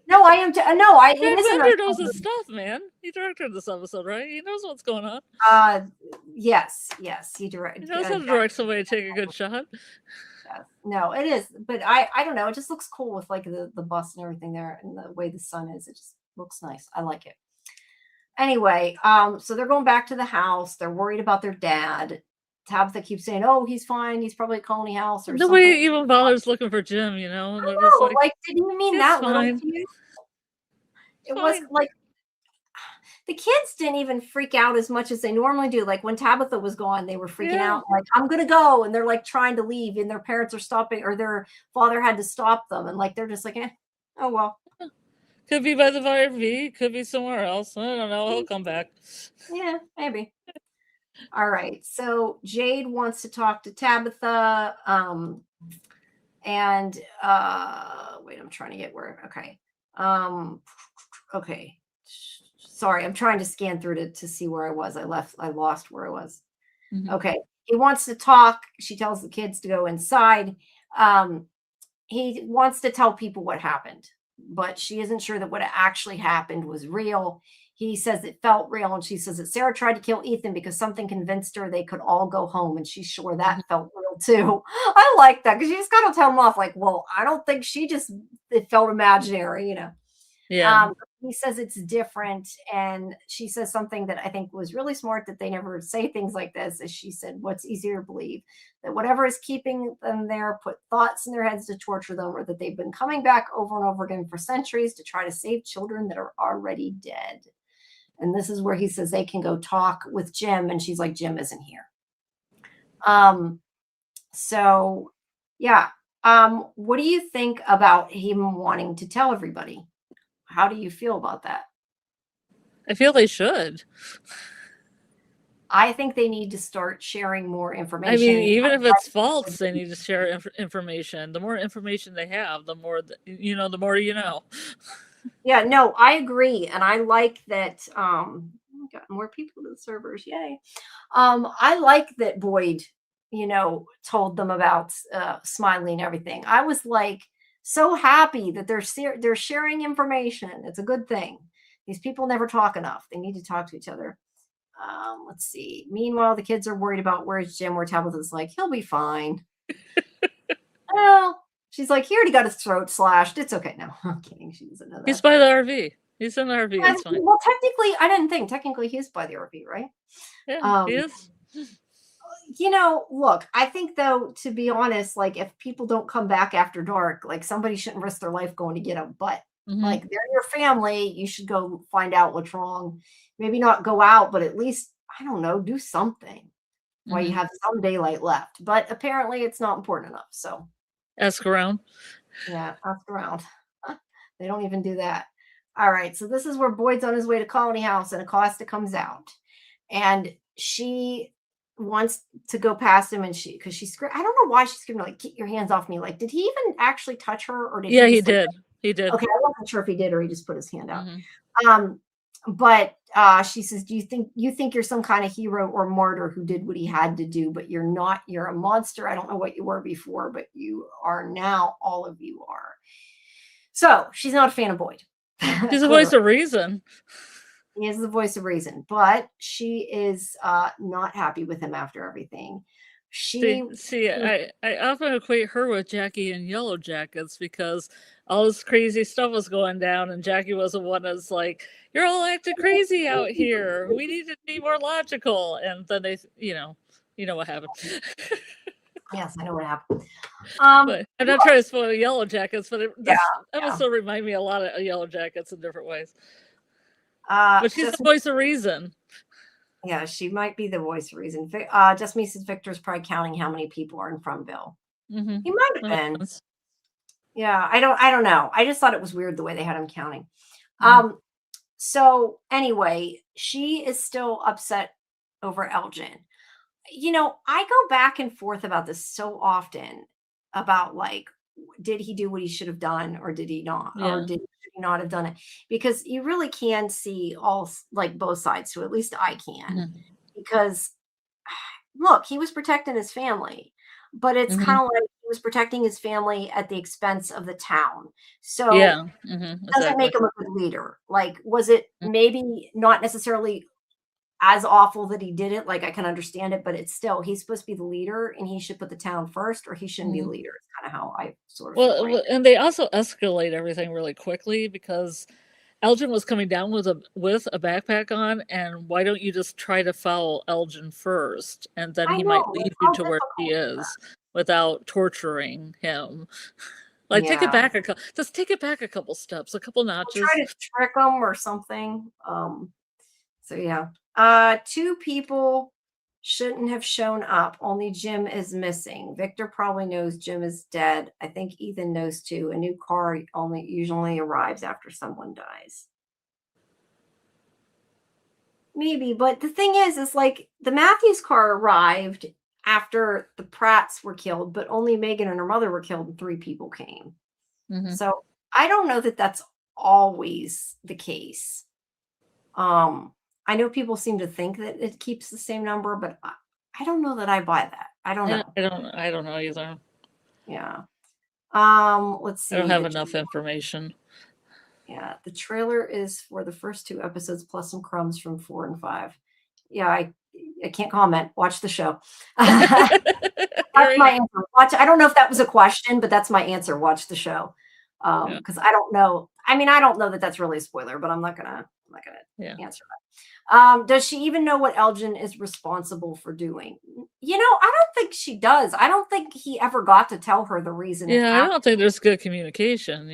B: No, I am. No, it
C: Jack
B: isn't.
C: Bender knows his stuff, man. He directed this episode, right? He knows what's going on.
B: Yes, he directed.
C: He knows how to direct somebody to take a good shot.
B: Yes. No, it is, but I don't know. It just looks cool with like the bus and everything there, and the way the sun is. It just looks nice. I like it. Anyway, so they're going back to the house. They're worried about their dad. Tabitha keeps saying, "Oh, he's fine. He's probably at Colony House or
C: Nobody
B: something."
C: even bothers looking for Jim, you know?
B: I know, like, did you mean that little
C: fine.
B: cute? It was like the kids didn't even freak out as much as they normally do. Like when Tabitha was gone, they were freaking out, like, I'm gonna go, and they're like trying to leave, and their parents are stopping, or their father had to stop them, and like they're just like, oh well.
C: Could be by the RV, could be somewhere else. I don't know. He'll come back.
B: Yeah, maybe. All right. So Jade wants to talk to Tabitha. And wait, I'm trying to get where. Okay. Okay. Sorry, I'm trying to scan through to see where I was. I lost where I was. Mm-hmm. Okay. He wants to talk. She tells the kids to go inside. He wants to tell people what happened, but she isn't sure that what actually happened was real. He says it felt real, and she says that Sarah tried to kill Ethan because something convinced her they could all go home, and she's sure that felt real too. I like that because you just got to tell him off like, well, I don't think it felt imaginary, you know.
C: Yeah.
B: He says it's different, and she says something that I think was really smart, that they never say things like this. As she said, what's easier to believe, that whatever is keeping them there put thoughts in their heads to torture them, or that they've been coming back over and over again for centuries to try to save children that are already dead. And this is where he says they can go talk with Jim, and she's like, Jim isn't here. So yeah. What do you think about him wanting to tell everybody? How do you feel about that?
C: I feel they should.
B: I think they need to start sharing more information.
C: I mean, even if it's false, they need to share information. The more information they have, the more the more you know.
B: Yeah, no, I agree, and I like that. Got more people to the servers, yay! I like that Boyd, told them about Smiley and everything. I was like so happy that they're sharing information. It's a good thing. These people never talk enough. They need to talk to each other. Let's see. Meanwhile, the kids are worried about where's Jim, where Tabitha's like, he'll be fine. Well, she's like, he already got his throat slashed. It's okay. No, I'm kidding. She doesn't know that.
C: He's by the RV. He's in the RV. It's fine.
B: Well, technically, I didn't think. Technically, he is by the RV, right?
C: Yeah, he is.
B: Look, I think, though, to be honest, like, if people don't come back after dark, like, somebody shouldn't risk their life going to get them. But, like, they're your family. You should go find out what's wrong. Maybe not go out, but at least, I don't know, do something while you have some daylight left. But apparently, it's not important enough. So
C: ask around.
B: Yeah, ask around. They don't even do that. All right. So this is where Boyd's on his way to Colony House, and Acosta comes out, and she wants to go past him, and because she's screaming. I don't know why she's screaming, like, get your hands off me. Like, did he even actually touch her, or did he?
C: Yeah, he did. He did.
B: Okay, I wasn't sure if he did or he just put his hand out. But she says, do you think you're some kind of hero or martyr who did what he had to do, but you're not. You're a monster. I don't know what you were before, but you are now. All of you are. So she's not a fan of Boyd.
C: He's the voice of reason.
B: He is the voice of reason, but she is not happy with him after everything.
C: I often equate her with Jackie in Yellow Jackets, because all this crazy stuff was going down, and Jackie was the one that's like, you're all acting crazy out here. We need to be more logical. And then they, you know what happened.
B: Yes, I know what happened.
C: But I'm not trying to spoil Yellow Jackets, but this episode reminded me a lot of Yellow Jackets in different ways. But she's the voice of reason.
B: Yeah, she might be the voice of reason. Just me says Victor's probably counting how many people are in Fromville. He might have been. Yeah, I don't know. I just thought it was weird the way they had him counting.
C: Mhm.
B: So anyway, she is still upset over Elgin. I go back and forth about this so often about like, did he do what he should have done or did he not? Or
C: Yeah.
B: should he not have done it? Because you really can see like both sides to it. At least I can.
C: Mhm.
B: Because look, he was protecting his family, but it's kind
C: Mhm.
B: of like he was protecting his family at the expense of the town. So
C: Yeah.
B: doesn't
C: Exactly.
B: make him a good leader. Like, was it
C: Mm.
B: maybe not necessarily as awful that he did it? Like, I can understand it, but it's still, he's supposed to be the leader and he should put the town first, or he shouldn't be the
C: Mhm.
B: leader. It's kind of how I sort of feel
C: Well,
B: right
C: and they also escalate everything really quickly because Elgin was coming down with a backpack on, and why don't you just try to follow Elgin first, and then
B: now. I
C: he might
B: know
C: lead
B: it's
C: you
B: all
C: to where he
B: difficult.
C: is without torturing him. Like, take it
B: Yeah.
C: back just take it back a couple steps, a couple
B: I'll try
C: notches.
B: to trick them or something. So yeah. Two people shouldn't have shown up. Only Jim is missing. Victor probably knows Jim is dead. I think Ethan knows too. A new car only usually arrives after someone dies. Maybe, but the thing is like the Matthews car arrived after the Pratts were killed, but only Megan and her mother were killed and three people came.
C: Mhm.
B: So I don't know that that's always the case. Um, I know people seem to think that it keeps the same number, but I don't know that I buy that. I don't
C: Yeah,
B: know.
C: I don't know either.
B: Yeah. Let's
C: I don't
B: see.
C: have enough information.
B: The trailer is for the first two episodes plus some crumbs from 4 and 5. Yeah, I can't comment. Watch the show.
C: Here
B: That's
C: we
B: my
C: go.
B: answer. Watch. I don't know if that was a question, but that's my answer. Watch the show.
C: Yeah,
B: Because I don't know. I mean, I don't know that that's really a spoiler, but I'm not gonna
C: yeah.
B: answer that. Does she even know what Elgin is responsible for doing? I don't think she does. I don't think he ever got to tell her the reason it
C: Yeah, I
B: happened.
C: don't think there's good communication.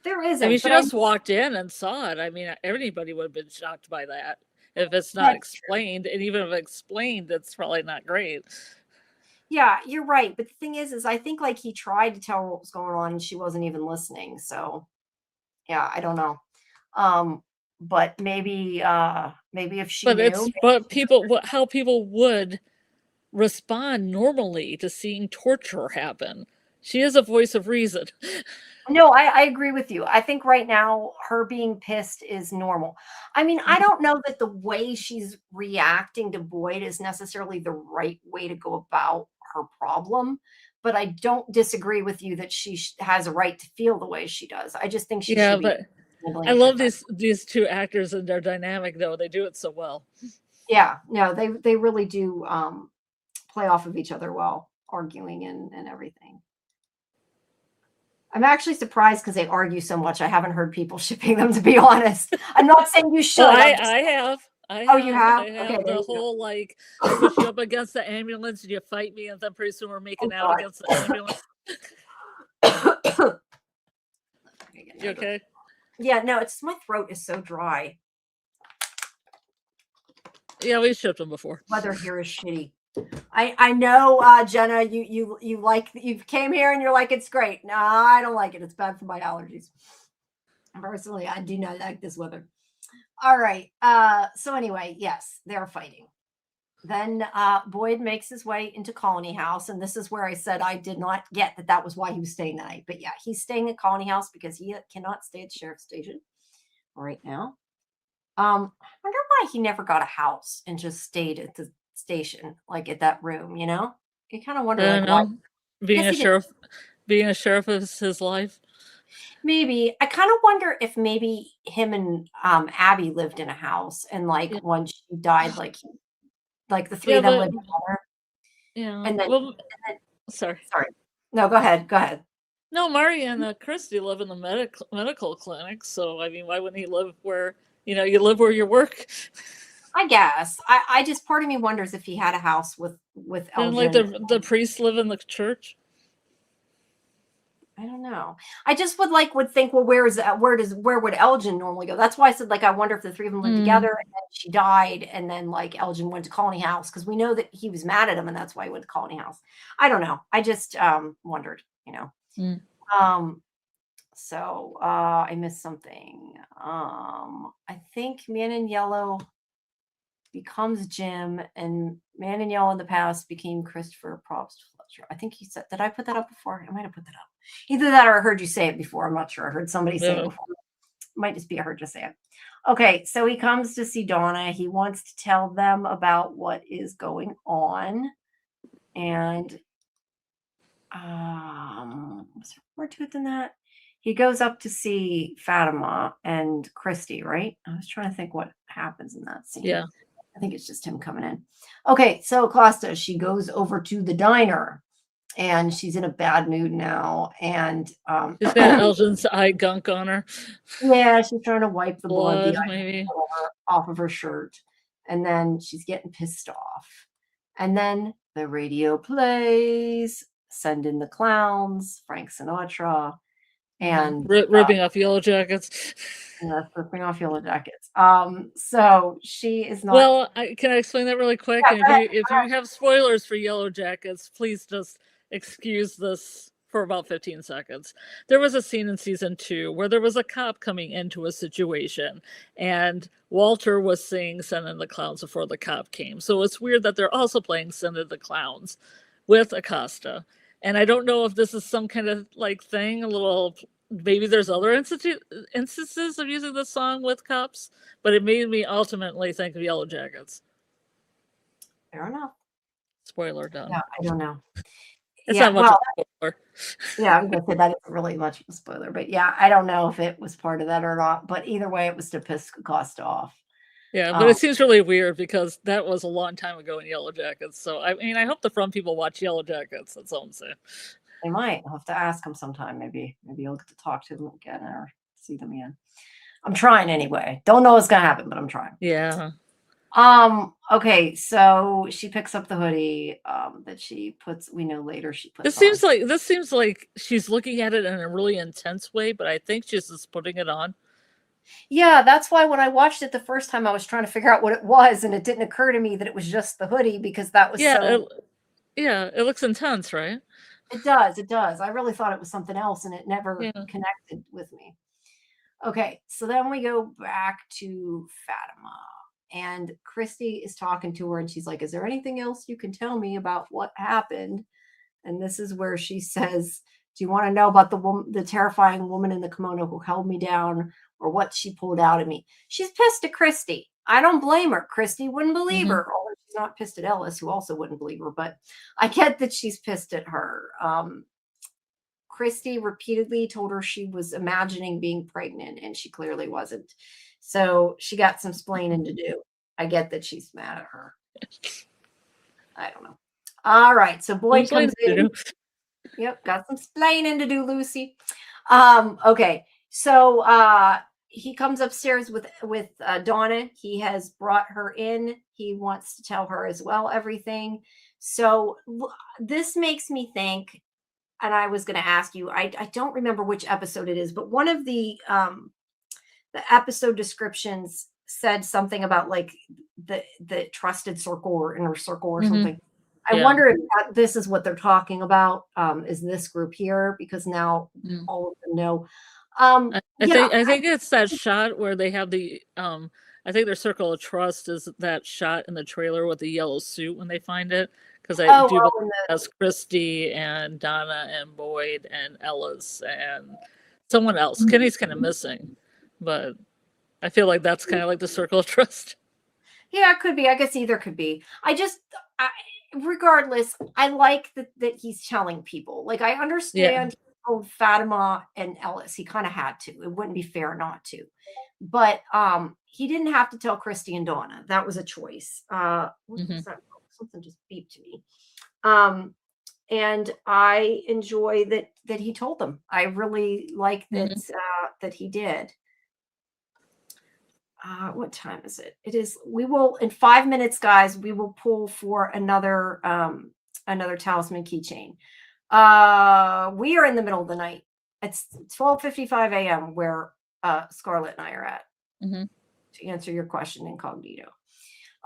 B: There
C: I mean,
B: isn't,
C: she
B: but I
C: just walked in and saw it. I mean, everybody would have been shocked by that if it's not
B: that's true.
C: explained. And even if explained, it's probably not great.
B: Yeah, you're right. But the thing is I think like he tried to tell her what was going on and she wasn't even listening. So yeah, I don't know. Um, but maybe if she
C: But
B: knew,
C: it's but people how people would respond normally to seeing torture happen. She is a voice of reason.
B: no, I agree with you. I think right now her being pissed is normal. I mean, I don't know that the way she's reacting to Boyd is necessarily the right way to go about her problem, but I don't disagree with you that she has a right to feel the way she does. I just think she
C: Yeah,
B: should be
C: but
B: handling
C: I
B: it
C: love
B: different.
C: these two actors and their dynamic though. They do it so well.
B: Yeah, no, they really do play off of each other well, arguing and everything. I'm actually surprised because they argue so much. I haven't heard people shipping them, to be honest. I'm not saying you should.
C: Oh,
B: I'm just,
C: I have. I
B: oh, you
C: have.
B: have?
C: I
B: Okay,
C: have
B: there
C: the
B: you go.
C: whole like I push you up against the ambulance and you fight me, and then pretty soon we're
B: Oh,
C: making out
B: God.
C: against the ambulance.
B: Okay, get
C: You
B: another drink.
C: okay?
B: Yeah, no, it's my throat is so dry.
C: Yeah, we shipped them before.
B: Weather here is shitty. I know, Jenna, you like you came here and you're like it's great. No, I don't like it. It's bad for my allergies. Personally, I do not like this weather. All right. So anyway, yes, they're fighting. Then Boyd makes his way into Colony House, and this is where I said I did not get that was why he was staying the night. But yeah, he's staying at Colony House because he cannot stay at the sheriff's station right now. I wonder why he never got a house and just stayed at the station, like at that room. You kind of
C: I
B: wonder
C: don't
B: like why.
C: know.
B: I
C: Being
B: guess
C: a
B: he didn't.
C: sheriff, being a sheriff is his life.
B: Maybe I kind of wonder if maybe him and Abby lived in a house, and like
C: Yeah,
B: when she died, like the three
C: yeah,
B: of them
C: but
B: lived together,
C: yeah.
B: and then,
C: Well,
B: and then
C: sorry.
B: sorry, no, go ahead, go ahead.
C: No, Mari and Christy live in the medical clinic, so I mean, why wouldn't he live where you live where you work?
B: I guess I just part of me wonders if he had a house with
C: Didn't like
B: Elgin.
C: the priests live in the church?
B: I don't know. I just would think, well, where would Elgin normally go? That's why I said like I wonder if the three of them lived together
C: Mm.
B: and then she died and then like Elgin went to Colony House because we know that he was mad at him and that's why he went to Colony House. I don't know. I just wondered.
C: Mm.
B: So I missed something. I think Man in Yellow becomes Jim, and Man in Yellow in the past became Christopher Probst Fletcher. I think you said, did I put that up before? I might have put that up. Either that or I heard you say it before. I'm not sure. I heard somebody say it
C: Yeah.
B: before. Might just be I heard you say it. Okay, so he comes to see Donna. He wants to tell them about what is going on. And was there more to it than that? He goes up to see Fatima and Christy, right? I was trying to think what happens in that scene.
C: Yeah.
B: I think it's just him coming in. Okay, so Costa, she goes over to the diner and she's in a bad mood now. And
C: she's got Elgin's eye gunk on her.
B: Yeah, she's trying to wipe the blood
C: maybe
B: off of her shirt. And then she's getting pissed off. And then the radio plays, Send in the Clowns, Frank Sinatra, and
C: ripping off Yellow Jackets.
B: Ripping off Yellow Jackets. So she is not.
C: Well, can I explain that really quick?
B: Yeah,
C: if you have spoilers for Yellow Jackets, please just excuse this for about 15 seconds. There was a scene in season 2 where there was a cop coming into a situation, and Walter was singing Send in the Clowns before the cop came. So it's weird that they're also playing Send in the Clowns with Acosta. And I don't know if this is some kind of like thing, a little, maybe there's other instances of using this song with cops, but it made me ultimately think of Yellow Jackets.
B: Fair enough.
C: Spoiler done.
B: Yeah, I don't know.
C: It's not much of a spoiler.
B: Yeah, I'm gonna say that isn't really much of a spoiler, but yeah, I don't know if it was part of that or not. But either way, it was to piss Costa off.
C: Yeah, but it seems really weird because that was a long time ago in Yellow Jackets. So I mean, I hope the From people watch Yellow Jackets. That's all I'm saying.
B: They might. I'll have to ask them sometime. Maybe you'll get to talk to them again or see them again. I'm trying anyway. Don't know what's gonna happen, but I'm trying.
C: Yeah.
B: Okay, so she picks up the hoodie that she puts. We know later she puts.
C: This seems like she's looking at it in a really intense way, but I think she's just putting it on.
B: Yeah, that's why when I watched it the first time, I was trying to figure out what it was, and it didn't occur to me that it was just the hoodie because that was
C: it looks intense, right?
B: It does. It does. I really thought it was something else, and it never connected with me. Okay, so then we go back to Fatima, and Christy is talking to her, and she's like, "Is there anything else you can tell me about what happened?" And this is where she says, "Do you want to know about the terrifying woman in the kimono who held me down, or what she pulled out of me?" She's pissed at Christy. I don't blame her. Christy wouldn't believe her. Although she's not pissed at Ellis, who also wouldn't believe her. But I get that she's pissed at her. Christy repeatedly told her she was imagining being pregnant, and she clearly wasn't. So she got some splaining to do. I get that she's mad at her. I don't know. All right, so Boyd comes in. Yep, got some splaining to do, Lucy. Okay, so he comes upstairs with Donna. He has brought her in. He wants to tell her as well everything. So this makes me think, and I was going to ask you, I don't remember which episode it is, but one of the episode descriptions said something about like the trusted circle or inner circle or something. I wonder if this is what they're talking about. Is this group here? Because now all of them know.
C: I think it's that shot where they have the I think their circle of trust is that shot in the trailer with the yellow suit when they find it. Because I do believe that's Christy and Donna and Boyd and Ellis and someone else. Kenny's kind of missing, but I feel like that's kind of like the circle of trust.
B: Yeah, it could be. I guess either could be. Regardless, I like that he's telling people. Like, I understand he told Fatima and Ellis. He kind of had to. It wouldn't be fair not to. But he didn't have to tell Christy and Donna. That was a choice. Something just beeped to me. And I enjoy that he told them. I really like that that he did. What time is it? It is. We will in 5 minutes, guys. We will pull for another talisman keychain. We are in the middle of the night. It's 12:55 a.m. where Scarlett and I are at. To answer your question incognito.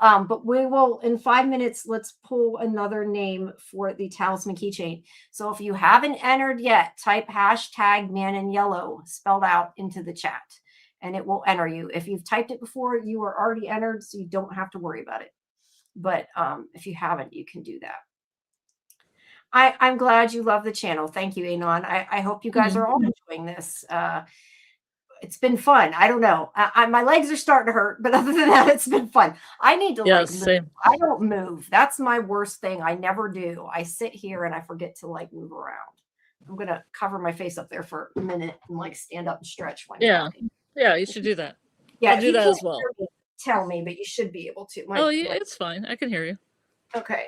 B: But we will, in 5 minutes, let's pull another name for the talisman keychain. So if you haven't entered yet, type hashtag man in yellow spelled out into the chat and it will enter you. If you've typed it before, you are already entered, so you don't have to worry about it. But if you haven't, you can do that. I'm glad you love the channel. Thank you, Anon. I hope you guys are all enjoying this. It's been fun. I don't know. My legs are starting to hurt, but other than that, it's been fun. I need to like move.
C: same.
B: I don't move. That's my worst thing. I never do. I sit here and I forget to like move around. I'm gonna cover my face up there for a minute and like stand up and stretch when talking.
C: Yeah, you should do that.
B: Yeah,
C: I'll do that as well.
B: Tell me, but you should be able to.
C: It's fine. I can hear you.
B: Okay.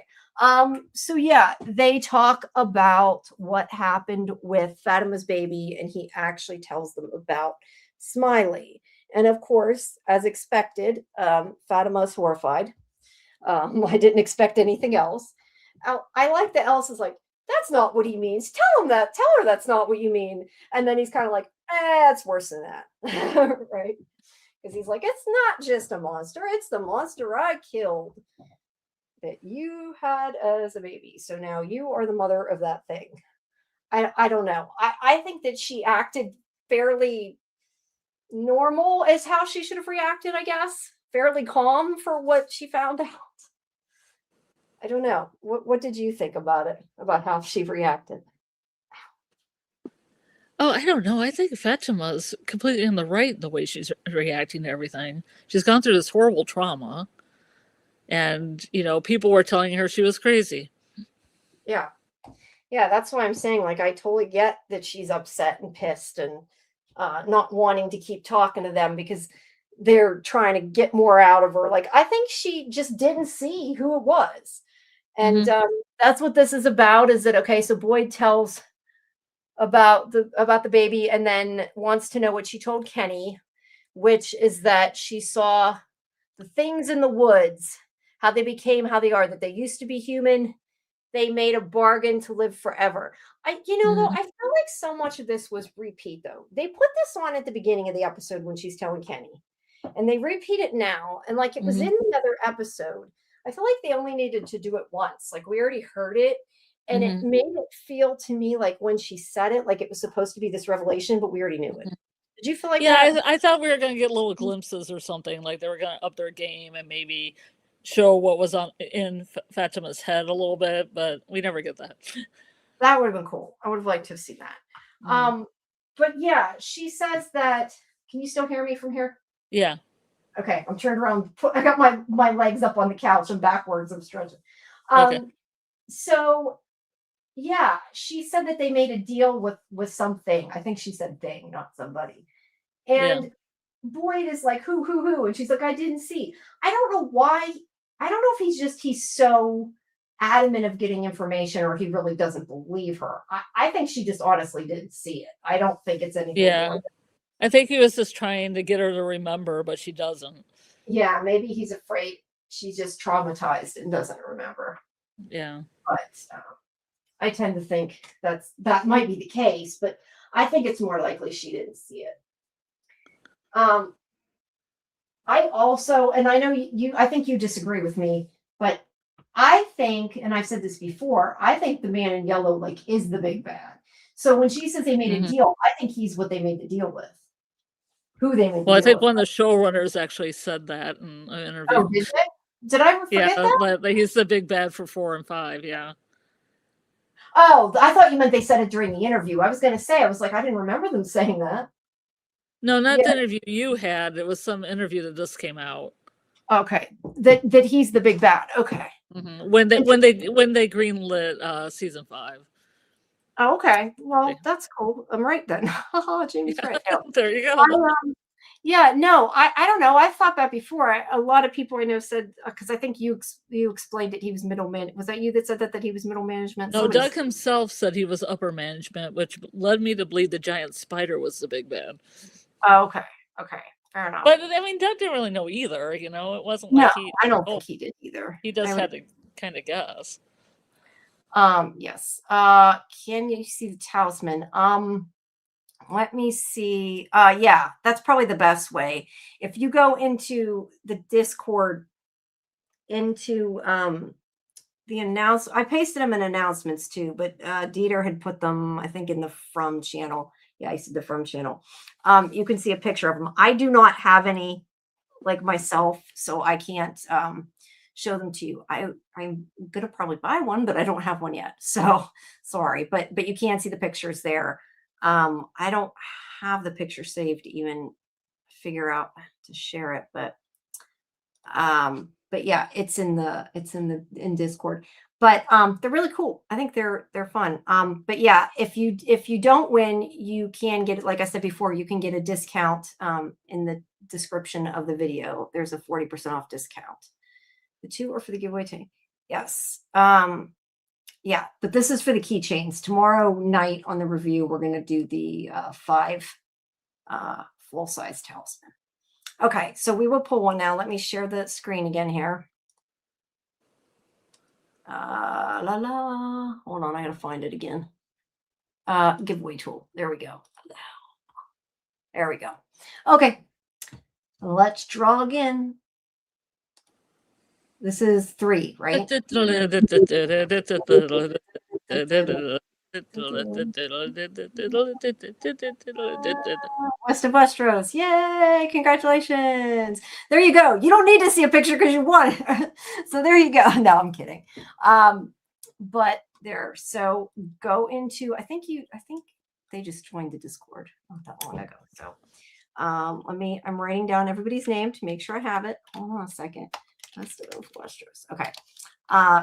B: So yeah, they talk about what happened with Fatima's baby, and he actually tells them about Smiley. And of course, as expected, Fatima's horrified. I didn't expect anything else. I like that Elsa's like, that's not what he means. Tell him that. Tell her that's not what you mean. And then he's kind of like, it's worse than that. Right? Because he's like, it's not just a monster. It's the monster I killed that you had as a baby. So now you are the mother of that thing. I don't know. I think that she acted fairly normal is how she should have reacted, I guess. Fairly calm for what she found out. I don't know. What did you think about it? About how she reacted?
C: Oh, I don't know. I think Fatima's completely in the right the way she's reacting to everything. She's gone through this horrible trauma. And, people were telling her she was crazy.
B: Yeah. Yeah, that's why I'm saying, like, I totally get that she's upset and pissed and not wanting to keep talking to them because they're trying to get more out of her. Like, I think she just didn't see who it was. And that's what this is about, is that, okay, so Boyd tells about the baby and then wants to know what she told Kenny, which is that she saw the things in the woods, how they became how they are, that they used to be human. They made a bargain to live forever. Though, I feel like so much of this was repeat, though. They put this on at the beginning of the episode when she's telling Kenny, and they repeat it now. And like it was in the other episode. I feel like they only needed to do it once. Like we already heard it. And it made it feel to me like when she said it, like it was supposed to be this revelation, but we already knew it. Did you feel like that?
C: Yeah, I thought we were going to get little glimpses or something, like they were going to up their game and maybe show what was in Fatima's head a little bit, but we never get that.
B: That would have been cool. I would have liked to have seen that. But yeah, she says that. Can you still hear me from here?
C: Yeah.
B: Okay, I'm turned around. I got my legs up on the couch and backwards. I'm stretching.
C: Okay.
B: So yeah, she said that they made a deal with something. I think she said thing, not somebody. And Boyd is like, who? And she's like, I didn't see. I don't know why. I don't know if he's so adamant of getting information or he really doesn't believe her. I think she just honestly didn't see it. I don't think it's anything.
C: Yeah. I think he was just trying to get her to remember, but she doesn't.
B: Yeah, maybe he's afraid she's just traumatized and doesn't remember.
C: Yeah.
B: But I tend to think that might be the case, but I think it's more likely she didn't see it. I also, and I know I think you disagree with me, but I think, and I've said this before, I think the man in yellow like is the big bad. So when she says they made a deal, I think he's what they made the deal with. Who they made the deal
C: I think
B: with.
C: one of the showrunners actually said that in an interview.
B: Oh, did they? Did I forget that?
C: He's the big bad for 4 and 5, yeah.
B: Oh, I thought you meant they said it during the interview. I was going to say, I was like, I didn't remember them saying that.
C: No, not the interview you had. It was some interview that just came out.
B: Okay, that he's the big bad. Okay.
C: When they greenlit season 5.
B: Oh, okay. Well, that's cool. I'm right then. Jamie's right. No.
C: There you go.
B: I don't know. I've thought that before. A lot of people I know said, because I think you explained it. He was middle man. Was that you that said that he was middle management?
C: No, Doug himself said he was upper management, which led me to believe the giant spider was the big bad.
B: Oh, okay. Okay. Fair enough.
C: But I mean, Doug didn't really know either. It wasn't
B: like
C: I
B: don't think he did either.
C: He just had to kind of guess.
B: Yes. Can you see the talisman? Let me see. Yeah, that's probably the best way. If you go into the Discord into I pasted them in announcements too, but Dieter had put them, I think, in the From channel. Yeah, I see the From channel. You can see a picture of them. I do not have any like myself, so I can't show them to you. I'm gonna probably buy one, but I don't have one yet. So sorry, but you can see the pictures there. I don't have the picture saved to even figure out to share it, but yeah, it's in Discord. But they're really cool. I think they're fun. But yeah, if you don't win, you can get, like I said before, you can get a discount in the description of the video. There's a 40% off discount. The 2 are for the giveaway tank. Yes. Yeah, but this is for the keychains. Tomorrow night on the review, we're going to do the 5 full-size talisman. Okay, so we will pull one now. Let me share the screen again here. Hold on, I gotta find it again. Giveaway tool. There we go. There we go. Okay, let's draw again. This is 3, right? West of Westeros. Yay! Congratulations. There you go. You don't need to see a picture because you won. So there you go. No, I'm kidding. But there. So go into, I think they just joined the Discord not that long ago. So I'm writing down everybody's name to make sure I have it. Hold on a second. West of Westeros. Okay.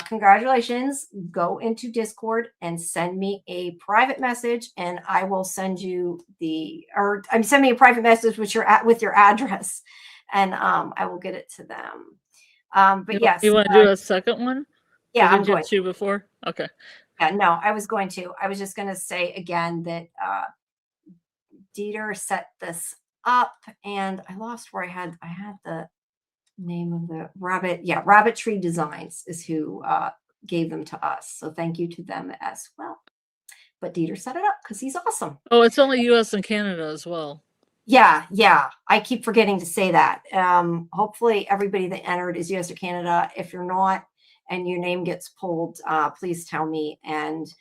B: Congratulations. Go into Discord and send me a private message, and I will send you send me a private message with your address, and I will get it to them. But yes,
C: you want to do a second one?
B: Yeah, I'm going
C: to before. Okay.
B: Yeah, no, I was going to. I was just going to say again that Dieter set this up, and I lost where I had the name of the Rabbit. Yeah, Rabbit Tree Designs is who gave them to us. So thank you to them as well. But Dieter set it up because he's awesome.
C: Oh, it's only US and Canada as well.
B: Yeah. I keep forgetting to say that. Hopefully everybody that entered is US or Canada. If you're not and your name gets pulled, please tell me and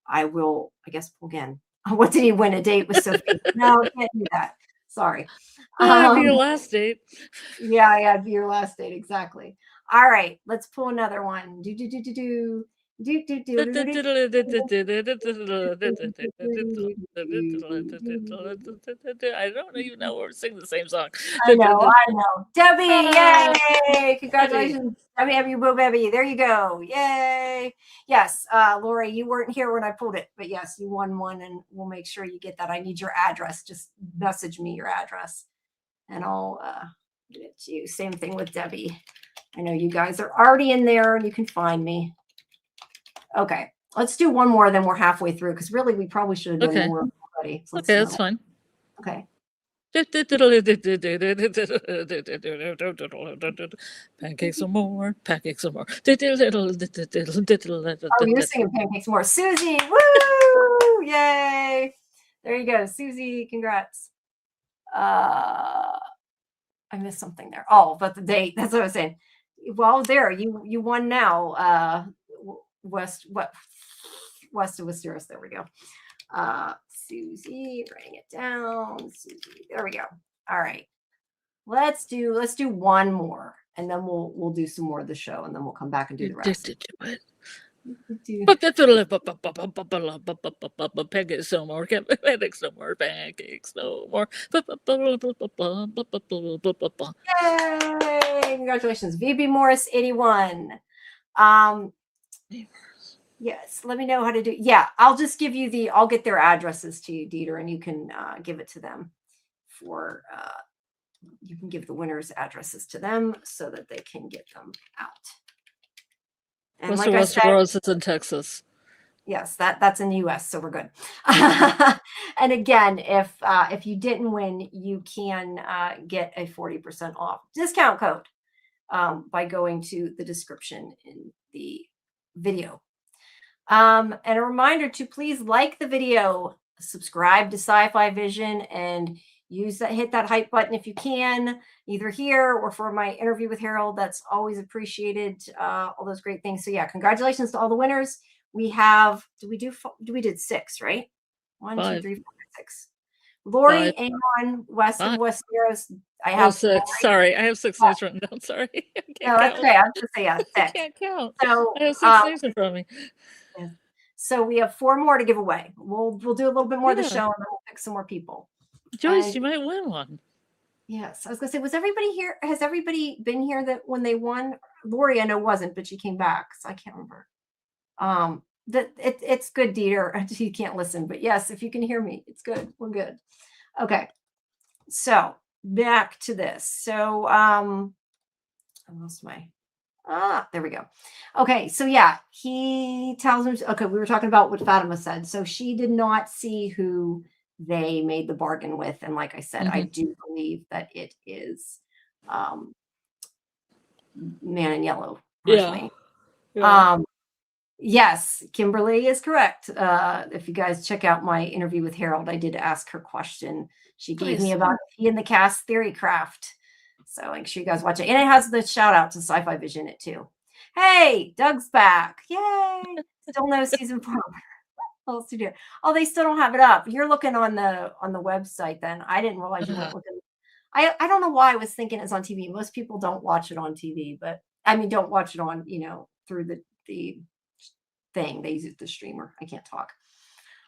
B: I will, I guess, pull again. What did he win? A date with Sophie? No, I can't do that. Sorry.
C: That'd be your last date.
B: Yeah, it'd be your last date. Exactly. All right, let's pull another one.
C: I don't even know we're singing the same song.
B: I know. Debbie, yay! Congratulations, Debbie, Debbie. There you go. Yay! Yes, Lori, you weren't here when I pulled it, but yes, you won one, and we'll make sure you get that. I need your address. Just message me your address, and I'll get it to you. Same thing with Debbie. I know you guys are already in there, and you can find me. Okay, let's do one more, then we're halfway through, because really we probably should have done more already. So
C: okay, that's fine.
B: Okay.
C: Pancakes some more. Oh,
B: you're singing Pancakes More. Susie, woo! Yay! There you go. Susie, congrats. I missed something there. Oh, but the date. That's what I was saying. Well, there, you won now. West of Westeros. There we go. Susie, writing it down. Susie, there we go. All right. Let's do one more, and then we'll do some more of the show, and then we'll come back and do the rest.
C: Pancakes no more. Pancakes no more. Pancakes no more.
B: Yay! Congratulations, VB Morris 81. Yes, let me know how to do. Yeah, I'll just give you I'll get their addresses to you, Dieter, and you can give it to them for. You can give the winners' addresses to them so that they can get them out.
C: And like I said, it's in Texas.
B: Yes, that's in the US, so we're good. And again, if you didn't win, you can get a 40% off discount code by going to the description in the video. And a reminder to please like the video, subscribe to Sci-Fi Vision, and hit that hype button if you can, either here or for my interview with Harold. That's always appreciated. All those great things. So yeah, congratulations to all the winners. We have, we did 6, right? 1, 2,
C: 5.
B: 3, 4, 6. Lori,
C: 5.
B: Aeon, Wes, and
C: 5.
B: Westeros. I
C: Oh,
B: have
C: 6. Sorry, I have 6 names written down. Sorry, I
B: No,
C: can't
B: that's
C: count.
B: okay. I'm just saying, yeah,
C: I
B: 6.
C: can't count.
B: So,
C: I have 6 names in front of me.
B: yeah. So we have 4 more to give away. We'll do a little bit more of the
C: Yeah.
B: show, and then we'll pick some more people.
C: Joyce,
B: And-
C: you might win one.
B: Yes, I was gonna say, was everybody here? Has everybody been here that when they won? Lori, I know wasn't, but she came back, so I can't remember. That it's good, Dieter. You can't listen, but yes, if you can hear me, it's good. We're good. Okay, so back to this. So I lost my. There we go. Okay, so yeah, he tells him. Okay, we were talking about what Fatima said. So she did not see who they made the bargain with, and like I said, I do believe that it is Man in Yellow. Personally.
C: Yeah.
B: Yes, Kimberly is correct. If you guys check out my interview with Harold, I did ask her question. She gave me about he and the cast theory craft. So make sure you guys watch it. And it has the shout out to Sci-Fi-Vision it too. Hey, Doug's back. Yay. Still no season 4. Oh, they still don't have it up. You're looking on the website then. I didn't realize you weren't looking. I don't know why I was thinking it's on TV. Most people don't watch it on TV, but I mean don't watch it on, through the thing. They use the streamer. I can't talk.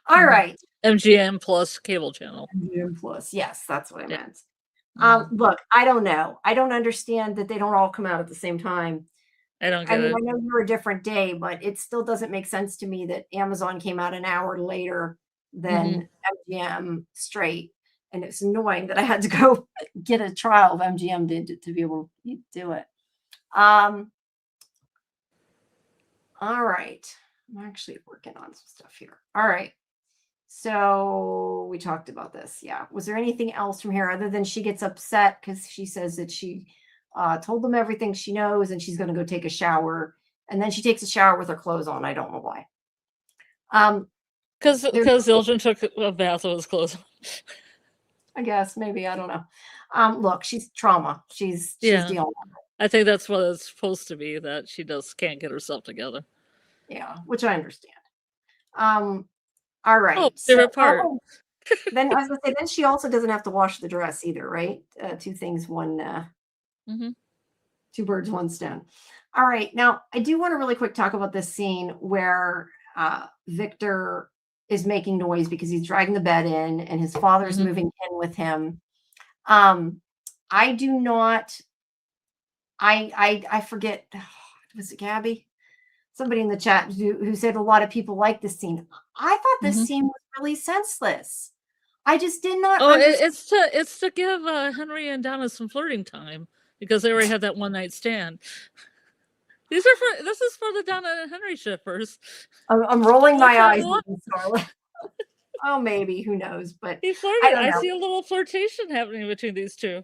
B: All right.
C: MGM plus cable channel.
B: MGM plus. Yes, that's what I meant.
C: Mm-hmm.
B: Look, I don't know. I don't understand that they don't all come out at the same time.
C: I don't get it.
B: I know you're a different day, but it still doesn't make sense to me that Amazon came out an hour later than MGM straight. And it's annoying that I had to go get a trial of MGM to be able to do it. All right. I'm actually working on some stuff here. All right. So we talked about this. Yeah. Was there anything else from here other than she gets upset because she says that she told them everything she knows and she's going to go take a shower. And then she takes a shower with her clothes on. I don't know why.
C: Because Zildjian took a bath with his clothes on.
B: I guess maybe, I don't know. Look, she's trauma. She's dealing with it.
C: I think that's what it's supposed to be, that she just can't get herself together.
B: Yeah, which I understand. All right.
C: Oh, favorite part.
B: Then I was gonna say, then she also doesn't have to wash the dress either, right? 2 things, one 2 birds, 1 stone. All right. Now I do want to really quick talk about this scene where Victor is making noise because he's dragging the bed in and his father's moving in with him. I do not, I forget, was it Gabby? Somebody in the chat who said a lot of people like this scene. I thought this scene was really senseless. I just did not.
C: Oh, it's to give Henry and Donna some flirting time because they already had that one night stand. This is for the Donna and Henry shippers.
B: I'm rolling my eyes, Scarlett. Oh, maybe, who knows? But
C: he flirted. I see a little flirtation happening between these two.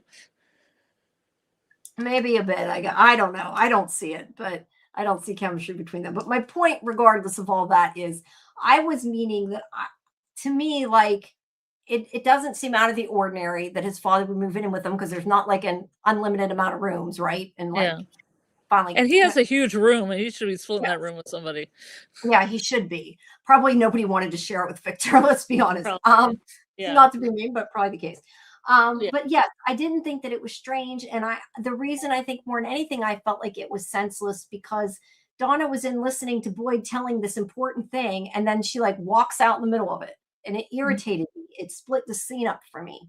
B: Maybe a bit. I don't know. I don't see it, but I don't see chemistry between them. But my point, regardless of all that, is I was meaning that to me, like, it doesn't seem out of the ordinary that his father would move in with him because there's not like an unlimited amount of rooms, right? And like, finally,
C: and he has a huge room, and he should be splitting that room with somebody.
B: Yeah, he should be. Probably nobody wanted to share it with Victor. Let's be honest. Not to be mean, but probably the case. But yes, I didn't think that it was strange. And the reason I think more than anything, I felt like it was senseless because Donna was in listening to Boyd telling this important thing. And then she like walks out in the middle of it and it irritated me. It split the scene up for me.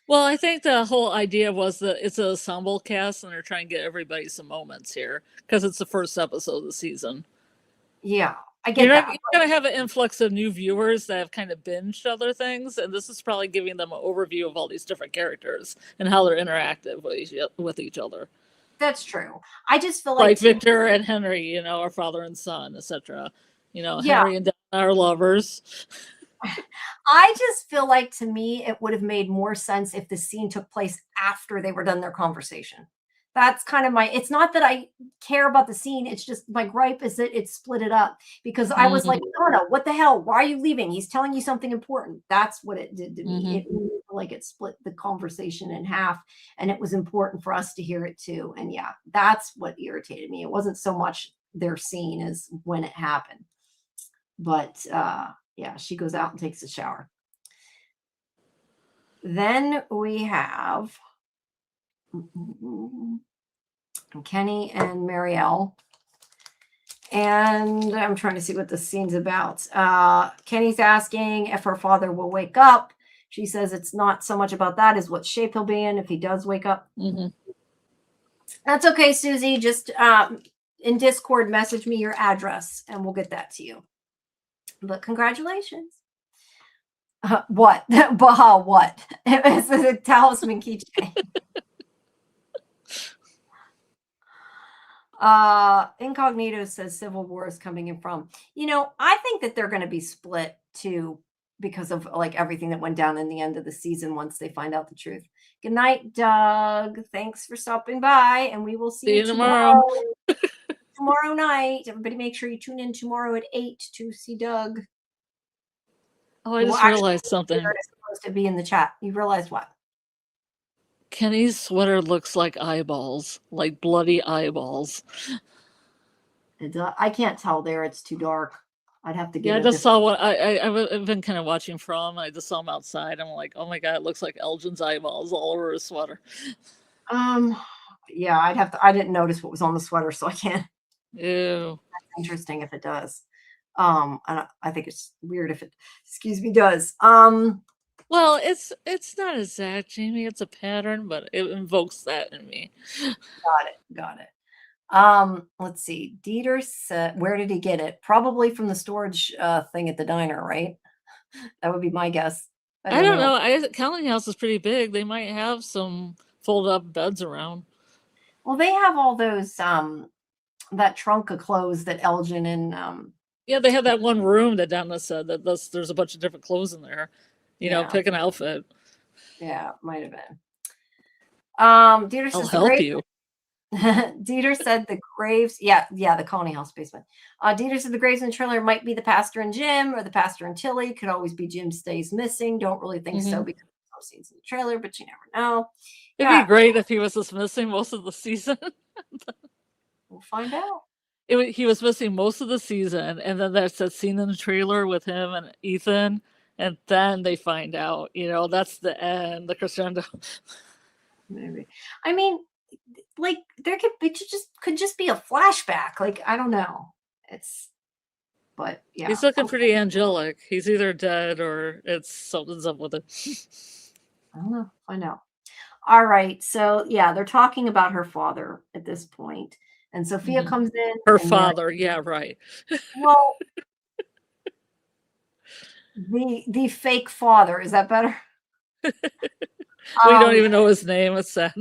C: Well, I think the whole idea was that it's an ensemble cast and they're trying to get everybody some moments here because it's the first episode of the season.
B: Yeah. I get that.
C: You're going to have an influx of new viewers that have kind of binged other things, and this is probably giving them an overview of all these different characters and how they're interactive with each other.
B: That's true. I just feel
C: like Victor and Henry, our father and son, etc. Henry and Donna are lovers.
B: I just feel like, to me, it would have made more sense if the scene took place after they were done their conversation. That's kind of my, it's not that I care about the scene. It's just my gripe is that it split it up because I was like, no, what the hell? Why are you leaving? He's telling you something important. That's what it did to me. It made it like it split the conversation in half, and it was important for us to hear it too. And yeah, that's what irritated me. It wasn't so much their scene as when it happened. But yeah, she goes out and takes a shower. Then we have Kenny and Marielle. And I'm trying to see what the scene's about. Kenny's asking if her father will wake up. She says it's not so much about that as what shape he'll be in if he does wake up. That's okay, Susie. Just in Discord, message me your address and we'll get that to you. But congratulations. What? Baha, what? It's a talisman keychain. Incognito says Civil War is coming in from. You know, I think that they're going to be split too because of like everything that went down in the end of the season once they find out the truth. Good night, Doug. Thanks for stopping by, and we will see you tomorrow. Tomorrow night. Everybody make sure you tune in tomorrow at 8 to see Doug.
C: Oh, I just realized something.
B: It's supposed to be in the chat. You realized what?
C: Kenny's sweater looks like eyeballs, like bloody eyeballs.
B: I can't tell there. It's too dark. I'd have to get.
C: Yeah, I just saw what I've been kind of watching from. I just saw him outside. I'm like, oh my god, it looks like Elgin's eyeballs all over his sweater.
B: Yeah, I'd have to. I didn't notice what was on the sweater, so I can't.
C: Ew.
B: That's interesting if it does. And I think it's weird if it, excuse me, does.
C: Well, it's not exact, Jamie. It's a pattern, but it invokes that in me.
B: Got it. Let's see. Dieter said, where did he get it? Probably from the storage thing at the diner, right? That would be my guess.
C: I don't know. Counting House is pretty big. They might have some fold up beds around.
B: Well, they have all those that trunk of clothes that Elgin and
C: yeah, they have that one room that Donna said that there's a bunch of different clothes in there. You know, pick an outfit.
B: Yeah, might have been. Dieter says,
C: I'll help you.
B: Dieter said the graves, the Colony House basement. Dieter said the graves in the trailer might be the pastor and Jim or the pastor and Tilly. Could always be Jim stays missing. Don't really think so because there's no scenes in the trailer, but you never know.
C: It'd be great if he was just missing most of the season.
B: We'll find out.
C: He was missing most of the season, and then there's that scene in the trailer with him and Ethan, and then they find out, you know, that's the end, the crescendo.
B: Maybe. I mean, like there could just be a flashback. Like, I don't know. But yeah.
C: He's looking pretty angelic. He's either dead or something's up with it.
B: I don't know. Find out. All right. So yeah, they're talking about her father at this point. And Sophia comes in.
C: Her father, yeah, right.
B: Well, the fake father, is that better?
C: We don't even know his name. It's sad.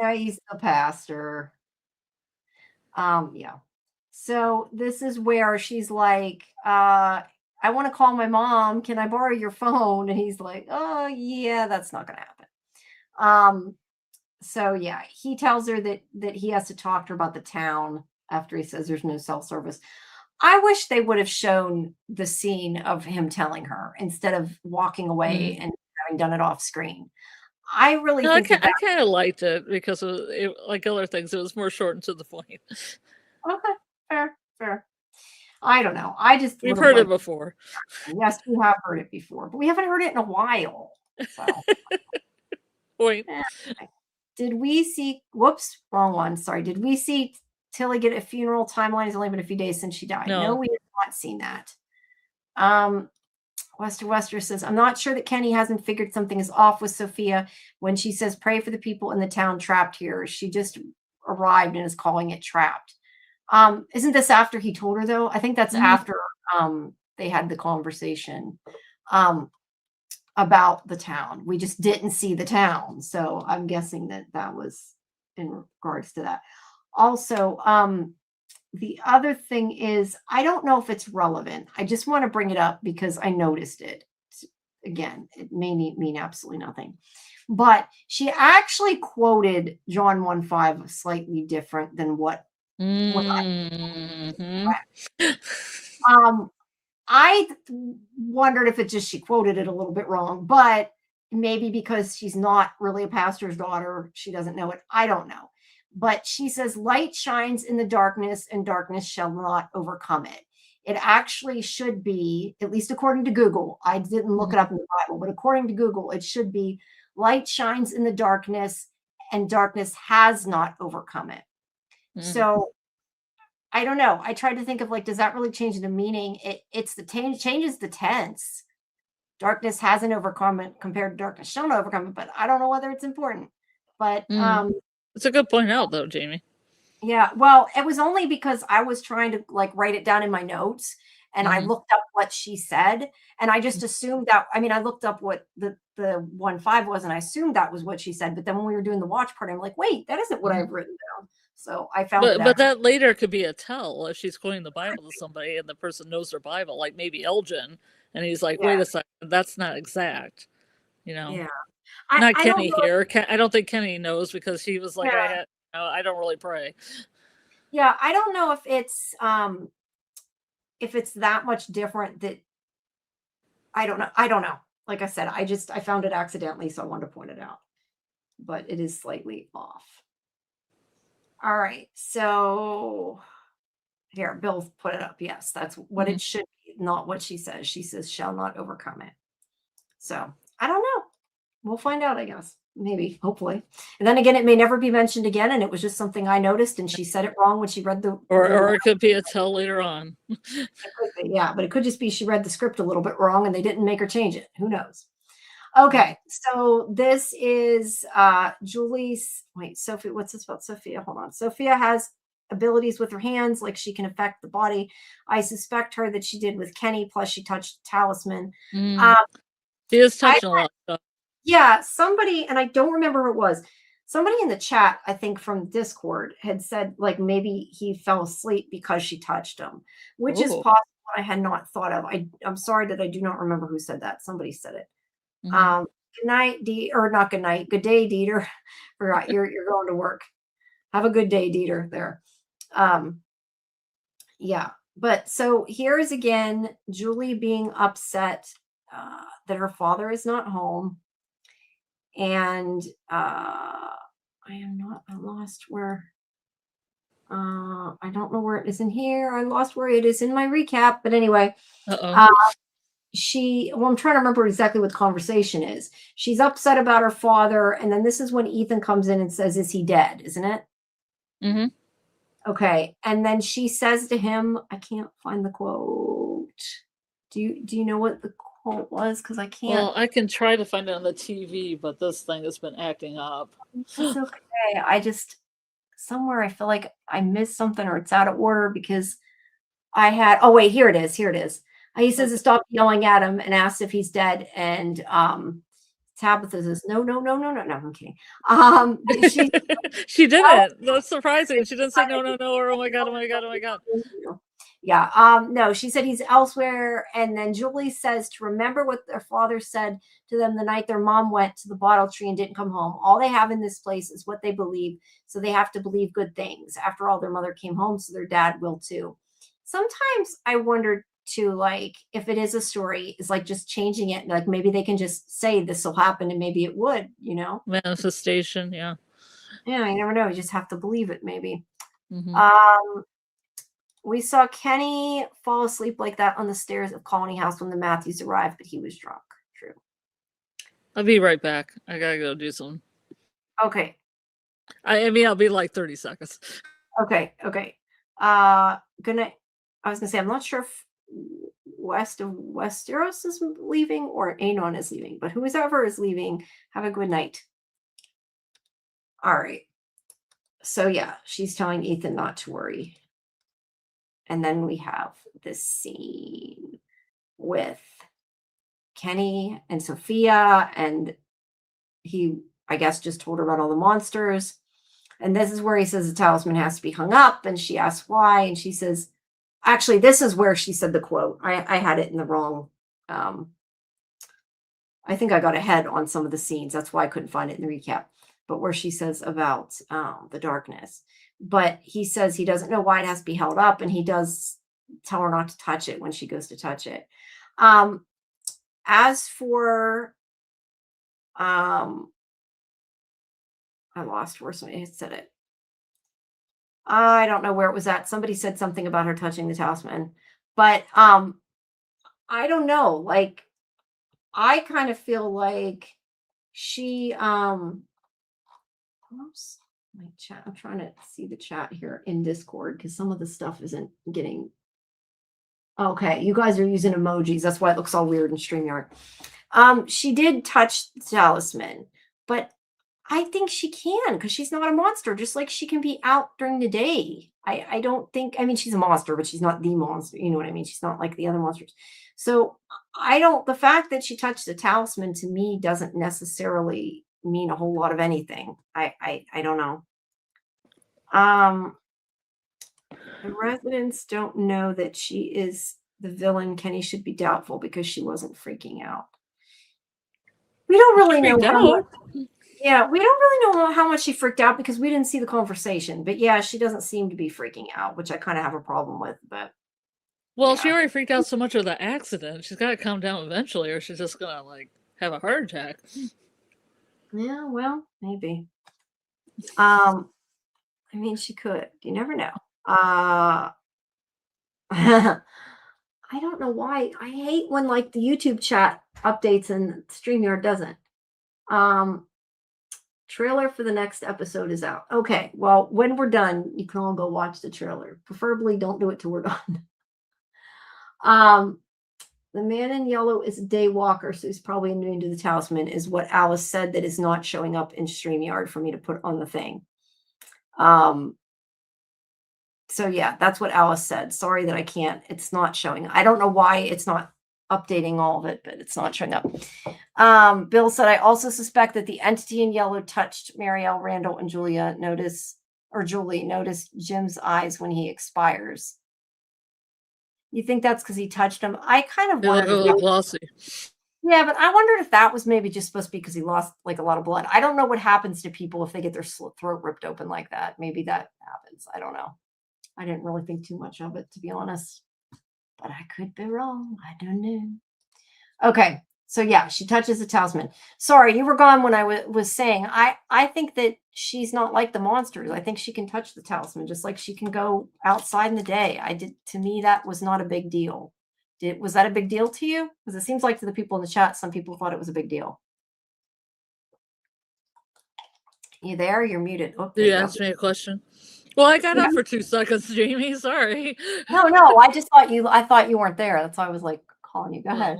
B: Yeah, he's the pastor. Yeah. So this is where she's like, I want to call my mom. Can I borrow your phone? And he's like, oh yeah, that's not gonna happen. So yeah, he tells her that he has to talk to her about the town after he says there's no cell service. I wish they would have shown the scene of him telling her instead of walking away and having done it off screen. I really think
C: I kind of liked it because like other things, it was more short and to the point.
B: Okay, fair. I don't know.
C: We've heard it before.
B: Yes, we have heard it before, but we haven't heard it in a while. So.
C: Point.
B: Did we see? Whoops, wrong one. Sorry. Did we see Tilly get a funeral? Timeline has only been a few days since she died. No, we have not seen that. Wester says, I'm not sure that Kenny hasn't figured something is off with Sophia when she says, pray for the people in the town trapped here. She just arrived and is calling it trapped. Isn't this after he told her, though? I think that's after they had the conversation about the town. We just didn't see the town. So I'm guessing that was in regards to that. Also, the other thing is, I don't know if it's relevant. I just want to bring it up because I noticed it. again, it may mean absolutely nothing. But she actually quoted John 1:5 slightly different than what
C: Mhm.
B: I wondered if it just she quoted it a little bit wrong, but maybe because she's not really a pastor's daughter, she doesn't know it. I don't know. But she says, light shines in the darkness, and darkness shall not overcome it. It actually should be, at least according to Google. I didn't look it up in the Bible, but according to Google, it should be light shines in the darkness, and darkness has not overcome it. So I don't know. I tried to think of like, does that really change the meaning? It's the changes the tense. Darkness hasn't overcome it compared to darkness shall not overcome it, but I don't know whether it's important. But
C: it's a good point out though, Jamie.
B: Yeah, well, it was only because I was trying to like write it down in my notes, and I looked up what she said, and I just assumed that. I mean, I looked up what the 1:5 was, and I assumed that was what she said. But then when we were doing the watch part, I'm like, wait, that isn't what I've written down. So I found it.
C: But that later could be a tell if she's quoting the Bible to somebody and the person knows their Bible, like maybe Elgin, and he's like, wait a second, that's not exact. You know,
B: Yeah,
C: not Kenny here. I don't think Kenny knows because he was like, I don't really pray.
B: Yeah, I don't know if it's that much different that I don't know. Like I said, I found it accidentally, so I wanted to point it out. But it is slightly off. All right. So here, Bill put it up. Yes, that's what it should be, not what she says. She says shall not overcome it. So I don't know. We'll find out, I guess. Maybe, hopefully. And then again, it may never be mentioned again, and it was just something I noticed, and she said it wrong when she read the
C: or it could be a tell later on.
B: It could be, yeah, but it could just be she read the script a little bit wrong and they didn't make her change it. Who knows? Okay, so this is Julie's. Wait, Sophie, what's this about Sophia? Hold on. Sophia has abilities with her hands, like she can affect the body. I suspect her that she did with Kenny, plus she touched talisman.
C: She is touching a lot of stuff.
B: Yeah, somebody, and I don't remember who it was. Somebody in the chat, I think from Discord, had said like maybe he fell asleep because she touched him, which is possible. I had not thought of. I'm sorry that I do not remember who said that. Somebody said it. Good night, or not good night. Good day, Dieter. Forgot you're going to work. Have a good day, Dieter. There. Yeah. But so here's again Julie being upset that her father is not home. And I lost where I don't know where it is in here. I lost where it is in my recap. But anyway, I'm trying to remember exactly what the conversation is. She's upset about her father. And then this is when Ethan comes in and says, is he dead? Isn't it? Okay. And then she says to him, I can't find the quote. Do you know what the quote was? Because I can't.
C: Well, I can try to find it on the TV, but this thing has been acting up.
B: It's okay. I just somewhere I feel like I missed something or it's out of order because I had. Oh wait, here it is. Here it is. He says to stop yelling at him and asks if he's dead. And Tabitha says, no. I'm kidding.
C: She didn't. That's surprising. She didn't say no, or oh my god.
B: Yeah. No, she said he's elsewhere. And then Julie says to remember what their father said to them the night their mom went to the bottle tree and didn't come home. All they have in this place is what they believe. So they have to believe good things. After all, their mother came home, so their dad will too. Sometimes I wondered too, like if it is a story, is like just changing it. Like maybe they can just say this will happen and maybe it would,
C: Manifestation. Yeah.
B: Yeah. You never know. You just have to believe it. Maybe. We saw Kenny fall asleep like that on the stairs of Colony House when the Matthews arrived, but he was drunk. True.
C: I'll be right back. I gotta go do something.
B: Okay.
C: I mean, I'll be like 30 seconds.
B: Okay. Good night. I was gonna say I'm not sure if West of Westeros is leaving or Aenon is leaving, but whoever is leaving, have a good night. All right. So yeah, she's telling Ethan not to worry. And then we have this scene with Kenny and Sophia, and he, I guess, just told her about all the monsters. And this is where he says the talisman has to be hung up, and she asks why, and she says, actually, this is where she said the quote. I had it in the wrong I think I got ahead on some of the scenes. That's why I couldn't find it in the recap. But where she says about the darkness. But he says he doesn't know why it has to be held up, and he does tell her not to touch it when she goes to touch it. As for I lost where somebody had said it. I don't know where it was at. Somebody said something about her touching the talisman. But I don't know. Like, I kind of feel like she oops, my chat. I'm trying to see the chat here in Discord because some of the stuff isn't getting okay. You guys are using emojis. That's why it looks all weird in StreamYard. She did touch the talisman, but I think she can because she's not a monster, just like she can be out during the day. I don't think, I mean, she's a monster, but she's not the monster. You know what I mean? She's not like the other monsters. So the fact that she touched the talisman to me doesn't necessarily mean a whole lot of anything. I don't know. The residents don't know that she is the villain. Kenny should be doubtful because she wasn't freaking out. We don't really know how much, yeah, we don't really know how much she freaked out because we didn't see the conversation. But yeah, she doesn't seem to be freaking out, which I kind of have a problem with. But
C: Well,
B: yeah.
C: she already freaked out so much with the accident. She's got to calm down eventually, or she's just gonna like have a heart attack.
B: Yeah, well, maybe. I mean, she could. You never know. I don't know why. I hate when like the YouTube chat updates and StreamYard doesn't. Trailer for the next episode is out. Okay, well, when we're done, you can all go watch the trailer. Preferably don't do it till we're done. The man in yellow is a day walker, so he's probably immune to the talisman, is what Alice said that is not showing up in StreamYard for me to put on the thing. So yeah, that's what Alice said. Sorry that I can't. It's not showing. I don't know why it's not updating all of it, but it's not showing up. Bill said, I also suspect that the entity in yellow touched Marielle, Randall, and Julie noticed Jim's eyes when he expires. You think that's because he touched him? I kind of wondered.
C: Really glossy.
B: Yeah, but I wondered if that was maybe just supposed to be because he lost like a lot of blood. I don't know what happens to people if they get their throat ripped open like that. Maybe that happens. I don't know. I didn't really think too much of it, to be honest. But I could be wrong. I don't know. Okay. So yeah, she touches the talisman. Sorry, you were gone when I was saying, I think that she's not like the monsters. I think she can touch the talisman just like she can go outside in the day. To me, that was not a big deal. Was that a big deal to you? Because it seems like to the people in the chat, some people thought it was a big deal. You there? You're muted. Oh,
C: Did you ask me a question? Well, I got up for 2 seconds, Jamie. Sorry.
B: No. I just thought I thought you weren't there. That's why I was like calling you. Go ahead.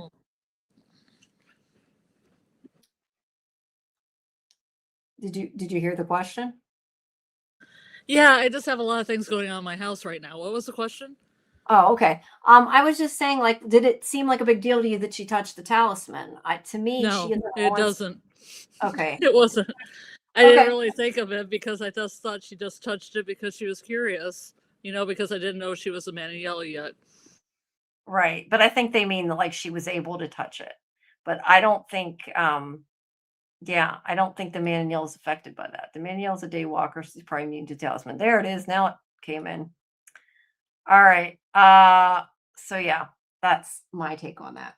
B: Did you hear the question?
C: Yeah, I just have a lot of things going on in my house right now. What was the question?
B: Oh, okay. I was just saying, like, did it seem like a big deal to you that she touched the talisman? To me,
C: no, it doesn't.
B: Okay.
C: It wasn't. I didn't really think of it because I just thought she just touched it because she was curious, because I didn't know she was a man in yellow yet.
B: Right. But I think they mean like she was able to touch it. But I don't think, I don't think the man in yellow is affected by that. The man in yellow is a day walker, so he's probably immune to talisman. There it is. Now it came in. All right. So yeah, that's my take on that.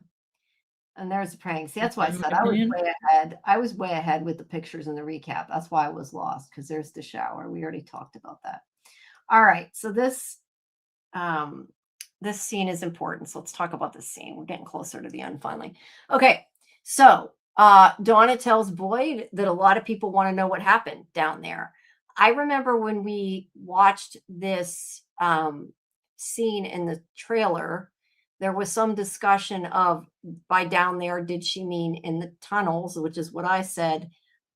B: And there's the praying. See, that's why I said I was way ahead. I was way ahead with the pictures and the recap. That's why I was lost, because there's the shower. We already talked about that. All right. So this scene is important. So let's talk about this scene. We're getting closer to the end finally. Okay. So Donna tells Boyd that a lot of people want to know what happened down there. I remember when we watched this scene in the trailer, there was some discussion of by down there, did she mean in the tunnels, which is what I said.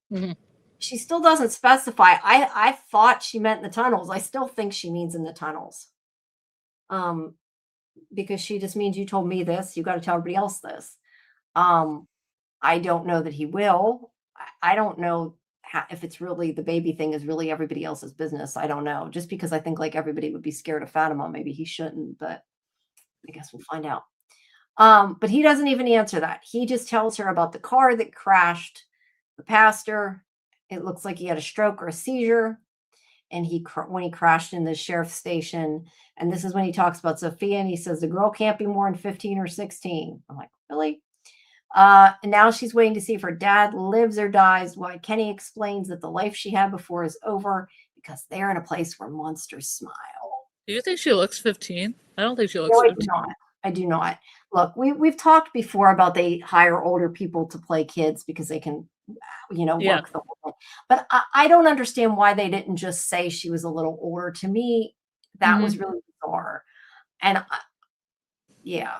B: Mm-hmm. She still doesn't specify. I thought she meant in the tunnels. I still think she means in the tunnels. Because she just means you told me this, you got to tell everybody else this. I don't know that he will. I don't know if it's really the baby thing is really everybody else's business. I don't know. Just because I think like everybody would be scared of Fatima, maybe he shouldn't, but I guess we'll find out. But he doesn't even answer that. He just tells her about the car that crashed the pastor. It looks like he had a stroke or a seizure. And when he crashed in the sheriff's station. And this is when he talks about Sophia, and he says the girl can't be more than 15 or 16. I'm like, really? And now she's waiting to see if her dad lives or dies. Why Kenny explains that the life she had before is over because they're in a place where monsters smile.
C: Do you think she looks 15? I don't think she looks
B: No, I
C: 15.
B: do not. I do not. Look, we've talked before about they hire older people to play kids because they can,
C: Yeah.
B: work the whole thing. But I don't understand why they didn't just say she was a little older. To me, that was really bizarre. And yeah,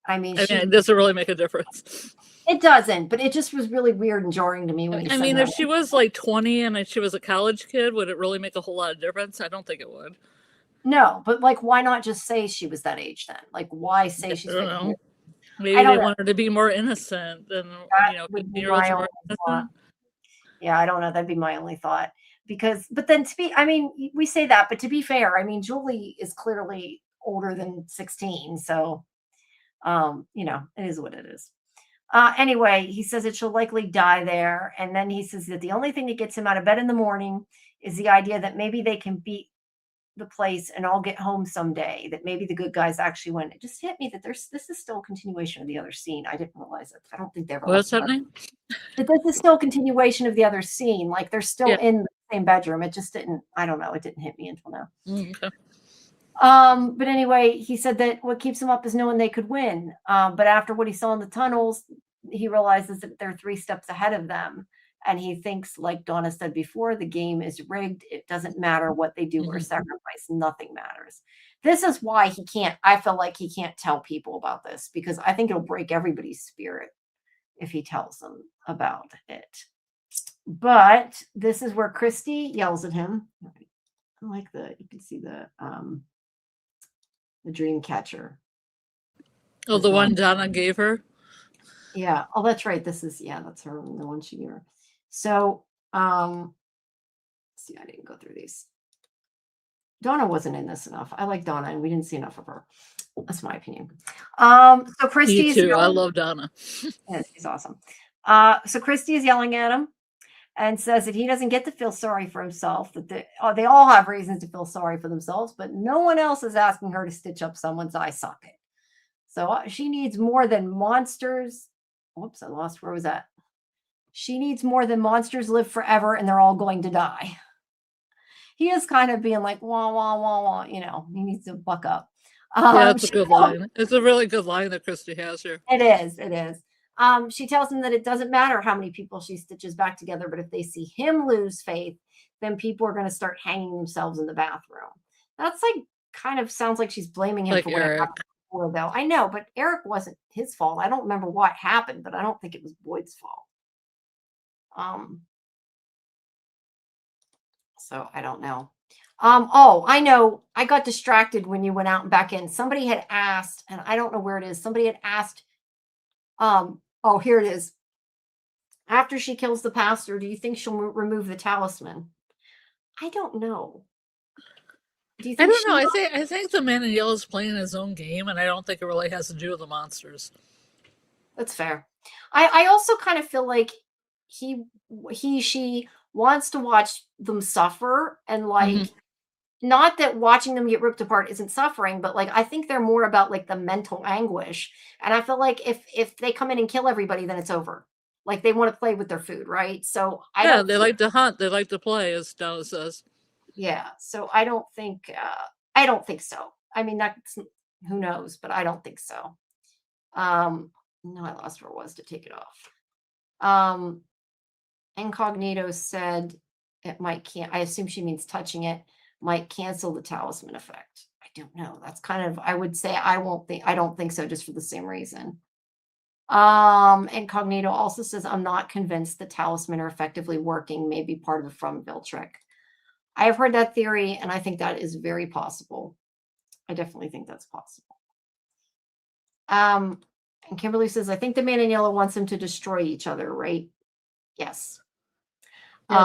B: I mean,
C: it doesn't really make a difference.
B: It doesn't, but it just was really weird and jarring to me when he
C: I
B: said
C: mean,
B: that.
C: if she was like 20 and she was a college kid, would it really make a whole lot of difference? I don't think it would.
B: No, but like, why not just say she was that age then? Like, why say she's 15?
C: Maybe they want her to be more innocent than,
B: That would be
C: 15-year-olds
B: my
C: are more
B: only thought.
C: innocent.
B: Yeah, I don't know. That'd be my only thought. But then I mean, we say that, but to be fair, I mean, Julie is clearly older than 16. So, it is what it is. Anyway, he says that she'll likely die there. And then he says that the only thing that gets him out of bed in the morning is the idea that maybe they can beat the place and I'll get home someday, that maybe the good guys actually win. It just hit me that this is still a continuation of the other scene. I didn't realize it. I don't think they ever.
C: What's happening?
B: That this is still a continuation of the other scene. Like they're still in the same bedroom. It just didn't, I don't know. It didn't hit me until now.
C: Okay.
B: But anyway, he said that what keeps him up is knowing they could win. But after what he saw in the tunnels, he realizes that they're 3 steps ahead of them. And he thinks, like Donna said before, the game is rigged. It doesn't matter what they do or sacrifice. Nothing matters. This is why I feel like he can't tell people about this, because I think it'll break everybody's spirit if he tells them about it. But this is where Christy yells at him. I like you can see the dream catcher.
C: Oh, the one Donna gave her?
B: Yeah. Oh, that's right. That's her, the one she gave her. So, see, I didn't go through these. Donna wasn't in this enough. I like Donna, and we didn't see enough of her. That's my opinion. So Christy is
C: I love Donna.
B: Yes, she's awesome. So Christy is yelling at him and says that he doesn't get to feel sorry for himself, that they all have reasons to feel sorry for themselves, but no one else is asking her to stitch up someone's eye socket. So she needs more than monsters. Whoops, I lost. Where was that? She needs more than monsters live forever and they're all going to die. He is kind of being like, wah, wah, wah, wah. He needs to buck up.
C: Yeah, it's a good line. It's a really good line that Christy has here.
B: It is. She tells him that it doesn't matter how many people she stitches back together, but if they see him lose faith, then people are going to start hanging themselves in the bathroom. That's kind of sounds like she's blaming him for what happened before, though. I know, but Eric wasn't his fault. I don't remember what happened, but I don't think it was Boyd's fault. So I don't know. Oh, I know. I got distracted when you went out and back in. Somebody had asked, and I don't know where it is. Somebody had asked, oh, here it is. After she kills the pastor, do you think she'll remove the talisman? I don't know. Do you think
C: I don't know. I think the man in yellow is playing his own game, and I don't think it really has to do with the monsters.
B: That's fair. I also kind of feel like she wants to watch them suffer, and not that watching them get ripped apart isn't suffering, but I think they're more about the mental anguish. And I feel like if they come in and kill everybody, then it's over. They want to play with their food, right? So
C: they like to hunt, they like to play, as Donna says.
B: Yeah. So I don't think so. I mean, that's, who knows, but I don't think so. No, I lost where it was to take it off. Incognito said it might I assume she means touching it might cancel the talisman effect. I don't know. That's kind of, I would say I don't think so, just for the same reason. Incognito also says, I'm not convinced the talisman are effectively working, maybe part of a fromily trick. I have heard that theory, and I think that is very possible. I definitely think that's possible. And Kimberly says, I think the man in yellow wants them to destroy each other, right? Yes.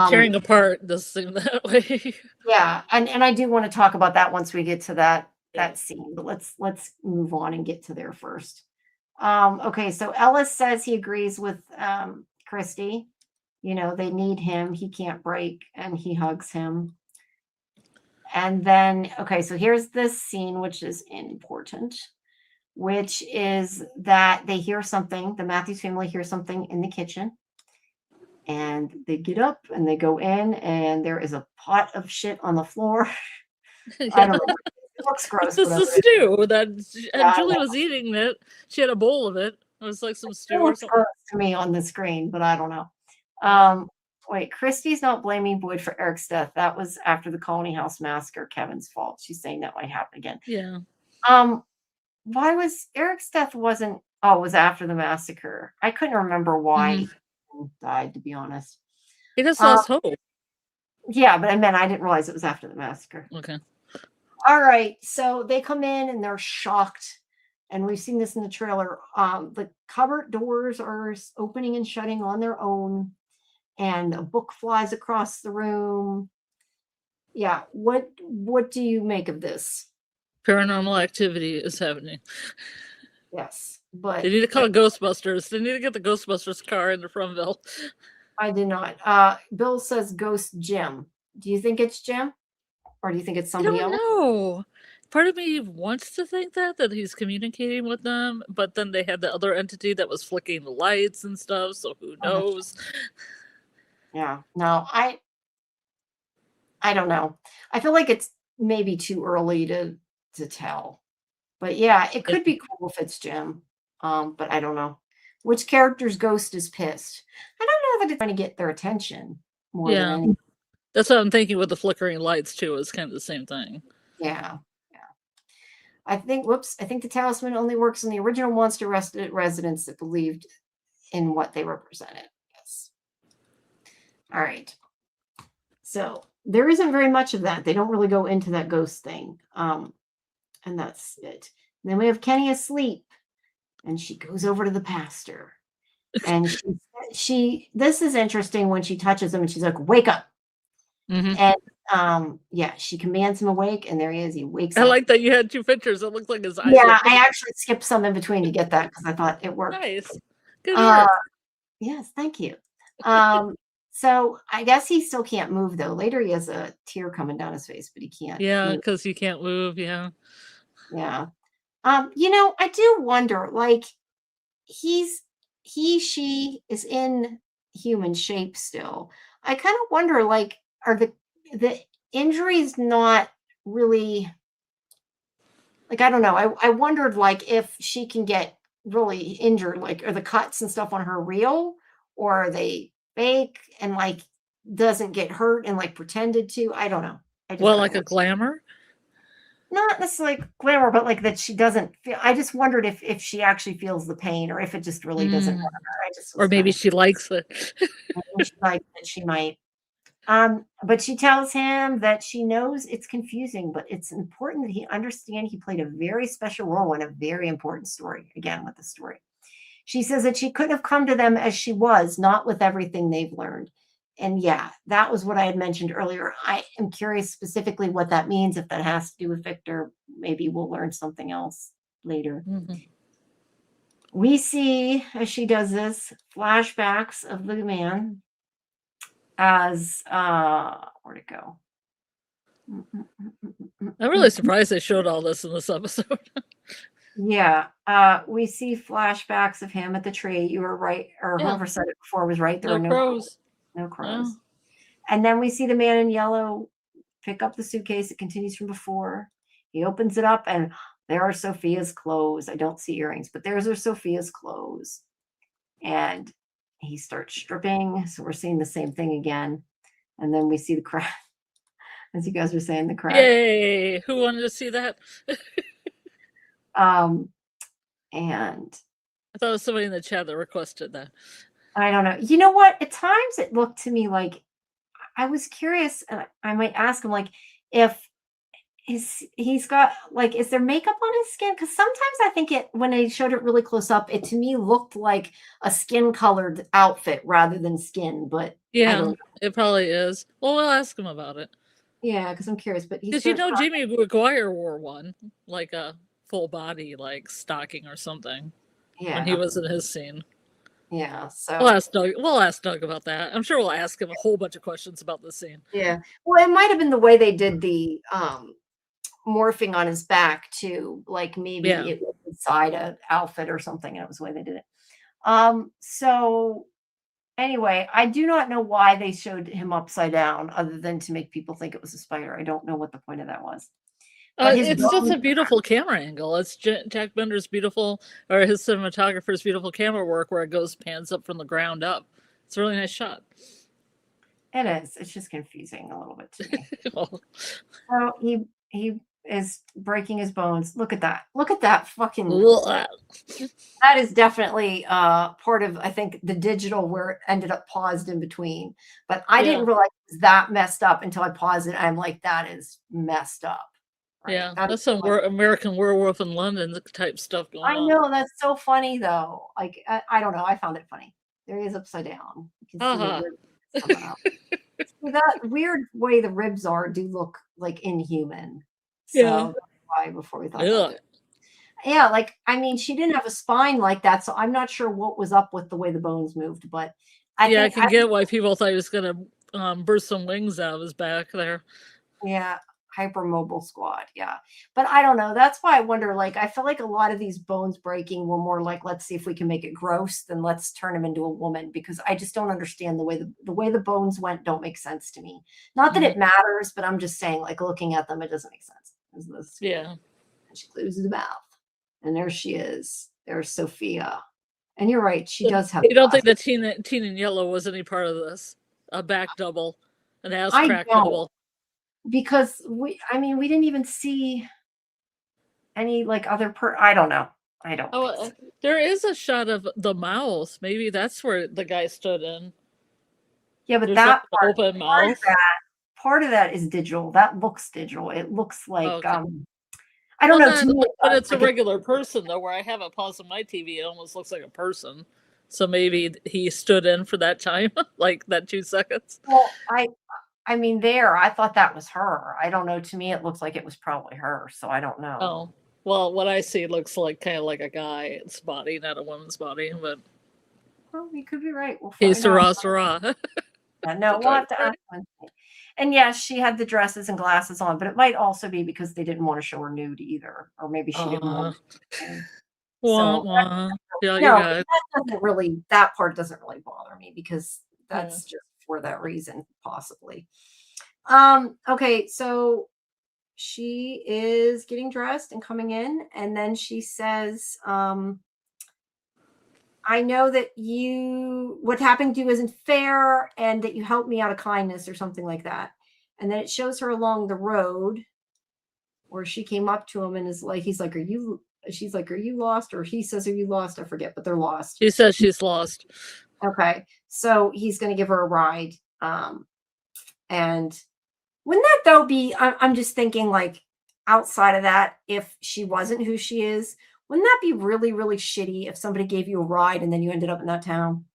C: Tearing apart does seem that way.
B: Yeah, and I do want to talk about that once we get to that scene, but let's move on and get to there first. Okay, so Ellis says he agrees with Christy. You know, they need him. He can't break, and he hugs him. And then, okay, so here's this scene, which is important, which is that they hear something. The Matthews family hears something in the kitchen. And they get up and they go in, and there is a pot of shit on the floor. I don't know. It looks gross.
C: This is stew that Julie was eating it. She had a bowl of it. It was like some stew or something.
B: Gross to me on the screen, but I don't know. Wait, Christy's not blaming Boyd for Eric's death. That was after the Colony House massacre, Kevin's fault. She's saying that might happen again.
C: Yeah.
B: Why was Eric's death wasn't? Oh, it was after the massacre. I couldn't remember why he died, to be honest.
C: He just lost hope.
B: Yeah, but I didn't realize it was after the massacre.
C: Okay.
B: All right, so they come in and they're shocked, and we've seen this in the trailer. The cupboard doors are opening and shutting on their own, and a book flies across the room. Yeah, what do you make of this?
C: Paranormal activity is happening.
B: Yes, but
C: they need to call Ghostbusters. They need to get the Ghostbusters car into Fromville.
B: I did not. Bill says Ghost Jim. Do you think it's Jim? Or do you think it's somebody else?
C: No. Part of me wants to think that he's communicating with them, but then they had the other entity that was flicking the lights and stuff, so who knows?
B: Yeah. No, I don't know. I feel like it's maybe too early to tell. But yeah, it could be cool if it's Jim. But I don't know. Which character's ghost is pissed? I don't know that it's trying to get their attention more than anything.
C: That's what I'm thinking with the flickering lights too. It's kind of the same thing.
B: Yeah. I think the talisman only works on the original monster residents that believed in what they represented. Yes. All right. So there isn't very much of that. They don't really go into that ghost thing. And that's it. And then we have Kenny asleep, and she goes over to the pastor, and this is interesting when she touches him and she's like, "Wake up." And she commands him awake, and there he is. He wakes up.
C: I like that you had two pictures. It looked like his eyes.
B: Yeah, I actually skipped some in between to get that because I thought it worked.
C: Nice. Good work.
B: Yes, thank you. So I guess he still can't move though. Later he has a tear coming down his face, but he can't.
C: Yeah, because he can't move. Yeah.
B: Yeah. I do wonder, like, she is in human shape still. I kind of wonder, like, are the injuries not really, like, I don't know. I wondered, like, if she can get really injured, like, are the cuts and stuff on her real, or are they fake and, like, doesn't get hurt and, like, pretended to? I don't know.
C: Like a glamour?
B: Not necessarily glamour, but like that she doesn't feel. I just wondered if she actually feels the pain, or if it just really doesn't hurt her.
C: Or maybe she likes it.
B: She likes it. She might. But she tells him that she knows it's confusing, but it's important that he understand he played a very special role in a very important story. Again, with the story, she says that she couldn't have come to them as she was, not with everything they've learned. And yeah, that was what I had mentioned earlier. I am curious specifically what that means. If that has to do with Victor, maybe we'll learn something else later. We see, as she does this, flashbacks of the man as, where'd it go?
C: I'm really surprised they showed all this in this episode.
B: Yeah, we see flashbacks of him at the tree. You were right, or whoever said it before was right. There are no crows. No crows. Yeah. And then we see the man in yellow pick up the suitcase. It continues from before. He opens it up, and there are Sophia's clothes. I don't see earrings, but there's Sophia's clothes. And he starts stripping. So we're seeing the same thing again. And then we see the crowd. As you guys were saying, the crowd.
C: Yay! Who wanted to see that?
B: And
C: I thought it was somebody in the chat that requested that.
B: I don't know. You know what? At times it looked to me like, I was curious, and I might ask him, like, if he's got, like, is there makeup on his skin? Because sometimes I think when they showed it really close up, it to me looked like a skin colored outfit rather than skin. But
C: yeah, it probably is. Well, we'll ask him about it.
B: Yeah, because I'm curious. But
C: because Jamie McGuire wore one, like a full body, like stocking or something. when he
B: Yeah.
C: was in his scene.
B: Yeah. So
C: We'll ask Doug. We'll ask Doug about that. I'm sure we'll ask him a whole bunch of questions about this scene.
B: yeah. Well, it might have been the way they did the morphing on his back too. Like maybe
C: Yeah.
B: it was inside an outfit or something, and it was the way they did it. So anyway, I do not know why they showed him upside down other than to make people think it was a spider. I don't know what the point of that was. But his
C: It's just a
B: bones-
C: beautiful camera angle. It's Jack Bender's beautiful, or his cinematographer's beautiful camera work where it goes pans up from the ground up. It's a really nice shot.
B: It is. It's just confusing a little bit to me.
C: Well,
B: So he is breaking his bones. Look at that. Look at that fucking.
C: ugh.
B: That is definitely part of, I think, the digital where it ended up paused in between. But I
C: Yeah.
B: didn't realize it was that messed up until I paused it. I'm like, that is messed up. Right?
C: Yeah,
B: That
C: that's
B: is
C: some
B: like-
C: American Werewolf in London type stuff going
B: I
C: on.
B: know, that's so funny though. Like I don't know. I found it funny. There he is upside down. You can see the
C: Uh-huh.
B: ribs coming out. See, that weird way the ribs are do look like inhuman. So
C: Yeah.
B: that's why before we thought
C: Ugh.
B: that. Yeah, like I mean, she didn't have a spine like that, so I'm not sure what was up with the way the bones moved, but I
C: I
B: think
C: can get why people thought he was gonna burst some wings out of his back there.
B: yeah, hypermobile squad, yeah. But I don't know. That's why I wonder. Like, I feel like a lot of these bones breaking were more like, let's see if we can make it gross than let's turn him into a woman, because I just don't understand the way the bones went. Don't make sense to me. Not that it matters, but I'm just saying, like looking at them, it doesn't make sense.
C: Yeah.
B: And she closes the mouth, and there she is. There's Sophia. And you're right, she does have.
C: You don't think that Teen in Yellow was any part of this? A back double, an ass
B: I
C: crack
B: don't.
C: double.
B: Because we didn't even see any like other I don't know. I don't. think so.
C: There is a shot of the mouth. Maybe that's where the guy stood in.
B: Yeah, but
C: There's
B: that
C: like an open mouth.
B: part of that is digital. That looks digital. It looks like
C: Okay.
B: I don't
C: Well,
B: know. To me,
C: but it's a
B: like
C: regular person though. Where I have it paused on my TV, it almost looks like a person. So maybe he stood in for that time, like that 2 seconds.
B: well, I mean, I thought that was her. I don't know. To me, it looks like it was probably her. So I don't know.
C: Oh, well, what I see looks like kind of like a guy's body, not a woman's body. But
B: Well, you could be right. We'll
C: hey,
B: find out.
C: Sarah.
B: Yeah, no, we'll have to ask Wednesday. And yes, she had the dresses and glasses on, but it might also be because they didn't want to show her nude either, or maybe she didn't want to.
C: Wah,
B: So
C: wah. Yeah, you
B: no,
C: got it.
B: that part doesn't really bother me because that's just for that reason, possibly. Okay, so she is getting dressed and coming in, and then she says, I know that what happened to you isn't fair, and that you helped me out of kindness or something like that. And then it shows her along the road where she came up to him and is like, she's like, are you lost? Or he says, are you lost? I forget, but they're lost.
C: She says she's lost.
B: Okay. So he's going to give her a ride. And wouldn't that though be, I'm just thinking like outside of that, if she wasn't who she is, wouldn't that be really, really shitty if somebody gave you a ride and then you ended up in that town?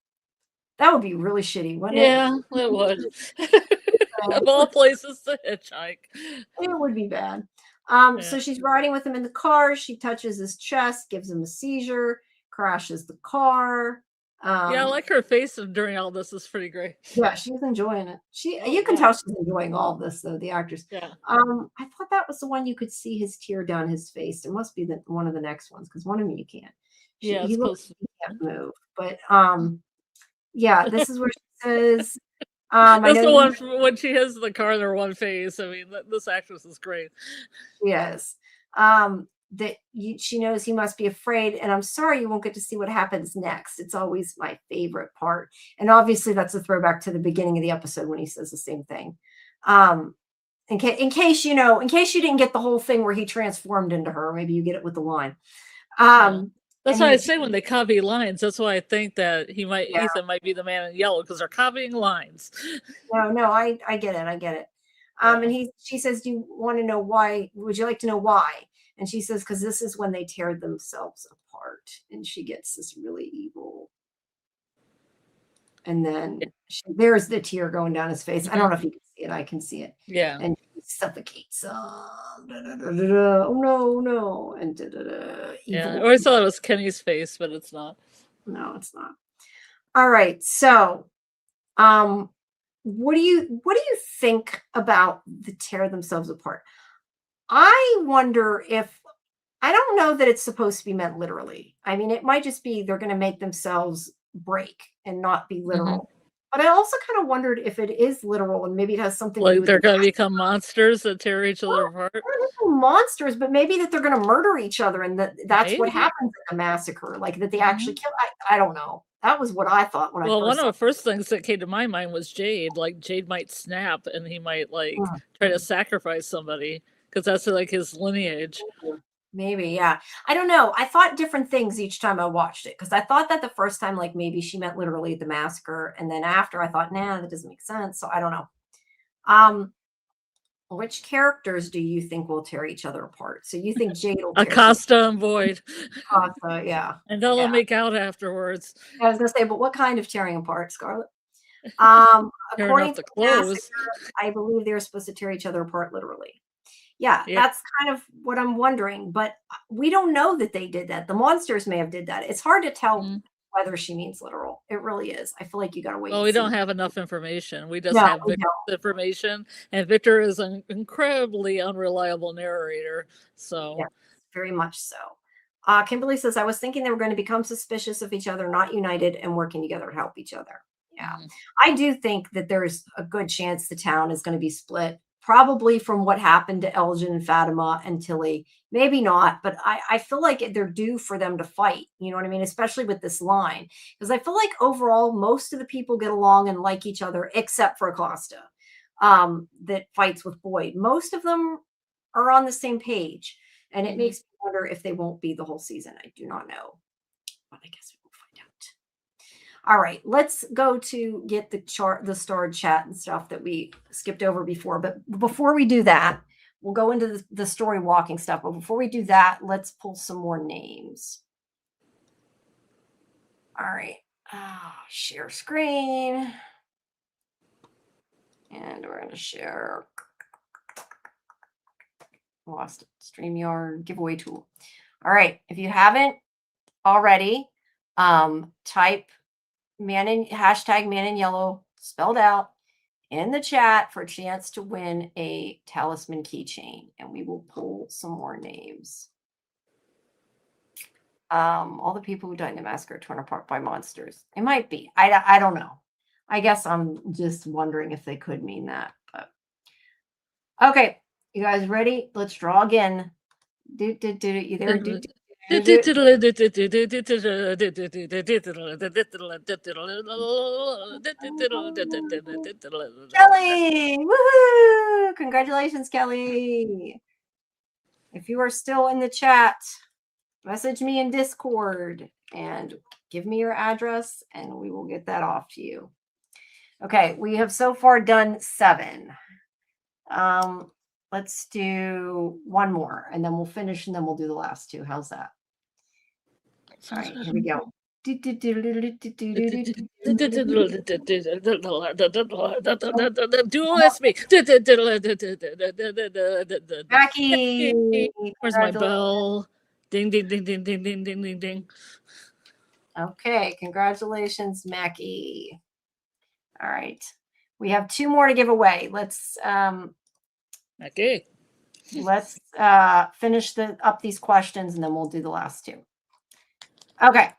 B: That would be really shitty, wouldn't it?
C: Yeah, it would. Of all places to hitchhike.
B: It would be bad.
C: Yeah.
B: So she's riding with him in the car. She touches his chest, gives him a seizure, crashes the car.
C: Yeah, I like her face during all this is pretty great.
B: Yeah, she's enjoying it. You can tell she's enjoying all of this, though, the actress.
C: Yeah.
B: I thought that was the one you could see his tear down his face. It must be one of the next ones, because one of them you can't.
C: Yeah,
B: he can't move. But yeah, this is where she says,
C: that's the one when she has the car in her one face. I mean, this actress is great.
B: Yes. She knows he must be afraid, and I'm sorry you won't get to see what happens next. It's always my favorite part. And obviously that's a throwback to the beginning of the episode when he says the same thing. In case you didn't get the whole thing where he transformed into her, maybe you get it with the line.
C: That's why I say when they copy lines, that's why I think that Ethan might be the man in yellow, because they're copying lines.
B: No, I get it. And she says, do you want to know why? Would you like to know why? And she says, because this is when they tear themselves apart. And she gets this really evil. And then there's the tear going down his face. I don't know if you can see it. I can see it.
C: Yeah.
B: And she suffocate some. Oh no, no, and
C: Yeah, I
B: evil.
C: always thought it was Kenny's face, but it's not.
B: No, it's not. All right, so what do you think about the tear themselves apart? I wonder if I don't know that it's supposed to be meant literally. I mean, it might just be they're going to make themselves break and not be literal. But I also kind of wondered if it is literal and maybe it has something to do
C: Like
B: with
C: they're going to become monsters that tear each other apart.
B: monsters, but maybe that they're going to murder each other and that's what
C: Maybe.
B: happens in a massacre, like that they actually kill. I don't know. That was what I thought when I
C: Well,
B: first
C: one
B: saw
C: of the first things that came to my mind was Jade. Like Jade might snap and he might like try to sacrifice somebody because that's like his lineage.
B: Maybe, yeah. I don't know. I thought different things each time I watched it because I thought that the first time, like maybe she meant literally the massacre, and then after I thought, nah, that doesn't make sense. So I don't know. Which characters do you think will tear each other apart? So you think Jade will tear
C: Acosta and Boyd.
B: Acosta, yeah.
C: And they'll make out afterwards.
B: I was gonna say, but what kind of tearing apart, Scarlett? According to
C: the clothes.
B: Massacre, I believe they're supposed to tear each other apart literally. Yeah, that's kind of what I'm wondering, but we don't know that they did that. The monsters may have did that. It's hard to tell whether she means literal. It really is. I feel like you got to wait.
C: Well, we don't have enough information. We just have Victor's information, and Victor is an incredibly unreliable narrator. So,
B: yeah, very much so. Kimberly says, I was thinking they were going to become suspicious of each other, not united and working together to help each other. Yeah, I do think that there's a good chance the town is going to be split. Probably from what happened to Elgin and Fatima and Tilly. Maybe not, but I feel like they're due for them to fight. You know what I mean? Especially with this line. Because I feel like overall, most of the people get along and like each other, except for Acosta, that fights with Boyd. Most of them are on the same page. And it makes me wonder if they won't be the whole season. I do not know. But I guess we'll find out. All right, let's go to get the starred chat and stuff that we skipped over before. But before we do that, we'll go into the story walking stuff. But before we do that, let's pull some more names. All right, share screen. And we're going to share lost StreamYard giveaway tool. All right, if you haven't already, type hashtag man in yellow spelled out in the chat for a chance to win a talisman keychain, and we will pull some more names. All the people who died in the massacre torn apart by monsters. It might be. I don't know. I guess I'm just wondering if they could mean that. But okay, you guys ready? Let's draw again. You there? Kelly! Woohoo! Congratulations, Kelly. If you are still in the chat, message me in Discord and give me your address and we will get that off to you. Okay, we have so far done 7. Let's do one more and then we'll finish and then we'll do the last 2. How's that? All right, here we go.
C: Duelist me.
B: Mackie,
C: where's my bell? Ding, ding, ding, ding, ding, ding, ding, ding, ding.
B: Okay, congratulations, Mackie. All right, we have 2 more to give away. Let's
C: okay.
B: Let's finish up these questions and then we'll do the last 2. Okay.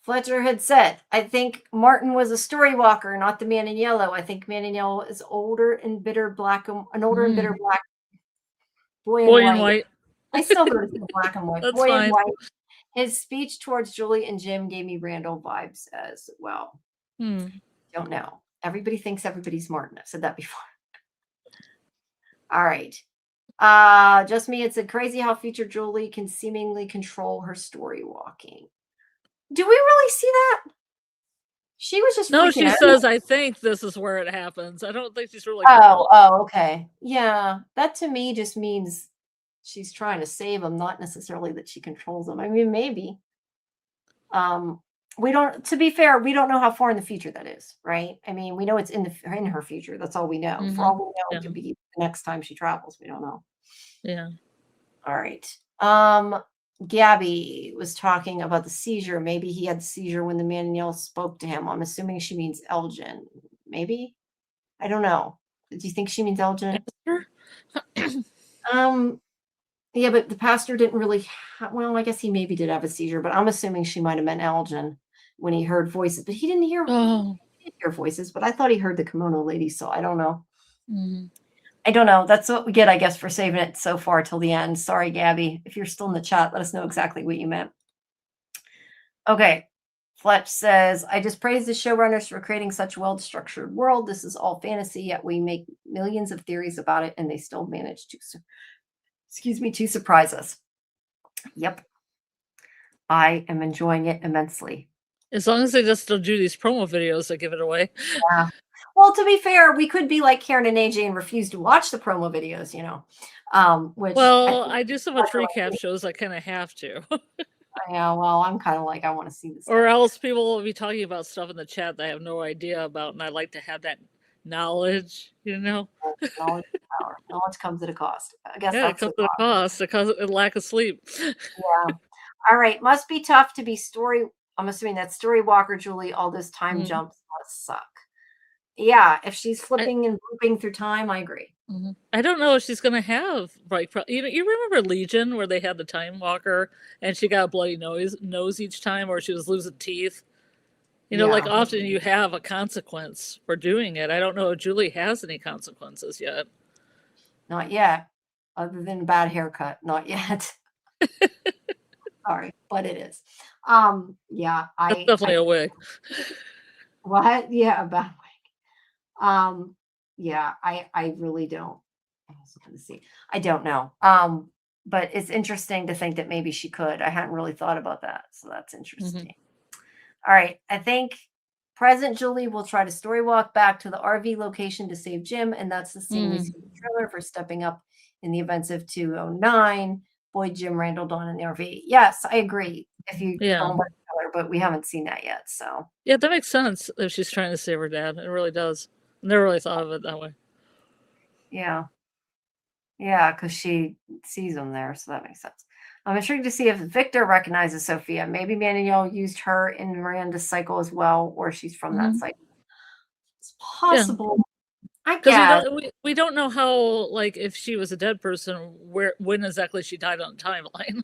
B: Fletcher had said, I think Martin was a story walker, not the man in yellow. I think man in yellow is older and bitter black, an older and bitter black boy and white. I still go to black and white. Boy and white. His speech towards Julie and Jim gave me Randall vibes as well. Don't know. Everybody thinks everybody's Martin. I've said that before. All right. Just me. It's crazy how future Julie can seemingly control her story walking. Do we really see that? She was just
C: she says, I think this is where it happens. I don't think she's really.
B: Oh, okay. Yeah, that to me just means she's trying to save him, not necessarily that she controls him. I mean, maybe. we don't. To be fair, we don't know how far in the future that is, right? I mean, we know it's in her future. That's all we know. For all we know,
C: Yeah.
B: it could be the next time she travels. We don't know.
C: Yeah.
B: All right. Gabby was talking about the seizure. Maybe he had the seizure when the man in yellow spoke to him. I'm assuming she means Elgin. Maybe. I don't know. Do you think she means Elgin? Yeah, but the pastor didn't really. Well, I guess he maybe did have a seizure, but I'm assuming she might have meant Elgin when he heard voices. But he didn't hear.
C: Oh.
B: He didn't hear voices, but I thought he heard the kimono lady. So I don't know.
C: Mhm.
B: I don't know. That's what we get, I guess, for saving it so far till the end. Sorry, Gabby. If you're still in the chat, let us know exactly what you meant. Okay. Fletch says, I just praise the showrunners for creating such a well-structured world. This is all fantasy, yet we make millions of theories about it, and they still manage to, to surprise us. Yep. I am enjoying it immensely.
C: As long as they just don't do these promo videos that give it away.
B: Yeah. Well, to be fair, we could be like Karen and AJ and refuse to watch the promo videos, you know. Which
C: I do so much recap shows I kind of have to.
B: Yeah, well, I'm kind of like, I want to see this.
C: Or else people will be talking about stuff in the chat that I have no idea about, and I like to have that knowledge, you know?
B: Knowledge is power. Knowledge comes at a cost. I guess
C: Yeah, it comes at a cost. It causes a lack of sleep.
B: Yeah. All right. Must be tough to be I'm assuming that's story walker, Julie. All this time jumps must suck. Yeah, if she's flipping and looping through time, I agree.
C: I don't know if she's going to have, like, you remember Legion where they had the time walker and she got a bloody nose each time, or she was losing teeth? You know, like often you have a consequence for doing it. I don't know if Julie has any consequences yet.
B: Not yet, other than a bad haircut. Not yet. Sorry, but it is. Yeah,
C: That's definitely a wig.
B: What? Yeah, a bad wig. Yeah, I really don't. I was going to see. I don't know. But it's interesting to think that maybe she could. I hadn't really thought about that, so that's interesting. All right, I think present Julie will try to story walk back to the RV location to save Jim, and that's the scene we see in the trailer for stepping up in the events of 209. Boy, Jim Randall Dawn in the RV. Yes, I agree. If you don't like the trailer, but we haven't seen that yet, so
C: yeah, that makes sense if she's trying to save her dad. It really does. I never really thought of it that way.
B: Yeah. Yeah, because she sees him there, so that makes sense. I'm intrigued to see if Victor recognizes Sophia. Maybe Manuel used her in Miranda's cycle as well, or she's from that cycle. It's possible. I guess.
C: We don't know how, like, if she was a dead person, when exactly she died on the timeline.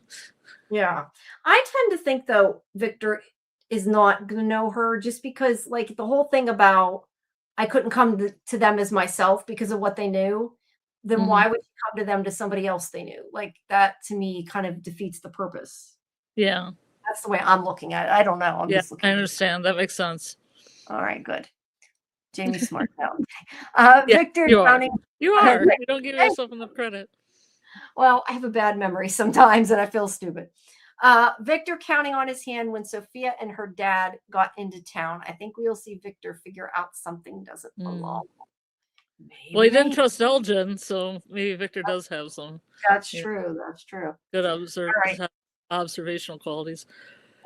B: Yeah. I tend to think, though, Victor is not going to know her just because, like, the whole thing about I couldn't come to them as myself because of what they knew. Then why would you come to them to somebody else they knew? Like, that to me kind of defeats the purpose.
C: Yeah.
B: That's the way I'm looking at it. I don't know. I'm just looking.
C: I understand. That makes sense.
B: All right, good. Jamie's smart now. Victor counting.
C: You are. You don't give yourself enough credit.
B: Well, I have a bad memory sometimes and I feel stupid. Victor counting on his hand when Sophia and her dad got into town. I think we'll see Victor figure out something doesn't belong. Maybe.
C: Well, he didn't trust Elgin, so maybe Victor does have some.
B: That's true. That's true.
C: Good observational qualities.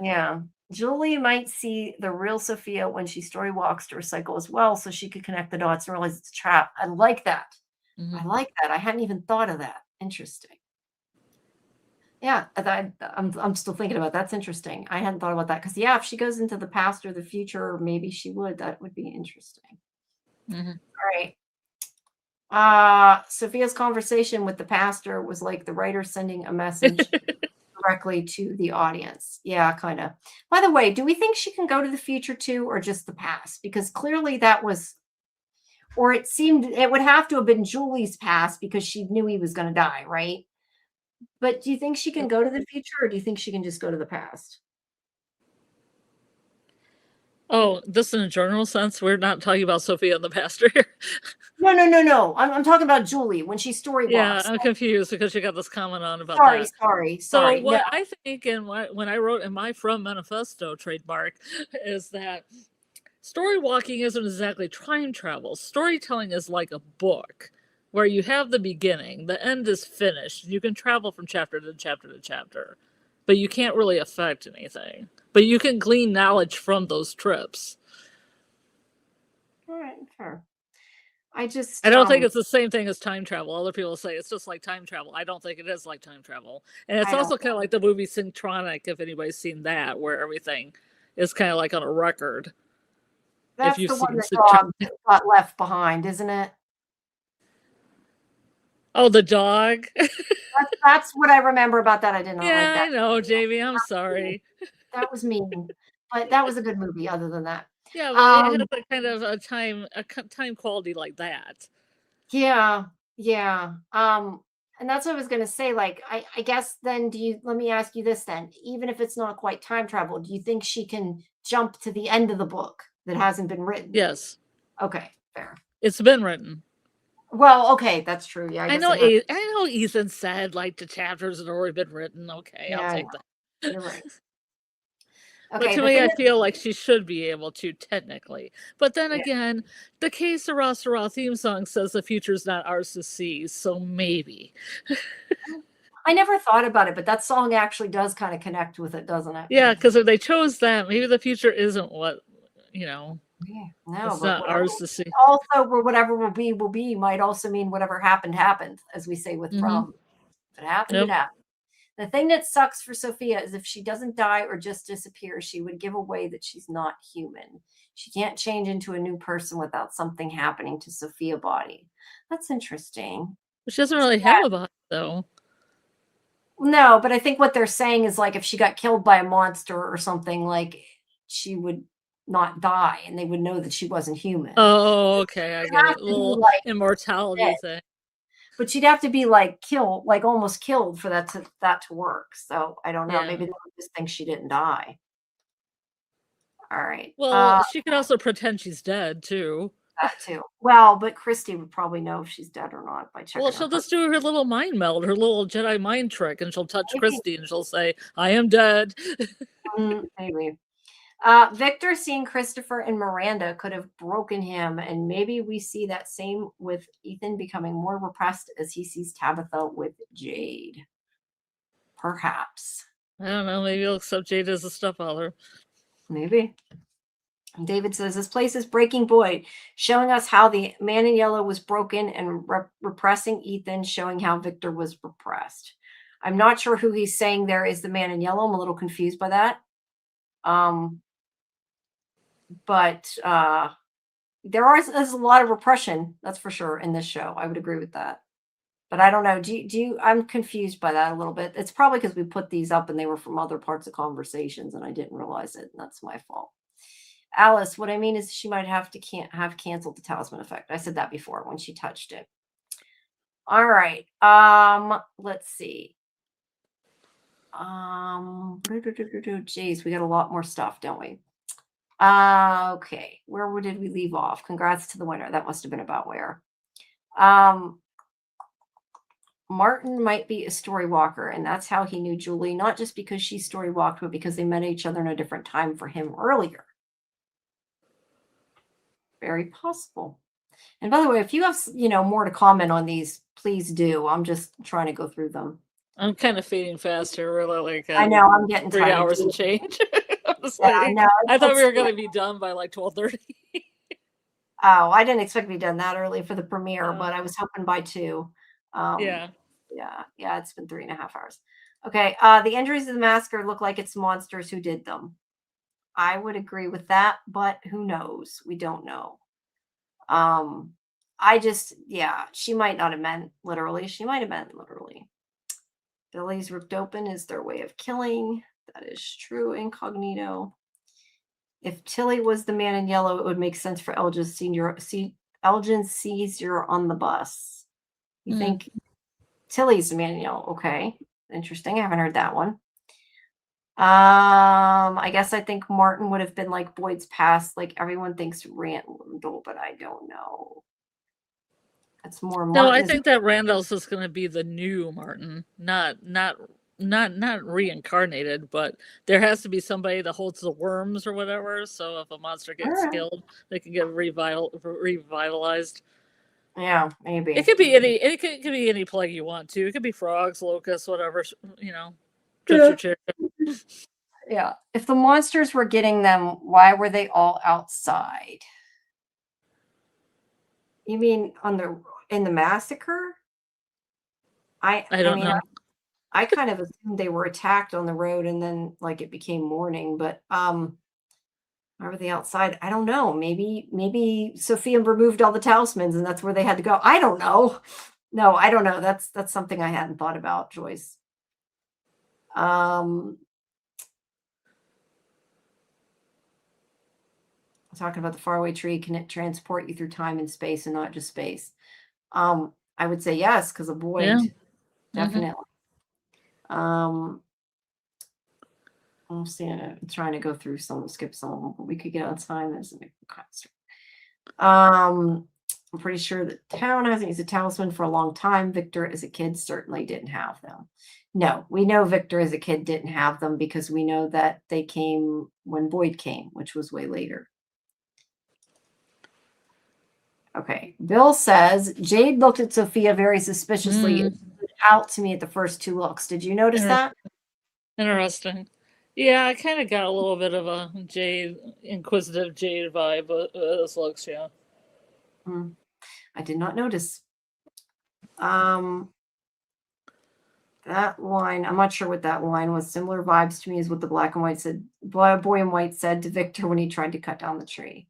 B: Yeah. Julie might see the real Sophia when she story walks to her cycle as well, so she could connect the dots and realize it's a trap. I like that. I like that. I hadn't even thought of that. Interesting. Yeah, I'm still thinking about that's interesting. I hadn't thought about that because if she goes into the past or the future, maybe she would. That would be interesting. All right. Sophia's conversation with the pastor was like the writer sending a message directly to the audience. Yeah, kind of. By the way, do we think she can go to the future too, or just the past? Because clearly that was, or it seemed it would have to have been Julie's past because she knew he was going to die, right? But do you think she can go to the future, or do you think she can just go to the past?
C: Oh, this in a general sense? We're not talking about Sophia and the pastor here.
B: No. I'm talking about Julie when she story walks.
C: Yeah, I'm confused because you got this comment on about that.
B: Sorry.
C: So what I think, and when I wrote in my From Manifesto trademark, is that story walking isn't exactly time travel. Storytelling is like a book where you have the beginning, the end is finished. You can travel from chapter to chapter to chapter, but you can't really affect anything. but you can glean knowledge from those trips.
B: All right, fair. I just
C: I don't think it's the same thing as time travel. Other people say it's just like time travel. I don't think it is like time travel. And it's
B: I don't
C: also kind of like the movie Synchtronic, if anybody's seen that, where everything is kind of like on a record.
B: That's
C: you've
B: the one
C: seen
B: that
C: Synchtronic.
B: dog got left behind, isn't it?
C: Oh, the dog?
B: That's what I remember about that. I did not like
C: Yeah,
B: that.
C: I know, Jamie. I'm sorry.
B: That was mean, but that was a good movie. Other than that,
C: Yeah, but it has a kind of a time quality like that.
B: yeah, yeah. And that's what I was gonna say. Like, I guess then, let me ask you this then. Even if it's not quite time travel, do you think she can jump to the end of the book that hasn't been written?
C: Yes.
B: Okay, fair.
C: It's been written.
B: Well, okay, that's true. Yeah,
C: I know. I know. Ethan said like the chapters had already been written. Okay,
B: Yeah,
C: I'll take that.
B: You're right.
C: But
B: Okay,
C: to me, I feel like she should be able to technically. But then again, the Que Sera Sera theme song says the future's not ours to see, so maybe.
B: I never thought about it, but that song actually does kind of connect with it, doesn't it?
C: Yeah, because if they chose that, maybe the future isn't what,
B: Yeah, no,
C: it's
B: but
C: not ours to see.
B: also, whatever will be might also mean whatever happened, as we say with From. If it happened, it happened. The thing that sucks for Sophia is if she doesn't die or just disappear, she would give away that she's not human. She can't change into a new person without something happening to Sophia's body. That's interesting.
C: She doesn't really have a body, though.
B: No, but I think what they're saying is like if she got killed by a monster or something, like she would not die and they would know that she wasn't human.
C: Oh, okay. I get it. A little
B: like
C: immortality thing.
B: But she'd have to be like killed, like almost killed for that to work. So I don't know.
C: Yeah.
B: Maybe they just think she didn't die. All right.
C: Well, she could also pretend she's dead too.
B: That too. Well, but Christy would probably know if she's dead or not by checking.
C: Well, she'll just do her little mind meld, her little Jedi mind trick, and she'll touch Christy and she'll say, "I am dead."
B: Maybe. Victor seeing Christopher and Miranda could have broken him, and maybe we see that same with Ethan becoming more repressed as he sees Tabitha with Jade. Perhaps.
C: I don't know. Maybe he'll accept Jade as a stepfather.
B: Maybe. David says, this place is Breaking Boyd, showing us how the man in yellow was broken and repressing Ethan, showing how Victor was repressed. I'm not sure who he's saying there is the man in yellow. I'm a little confused by that. But there's a lot of repression, that's for sure, in this show. I would agree with that. But I don't know. Do you I'm confused by that a little bit. It's probably because we put these up and they were from other parts of conversations and I didn't realize it. And that's my fault. Alice, what I mean is she might have canceled the talisman effect. I said that before when she touched it. All right. Let's see. Geez, we got a lot more stuff, don't we? Okay. Where did we leave off? Congrats to the winner. That must have been about where. Martin might be a story walker, and that's how he knew Julie, not just because she story walked, but because they met each other in a different time for him earlier. Very possible. And by the way, if you have, more to comment on these, please do. I'm just trying to go through them.
C: I'm kind of fading fast here. We're like
B: I know I'm getting
C: 3 hours and change.
B: I know.
C: I thought we were going to be done by like 12:30.
B: Oh, I didn't expect to be done that early for the premiere, but I was hoping by 2. Yeah. It's been 3.5 hours. Okay. The injuries of the massacre look like it's monsters who did them. I would agree with that, but who knows? We don't know. She might not have meant literally. She might have meant literally. Billy's ripped open is their way of killing. That is true. Incognito. If Tilly was the man in yellow, it would make sense for Elgin Caesar on the bus. You think Tilly's the man in yellow? Okay. Interesting. I haven't heard that one. I guess I think Martin would have been like Boyd's past. Like everyone thinks Randall, but I don't know. That's more Martin.
C: No, I think that Randall's is going to be the new Martin, not reincarnated, but there has to be somebody that holds the worms or whatever. So if a monster gets killed, they can get revitalized.
B: Yeah, maybe.
C: It could be any. It could be any plague you want to. It could be frogs, locusts, whatever.
B: Yeah. If the monsters were getting them, why were they all outside? You mean in the massacre?
C: I
B: I
C: don't
B: mean,
C: know.
B: I kind of assumed they were attacked on the road and then like it became morning, but why were they outside? I don't know. Maybe Sophia removed all the talismans and that's where they had to go. I don't know. No, I don't know. That's something I hadn't thought about, Joyce. Talking about the faraway tree, can it transport you through time and space and not just space? I would say yes, because a void,
C: Yeah.
B: definitely. I'm trying to go through some, skip some of them, but we could get on time as a concert. I'm pretty sure that town hasn't used a talisman for a long time. Victor, as a kid, certainly didn't have them. No, we know Victor as a kid didn't have them because we know that they came when Boyd came, which was way later. Okay. Bill says Jade looked at Sophia very suspiciously. It stood out to me at the first two looks. Did you notice that?
C: Interesting. Yeah, I kind of got a little bit of a inquisitive Jade vibe with those looks, yeah.
B: I did not notice. That line, I'm not sure what that line was. Similar vibes to me is what the black and white said. Boy in white said to Victor when he tried to cut down the tree.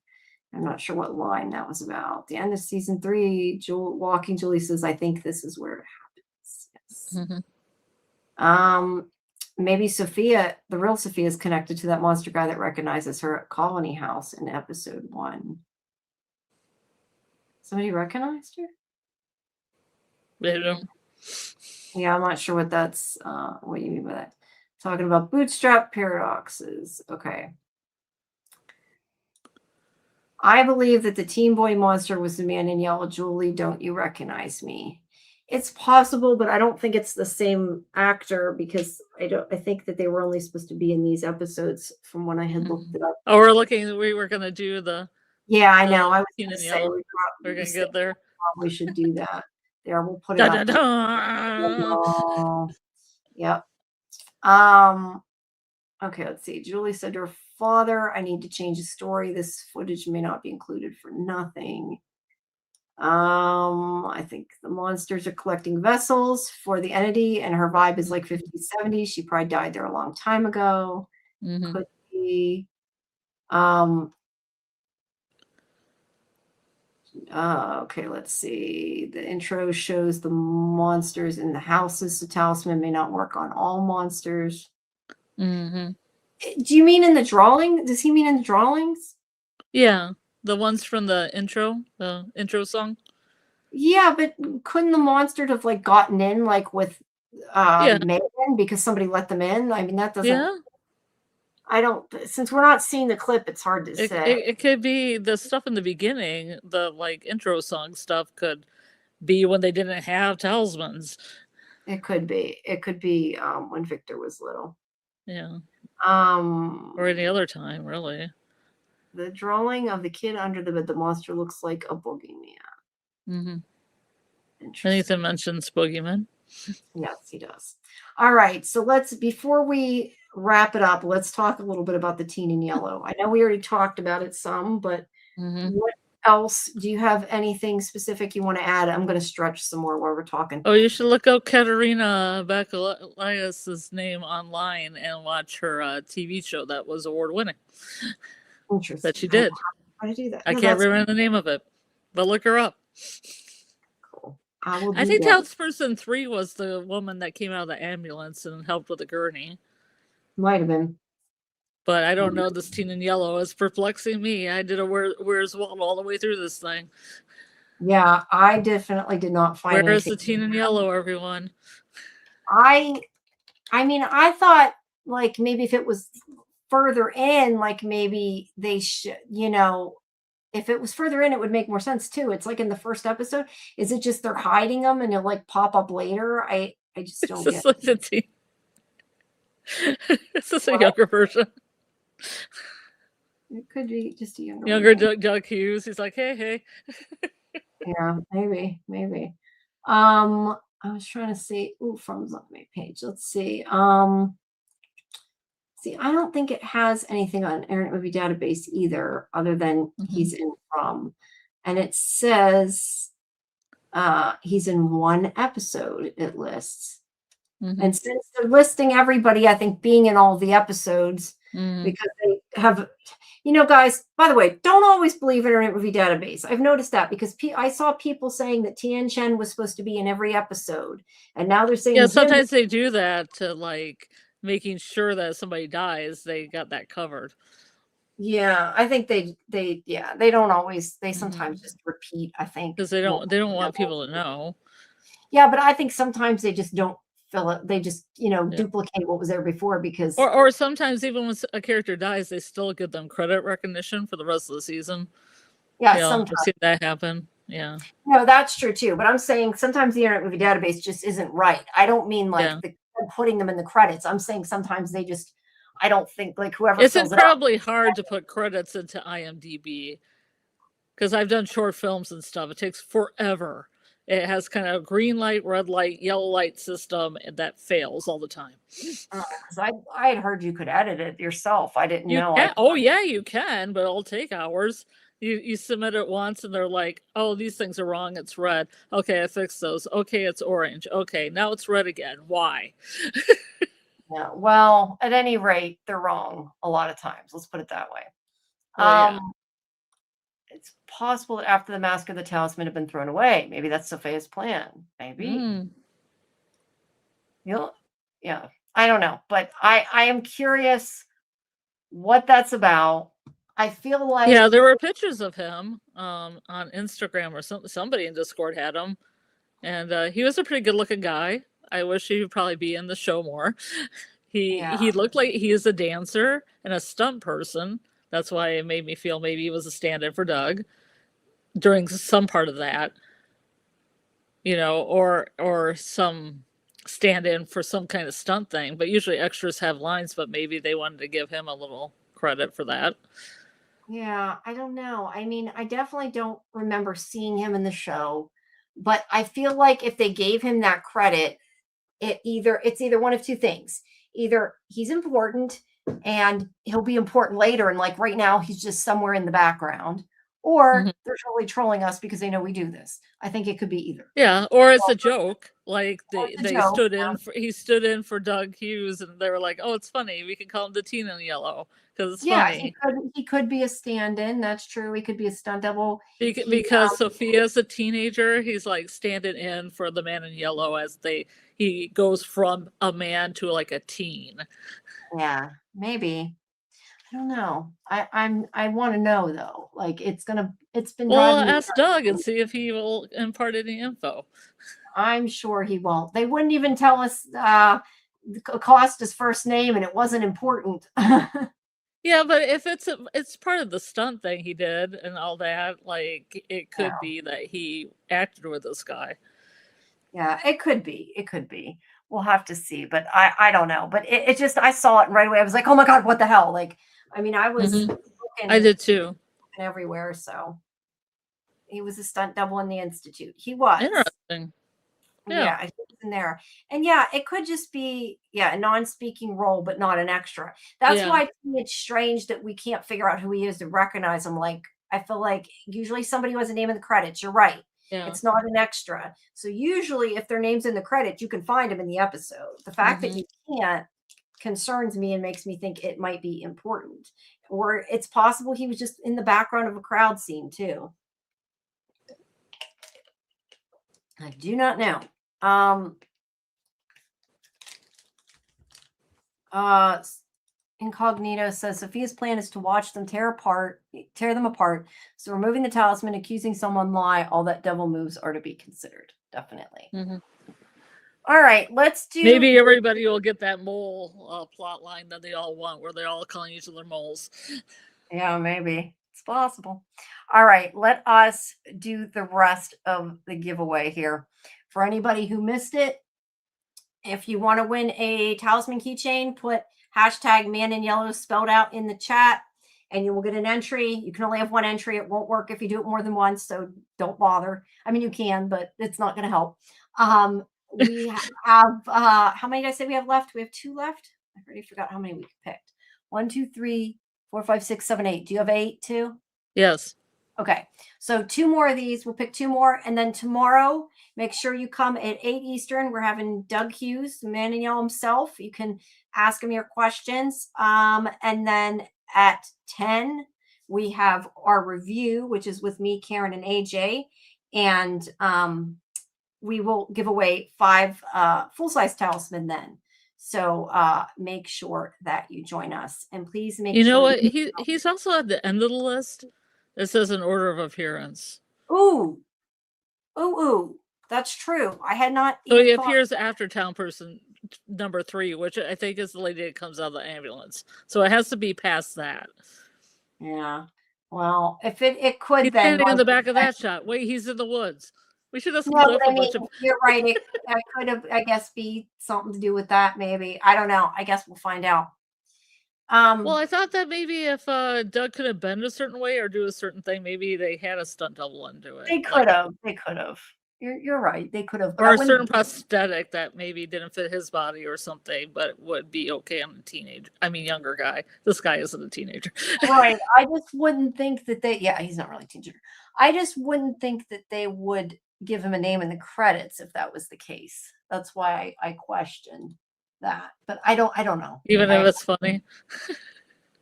B: I'm not sure what line that was about. The end of season 3, Walking Julie says, I think this is where it happens. Yes. Maybe Sophia, the real Sophia, is connected to that monster guy that recognizes her at Colony House in episode 1. Somebody recognized her?
C: Maybe.
B: Yeah, I'm not sure what that's what you mean by that. Talking about bootstrap paradoxes. Okay. I believe that the teen boy monster was the man in yellow. Julie, don't you recognize me? It's possible, but I don't think it's the same actor because I think that they were only supposed to be in these episodes from when I had looked it up.
C: Oh, we were gonna do the.
B: Yeah, I know. I was
C: teen
B: gonna
C: and
B: say
C: yellow. We're gonna get there.
B: We should do that. There, we'll put it up. Oh, yep. Okay, let's see. Julie said to her father, I need to change the story. This footage may not be included for nothing. I think the monsters are collecting vessels for the entity, and her vibe is like 50s, 70s. She probably died there a long time ago. Could be. Okay, let's see. The intro shows the monsters in the houses. The talisman may not work on all monsters. Do you mean in the drawing? Does he mean in the drawings?
C: Yeah, the ones from the intro song.
B: Yeah, but couldn't the monster have like gotten in like with Megan because somebody let them in? I mean, that doesn't.
C: Yeah.
B: I don't. Since we're not seeing the clip, it's hard to say.
C: It could be the stuff in the beginning. The like intro song stuff could be when they didn't have talismans.
B: It could be. It could be when Victor was little.
C: Yeah. Or any other time, really.
B: The drawing of the kid under the bed, the monster looks like a boogeyman.
C: Nathan mentions boogeyman.
B: Yes, he does. All right. So before we wrap it up, let's talk a little bit about the teen in yellow. I know we already talked about it some, but what else? Do you have anything specific you want to add? I'm going to stretch some more while we're talking.
C: Oh, you should look up Katerina Bakalias's name online and watch her TV show that was award winning.
B: Interesting.
C: That she did.
B: How to do that?
C: I can't remember the name of it, but look her up.
B: Cool.
C: I think Talisman 3 was the woman that came out of the ambulance and helped with the gurney.
B: Might have been.
C: But I don't know. This teen in yellow is perplexing me. I did a Where's Walt all the way through this thing.
B: Yeah, I definitely did not find.
C: Where is the teen in yellow, everyone?
B: I mean, I thought like maybe if it was further in, like maybe they should, if it was further in, it would make more sense too. It's like in the first episode. Is it just they're hiding them and it'll like pop up later? I just don't get
C: like the teen. This is a younger version.
B: It could be just a younger
C: Doug Hughes. He's like, hey.
B: Yeah, maybe. I was trying to see. Ooh, from my page. Let's see. See, I don't think it has anything on Internet Movie Database either, other than he's in From. And it says he's in one episode, it lists. And since they're listing everybody, I think being in all the episodes, because they have, guys, by the way, don't always believe Internet Movie Database. I've noticed that because I saw people saying that Tien Chen was supposed to be in every episode. And now they're saying,
C: yeah, sometimes they do that to like making sure that if somebody dies, they got that covered.
B: Yeah, I think they don't always, they sometimes just repeat, I think.
C: Because they don't want people to know.
B: Yeah, but I think sometimes they just don't fill it. They just, duplicate what was there before because.
C: Or sometimes even when a character dies, they still give them credit recognition for the rest of the season.
B: Yeah, sometimes.
C: I've seen that happen. Yeah.
B: No, that's true too. But I'm saying sometimes the Internet Movie Database just isn't right. I don't mean like putting them in the credits. I'm saying sometimes they just, I don't think like whoever.
C: It's incredibly hard to put credits into IMDb because I've done short films and stuff. It takes forever. It has kind of green light, red light, yellow light system, and that fails all the time.
B: I had heard you could edit it yourself. I didn't know.
C: Oh yeah, you can, but it'll take hours. You submit it once, and they're like, "Oh, these things are wrong. It's red. Okay, I fixed those. Okay, it's orange. Okay, now it's red again. Why?"
B: Yeah. Well, at any rate, they're wrong a lot of times. Let's put it that way. It's possible that after the mask of the talisman had been thrown away, maybe that's Sophia's plan. Maybe. Yeah. I don't know, but I am curious what that's about. I feel like
C: there were pictures of him on Instagram or somebody in Discord had him, and he was a pretty good looking guy. I wish he would probably be in the show more. He looked like he is a dancer and a stunt person. That's why it made me feel maybe he was a stand-in for Doug during some part of that, or some stand-in for some kind of stunt thing. But usually extras have lines, but maybe they wanted to give him a little credit for that.
B: Yeah, I don't know. I mean, I definitely don't remember seeing him in the show, but I feel like if they gave him that credit, it's either one of two things. Either he's important and he'll be important later, and like right now he's just somewhere in the background, or they're totally trolling us because they know we do this. I think it could be either.
C: Yeah, or it's a joke. Like he stood in for Doug Hughes, and they were like, "Oh, it's funny. We can call him the Teen in Yellow because it's funny."
B: He could be a stand-in. That's true. He could be a stunt double
C: because Sophia's a teenager. He's like standing in for the Man in Yellow as he goes from a man to like a teen.
B: Yeah, maybe. I don't know. I want to know though. Like it's been.
C: Well, ask Doug and see if he will impart any info.
B: I'm sure he won't. They wouldn't even tell us Acosta's first name, and it wasn't important.
C: Yeah, but if it's part of the stunt thing he did and all that, like it could be that he acted with this guy.
B: Yeah, it could be. It could be. We'll have to see, but I don't know. But it just, I saw it and right away I was like, oh my God, what the hell? Like, I mean, I was looking,
C: I did too.
B: Everywhere. So he was a stunt double in the Institute. He was.
C: Interesting.
B: Yeah, he was in there. And yeah, it could just be, a non-speaking role, but not an extra. That's why it's strange that we can't figure out who he is to recognize him. Like, I feel like usually somebody who has a name in the credits. You're right. Yeah. It's not an extra. So usually if their name's in the credits, you can find them in the episode. The fact that you can't concerns me and makes me think it might be important. Or it's possible he was just in the background of a crowd scene too. I do not know. Incognito says Sophia's plan is to watch them tear them apart. So removing the talisman, accusing someone lie, all that devil moves are to be considered. Definitely. All right, let's do.
C: Maybe everybody will get that mole plot line that they all want, where they're all calling each other moles.
B: Yeah, maybe it's possible. All right, let us do the rest of the giveaway here. For anybody who missed it, if you want to win a talisman keychain, put hashtag Man in Yellow spelled out in the chat, and you will get an entry. You can only have one entry. It won't work if you do it more than once, so don't bother. I mean, you can, but it's not going to help. We have, how many did I say we have left? We have 2 left. I already forgot how many we picked. 1, 2, 3, 4, 5, 6, 7, 8. Do you have 8 too?
C: Yes.
B: Okay, so 2 more of these. We'll pick 2 more, and then tomorrow, make sure you come at 8 Eastern. We're having Doug Hughes, the man in yellow himself. You can ask him your questions. And then at 10, we have our review, which is with me, Karen, and AJ. And we will give away 5 full-size talisman then. So make sure that you join us. And please make
C: You know
B: sure
C: what? He's also at the end of the list. It says an order of appearance.
B: Ooh. Ooh. That's true. I had not
C: So
B: even
C: he
B: thought.
C: appears after town person number 3, which I think is the lady that comes out of the ambulance. So it has to be past that.
B: Yeah. Well, if it could
C: He's
B: then.
C: standing in the back of that shot. Wait, he's in the woods. We should have
B: No,
C: split
B: but
C: up
B: I
C: a
B: mean,
C: bunch of.
B: you're right. It could have, I guess, be something to do with that. Maybe. I don't know. I guess we'll find out.
C: Well, I thought that maybe if Doug could have been a certain way or do a certain thing, maybe they had a stunt double into it.
B: They could have. They could have. You're right. They could have.
C: Or a certain prosthetic that maybe didn't fit his body or something, but would be okay on a teenager. I mean, younger guy. This guy isn't a teenager.
B: Right. I just wouldn't think that yeah, he's not really a teenager. I just wouldn't think that they would give him a name in the credits if that was the case. That's why I questioned that. But I don't know.
C: Even if it's funny.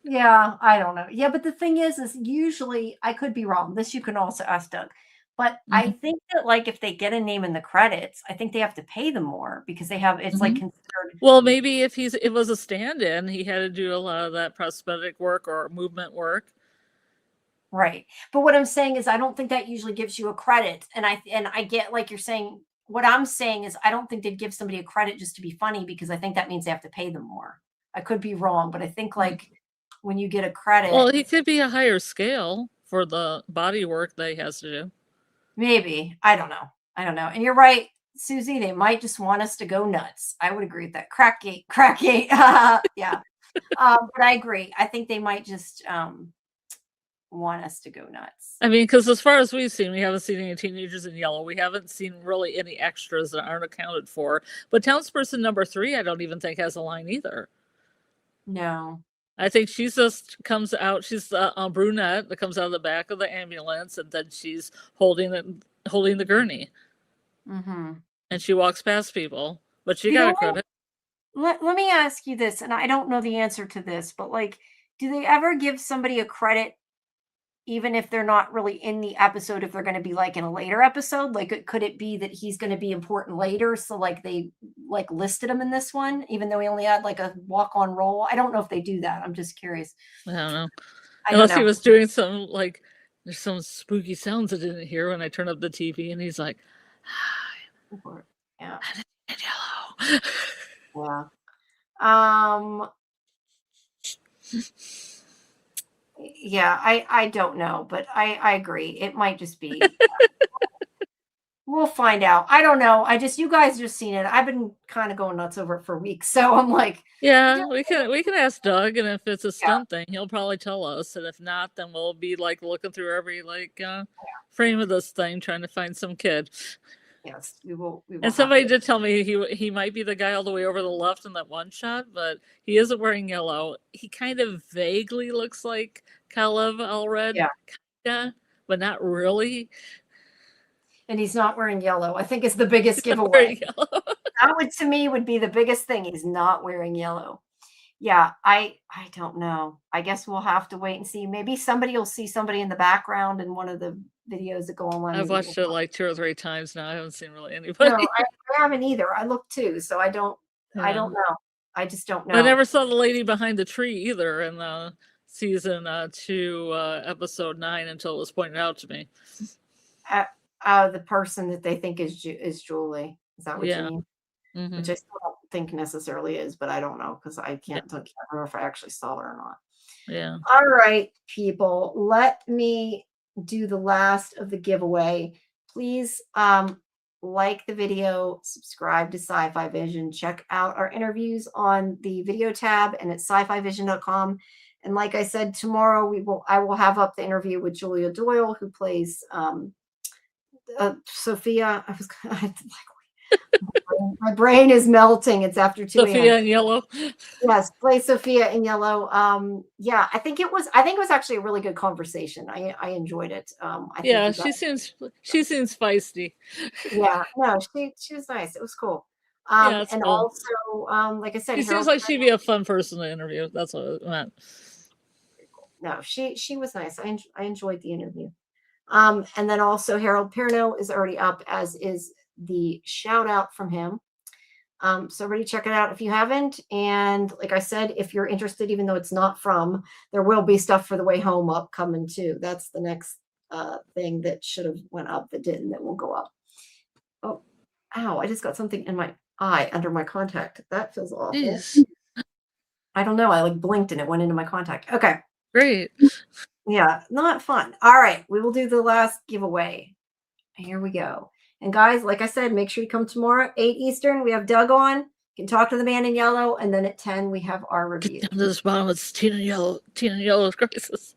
B: Yeah, I don't know. Yeah, but the thing is usually, I could be wrong. This you can also ask Doug. But I think that, like, if they get a name in the credits, I think they have to pay them more because they have, it's like considered.
C: Well, maybe if it was a stand-in, he had to do a lot of that prosthetic work or movement work.
B: Right. But what I'm saying is I don't think that usually gives you a credit. And I get, like you're saying, what I'm saying is I don't think they'd give somebody a credit just to be funny because I think that means they have to pay them more. I could be wrong, but I think like when you get a credit.
C: Well, he could be a higher scale for the body work that he has to do.
B: Maybe. I don't know. And you're right, Susie, they might just want us to go nuts. I would agree with that. Crackgate. Yeah. But I agree. I think they might just want us to go nuts.
C: I mean, because as far as we've seen, we haven't seen any teenagers in yellow. We haven't seen really any extras that aren't accounted for. But townsperson number 3, I don't even think has a line either.
B: No.
C: I think she just comes out. She's a brunette that comes out of the back of the ambulance, and then she's holding the gurney.
B: Mm-hmm.
C: And she walks past people, but she got a credit.
B: Let me ask you this, and I don't know the answer to this, but like, do they ever give somebody a credit even if they're not really in the episode, if they're going to be like in a later episode? Like, could it be that he's going to be important later? So like they like listed him in this one, even though he only had like a walk-on role. I don't know if they do that. I'm just curious.
C: I don't know. Unless he was doing some, like, there's some spooky sounds I didn't hear when I turned up the TV, and he's like, hi.
B: Yeah.
C: And yellow.
B: Yeah. Yeah, I don't know, but I agree. It might just be. We'll find out. I don't know. You guys just seen it. I've been kind of going nuts over it for weeks, so I'm like,
C: yeah, we can ask Doug, and if it's a stunt thing, he'll probably tell us, and if not, then we'll be like looking through every frame of this thing trying to find some kid.
B: Yes, we will.
C: And somebody did tell me he might be the guy all the way over the left in that one shot, but he isn't wearing yellow. He kind of vaguely looks like Kalev Allred, kinda, but not really.
B: And he's not wearing yellow. I think is the biggest giveaway. That would, to me, would be the biggest thing. He's not wearing yellow. Yeah, I don't know. I guess we'll have to wait and see. Maybe somebody will see somebody in the background in one of the videos that go online.
C: I've watched it like 2 or 3 times now. I haven't seen really anybody.
B: No, I haven't either. I looked too, so I don't know. I just don't know.
C: I never saw the lady behind the tree either in season 2, episode 9 until it was pointed out to me.
B: The person that they think is Julie. Is that what you mean?
C: Mm-hmm.
B: Which I still don't think necessarily is, but I don't know because I can't remember if I actually saw her or not.
C: Yeah.
B: All right, people. Let me do the last of the giveaway. Please like the video, subscribe to Sci-Fi-Vision, check out our interviews on the video tab and at scifivision.com. And like I said, tomorrow I will have up the interview with Julia Doyle, who plays Sophia. My brain is melting. It's after 2 a.m.
C: Sophia in yellow.
B: Yes, play Sophia in yellow. Yeah, I think it was actually a really good conversation. I enjoyed it. I think
C: Yeah,
B: you
C: she
B: guys-
C: seems feisty.
B: yeah, no, she was nice. It was cool.
C: Yeah, it's
B: And
C: cool.
B: also, like I said,
C: She seems
B: Harold
C: like she'd be a fun person to interview. That's what I meant.
B: no, she was nice. I enjoyed the interview. And then also Harold Perno is already up, as is the shout out from him. So everybody check it out if you haven't. And like I said, if you're interested, even though it's not from, there will be stuff for the way home upcoming too. That's the next thing that should have went up that didn't, that will go up. Oh, ow, I just got something in my eye under my contact. That feels awful.
C: Jeez.
B: I don't know. I like blinked and it went into my contact. Okay.
C: Great.
B: Yeah, not fun. All right, we will do the last giveaway. Here we go. And guys, like I said, make sure you come tomorrow, 8 Eastern. We have Doug on. You can talk to the man in yellow. And then at 10, we have our review.
C: Get down to this bottom. It's Tina in Yellow's crisis.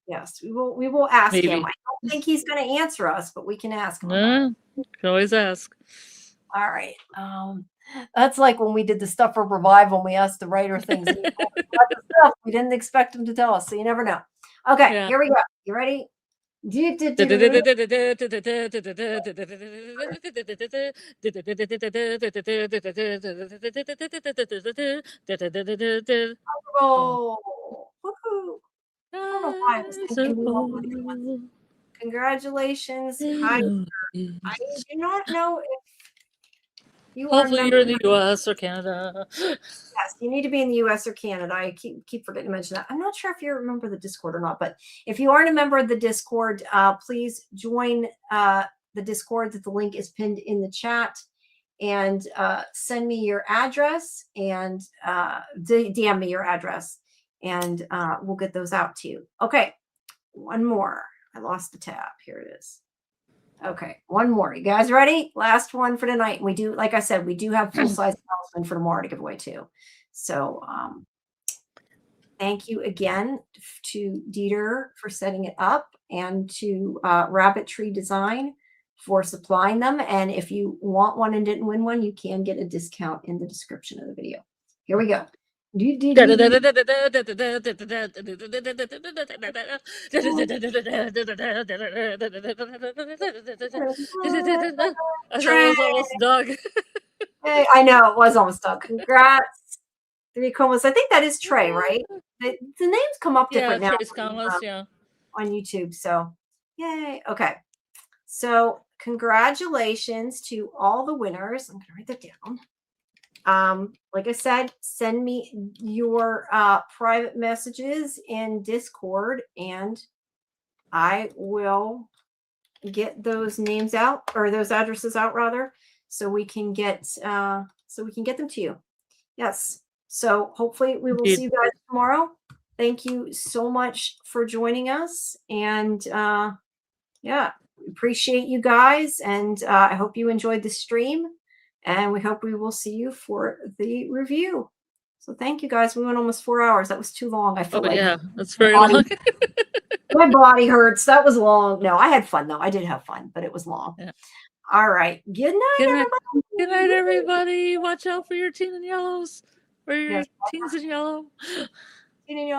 B: Yes, we will ask
C: Maybe.
B: him. I don't think he's going to answer us, but we can ask him.
C: No, you can always ask.
B: All right. That's like when we did the stuff for Revival, when we asked the writer things. We didn't expect him to tell us, so you never know. Okay,
C: Yeah.
B: here we go. You ready? Oh, woohoo. I don't know why I was thinking we all wanted one. Congratulations. Hi. I do not know if you
C: Hopefully
B: are
C: you're in the US or Canada.
B: Yes, you need to be in the US or Canada. I keep forgetting to mention that. I'm not sure if you're a member of the Discord or not, but if you aren't a member of the Discord, please join the Discord. That the link is pinned in the chat, and send me your address and DM me your address, and we'll get those out to you. Okay, one more. I lost the tab. Here it is. Okay, one more. You guys ready? Last one for tonight. We do, like I said, we do have full-size talisman for tomorrow to give away too. So thank you again to Dieter for setting it up, and to Rabbit Tree Design for supplying them. And if you want one and didn't win one, you can get a discount in the description of the video. Here we go.
C: I thought it was almost Doug.
B: Hey, I know it was almost Doug. Congrats. 3 comas. I think that is Trey, right? The names come up different now.
C: Trey's comas, yeah.
B: On YouTube. So yay. Okay. So congratulations to all the winners. I'm gonna write that down. Like I said, send me your private messages in Discord, and I will get those names out, or those addresses out rather, so we can get them to you. Yes. So hopefully we will see you guys tomorrow. Thank you so much for joining us, and yeah, appreciate you guys, and I hope you enjoyed the stream, and we hope we will see you for the review. So thank you guys. We went almost 4 hours. That was too long. I feel like
C: yeah, that's very long.
B: my body hurts. That was long. No, I had fun though. I did have fun, but it was long.
C: Yeah.
B: All right. Good night, everybody.
C: Good night, everybody. Watch out for your teen in yellows. Or your
B: Yes.
C: teens in yellow.
B: Teen in yellow.